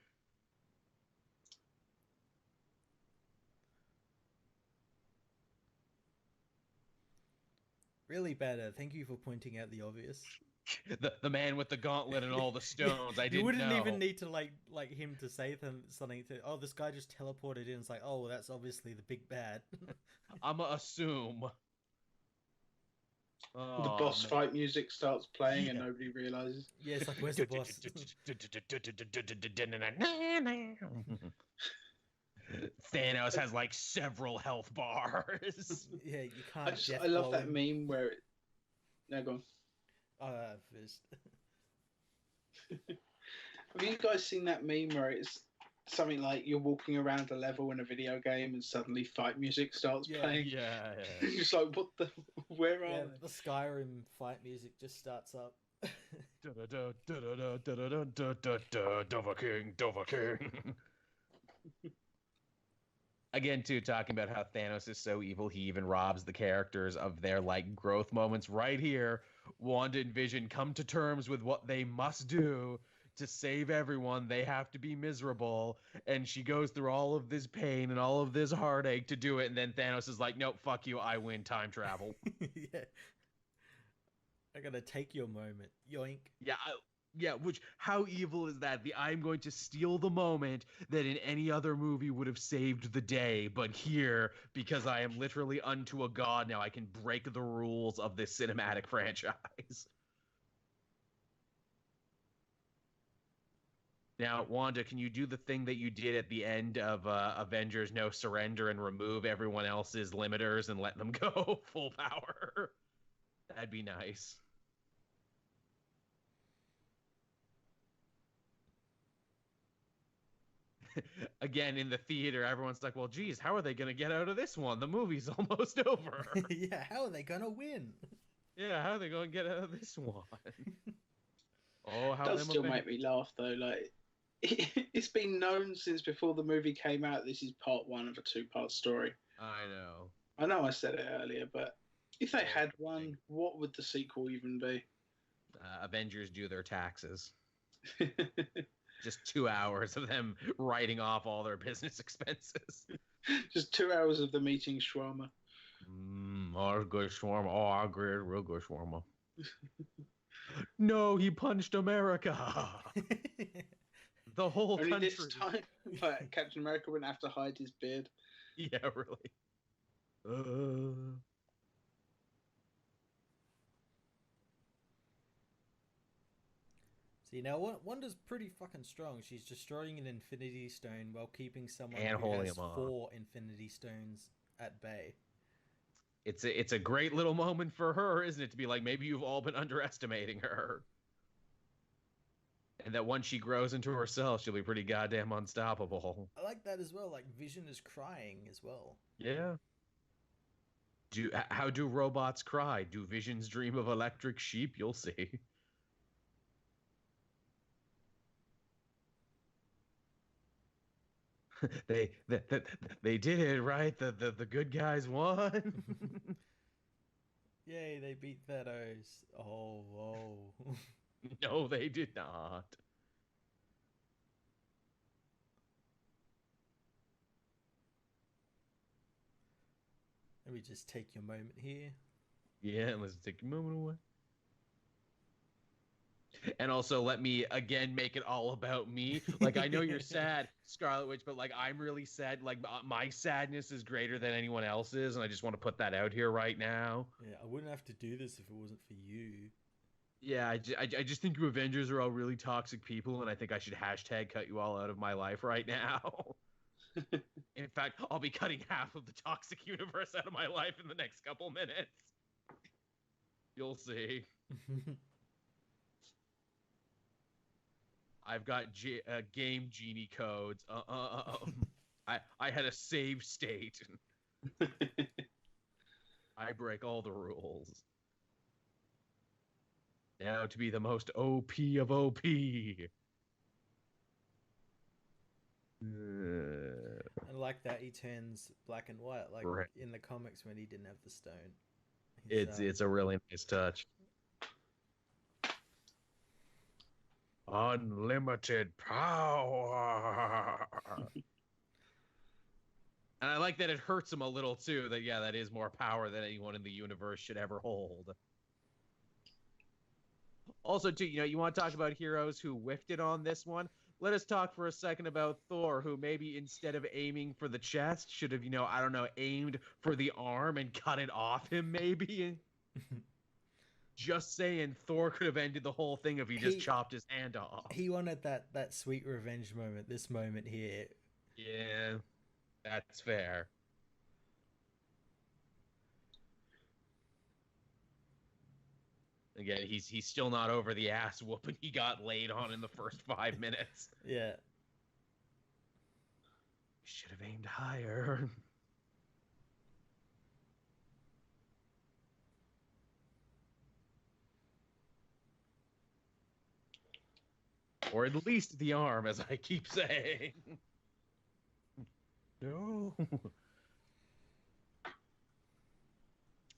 Really better. Thank you for pointing out the obvious. The man with the gauntlet and all the stones. I didn't know. You wouldn't even need to like him to say something to. Oh, this guy just teleported in. It's like, oh, well, that's obviously the big bad. I'ma assume. Oh, the boss fight music starts playing and nobody realizes. Yeah, it's like, where's the boss? Thanos has like several health bars. Yeah, you can't. I love that meme where it... No, go on. First. Have you guys seen that meme where it's something like you're walking around a level in a video game and suddenly fight music starts playing? Yeah. It's like, what the... Where are the Skyrim fight music just starts up. Dover King. Again, too, talking about how Thanos is so evil, he even robs the characters of their, like, growth moments. Right here, Wanda and Vision come to terms with what they must do to save everyone. They have to be miserable, and she goes through all of this pain and all of this heartache to do it, and then Thanos is like, nope, fuck you, I win time travel. Yeah. I gotta take your moment. Yoink. Yeah, which, how evil is that? I'm going to steal the moment that in any other movie would have saved the day, but here, because I am literally unto a god now, I can break the rules of this cinematic franchise. Now, Wanda, can you do the thing that you did at the end of Avengers No Surrender and remove everyone else's limiters and let them go full power? That'd be nice. Again, in the theater, everyone's like, well, geez, how are they going to get out of this one? The movie's almost over. Yeah, how are they going to win? Yeah, how are they going to get out of this one? Oh, how it does still make me laugh, though. Like, it's been known since before the movie came out, this is part one of a two-part story. I know. I know I said it earlier, but if they had one, what would the sequel even be? Avengers do their taxes. Just 2 hours of them writing off all their business expenses. Just 2 hours of them eating shawarma. Good shawarma. Oh, I agree. Real good shawarma. No, he punched America. The whole Only country. This time, Captain America wouldn't have to hide his beard. Yeah, really. See, now Wanda's pretty fucking strong. She's destroying an Infinity Stone while keeping someone and who has 4 Infinity Stones at bay. It's a great little moment for her, isn't it? To be like, maybe you've all been underestimating her. And that once she grows into herself, she'll be pretty goddamn unstoppable. I like that as well. Like, Vision is crying as well. Yeah. How do robots cry? Do Visions dream of electric sheep? You'll see. they did, right? The good guys won. Yay, they beat Thanos. Oh, whoa. No, they did not. Let me just take your moment here. Yeah, let's take a moment away. And also, let me again make it all about me. Like, I know you're sad, Scarlet Witch, but like, I'm really sad. Like, my sadness is greater than anyone else's, and I just want to put that out here right now. Yeah, I wouldn't have to do this if it wasn't for you. Yeah, I just think you Avengers are all really toxic people, and I think I should hashtag cut you all out of my life right now. In fact, I'll be cutting half of the toxic universe out of my life in the next couple minutes. You'll see. I've got game genie codes. I had a save state. I break all the rules. Now to be the most OP of OP. I like that he turns black and white, like right. in the comics when he didn't have the stone. It's a really nice touch. Unlimited power. And I like that it hurts him a little too. That is more power than anyone in the universe should ever hold. Also, too, you want to talk about heroes who whiffed it on this one? Let us talk for a second about Thor, who maybe instead of aiming for the chest, should have, I don't know, aimed for the arm and cut it off him, maybe. Just saying, Thor could have ended the whole thing if he just chopped his hand off. He wanted that sweet revenge moment, this moment here. Yeah, that's fair. Again, he's still not over the ass whooping he got laid on in the first 5 minutes. Yeah. Should have aimed higher. Or at least the arm, as I keep saying. No.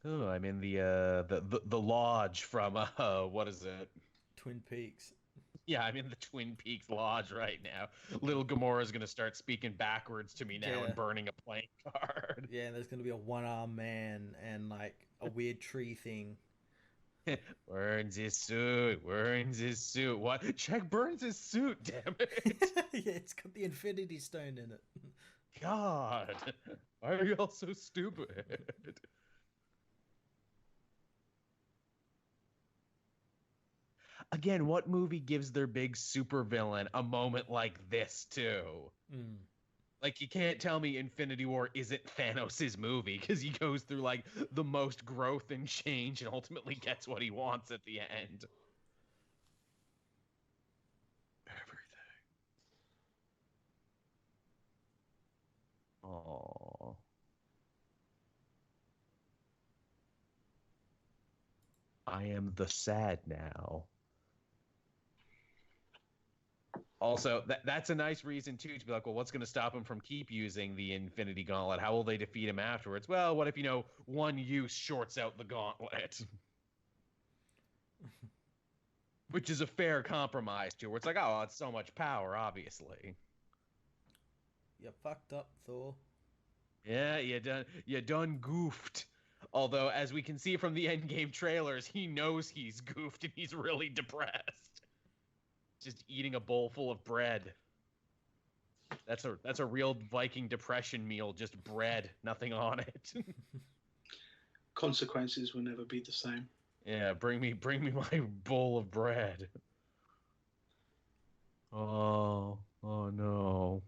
Oh, I'm in the lodge from what is it? Twin Peaks. Yeah, I'm in the Twin Peaks lodge right now. Little Gamora's gonna start speaking backwards to me now and burning a playing card. Yeah, and there's gonna be a one-armed man and like a weird tree thing. Burns his suit. What? Check Burns' suit, damn it. Yeah, it's got the Infinity Stone in it. God. Why are you all so stupid? Again, what movie gives their big supervillain a moment like this, too? Mm. Like, you can't tell me Infinity War isn't Thanos' movie, because he goes through, like, the most growth and change and ultimately gets what he wants at the end. Everything. Aww. I am the sad now. Also, that's a nice reason, too, to be like, well, what's going to stop him from keep using the Infinity Gauntlet? How will they defeat him afterwards? Well, what if, one use shorts out the gauntlet? Which is a fair compromise, too, where it's like, oh, it's so much power, obviously. You fucked up, Thor. Yeah, you done goofed. Although, as we can see from the Endgame trailers, he knows he's goofed and he's really depressed. Just eating a bowl full of bread. That's a real Viking depression meal, just bread, nothing on it. Consequences will never be the same. Yeah, bring me my bowl of bread. Oh no.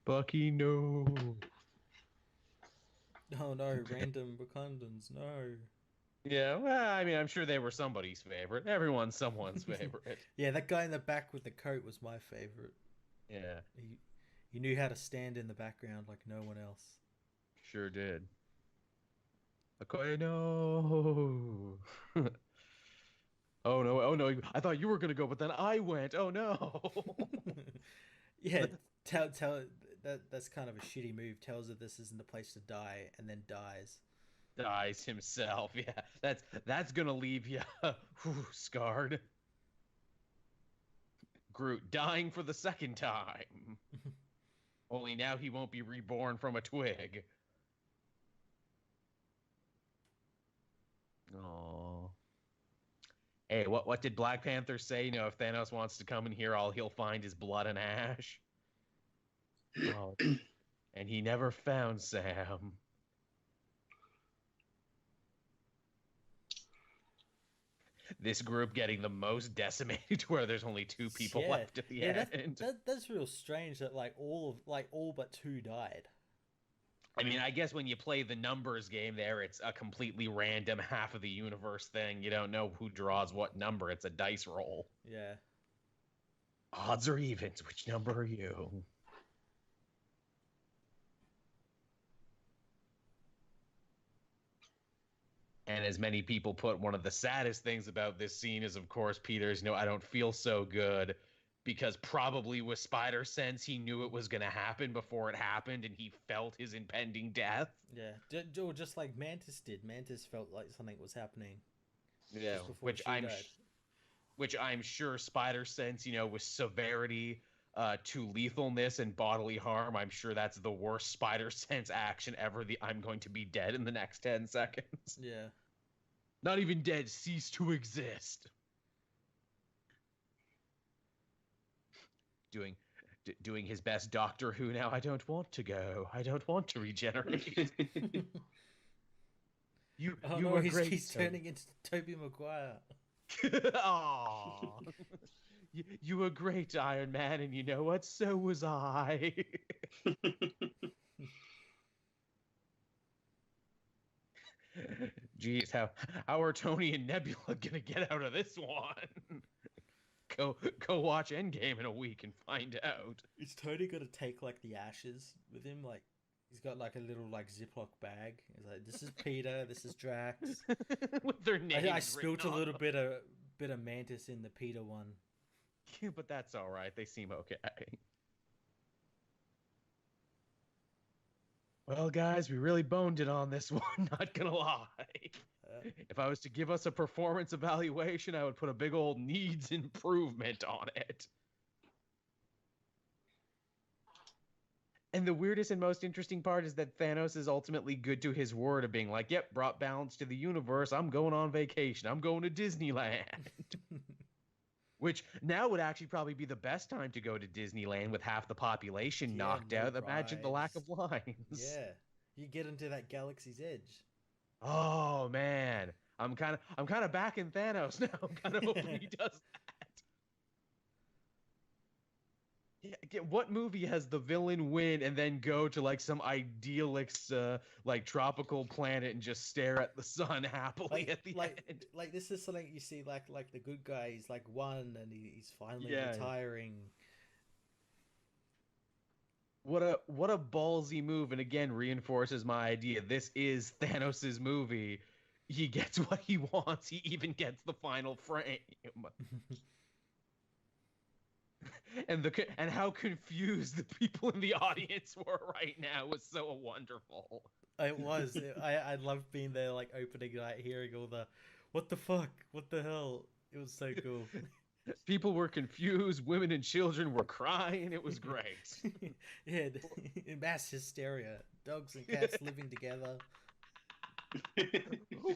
Bucky, no. Oh no, random Wakandans, no. Yeah, well, I mean, I'm sure they were somebody's favorite. Everyone's someone's favorite. Yeah, that guy in the back with the coat was my favorite. Yeah. He knew how to stand in the background like no one else. Sure did. Okay, no. Oh no, I thought you were gonna go, but then I went. Oh no. Yeah, tell that's kind of a shitty move. Tells her this isn't the place to die, and then dies. Dies himself. Yeah, that's gonna leave you scarred. Groot dying for the second time. Only now he won't be reborn from a twig. Oh. Hey, what did Black Panther say? You know, if Thanos wants to come in here, all he'll find is blood and ash. Oh, and he never found Sam. This group getting the most decimated, where there's only 2 people left at the end. That's real strange that all but 2 died. I mean, I guess when you play the numbers game there, it's a completely random half of the universe thing. You don't know who draws what number. It's a dice roll. Yeah. Odds or evens, which number are you? And as many people put, one of the saddest things about this scene is, of course, Peter's, I don't feel so good, because probably with Spider Sense, he knew it was going to happen before it happened, and he felt his impending death. Yeah, just like Mantis did. Mantis felt like something was happening. Yeah, which I'm sure Spider Sense, with severity to lethalness and bodily harm, I'm sure that's the worst Spider Sense action ever. I'm going to be dead in the next 10 seconds. Yeah. Not even dead, cease to exist. Doing his best Doctor Who now. I don't want to go. I don't want to regenerate. you were great. He's turning into Tobey Maguire. Aww. You were great, Iron Man, and you know what? So was I. Jeez, how are Tony and Nebula gonna get out of this one? Go watch Endgame in a week and find out. Is Tony gonna take like the ashes with him? Like he's got like a little like Ziploc bag. He's like, this is Peter, this is Drax. With their names. I spilled a little bit of Mantis in the Peter one. Yeah, but that's all right. They seem okay. Well, guys, we really boned it on this one, not gonna lie. If I was to give us a performance evaluation, I would put a big old needs improvement on it. And the weirdest and most interesting part is that Thanos is ultimately good to his word of being like, yep, brought balance to the universe. I'm going on vacation. I'm going to Disneyland. Which now would actually probably be the best time to go to Disneyland with half the population knocked out. Imagine the lack of lines. Yeah, you get into that galaxy's edge. Oh man, I'm kind of backing Thanos now. I'm kind of hoping he does that. Yeah, what movie has the villain win and then go to like some idyllic like tropical planet and just stare at the sun happily at the end? Like this is something you see like the good guy, he's like won and he's finally retiring. What a ballsy move, and again reinforces my idea. This is Thanos' movie. He gets what he wants. He even gets the final frame. And how confused the people in the audience were right now was so wonderful. It was. I loved being there, like opening night, hearing all the what the fuck? What the hell? It was so cool. People were confused. Women and children were crying. It was great. Yeah, mass hysteria. Dogs and cats living together.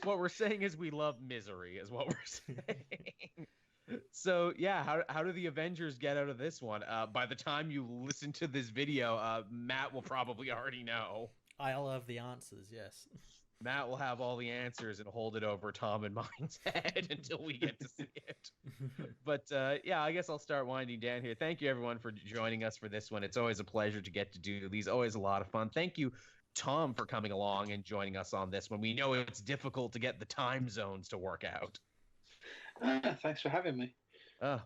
What we're saying is we love misery, is what we're saying. So yeah, how do the Avengers get out of this one? By the time you listen to this video, Matt will probably already know. I'll have the answers. Yes. Matt will have all the answers and hold it over Tom and mine's head until we get to see it. But yeah, I guess I'll start winding down here. Thank you, everyone, for joining us for this one. It's always a pleasure to get to do these. Always a lot of fun. Thank you, Tom, for coming along and joining us on this one. We know it's difficult to get the time zones to work out. Thanks for having me.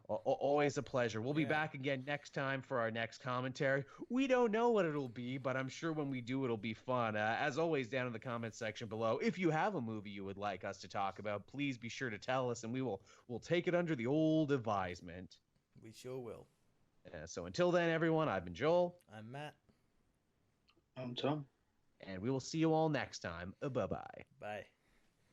Always a pleasure. We'll be back again next time for our next commentary. We don't know what it'll be, but I'm sure when we do, it'll be fun. As always, down in the comments section below, if you have a movie you would like us to talk about, please be sure to tell us, and we'll take it under the old advisement. We sure will. So until then, everyone, I've been Joel. I'm Matt. I'm Tom. And we will see you all next time. Bye-bye. Bye.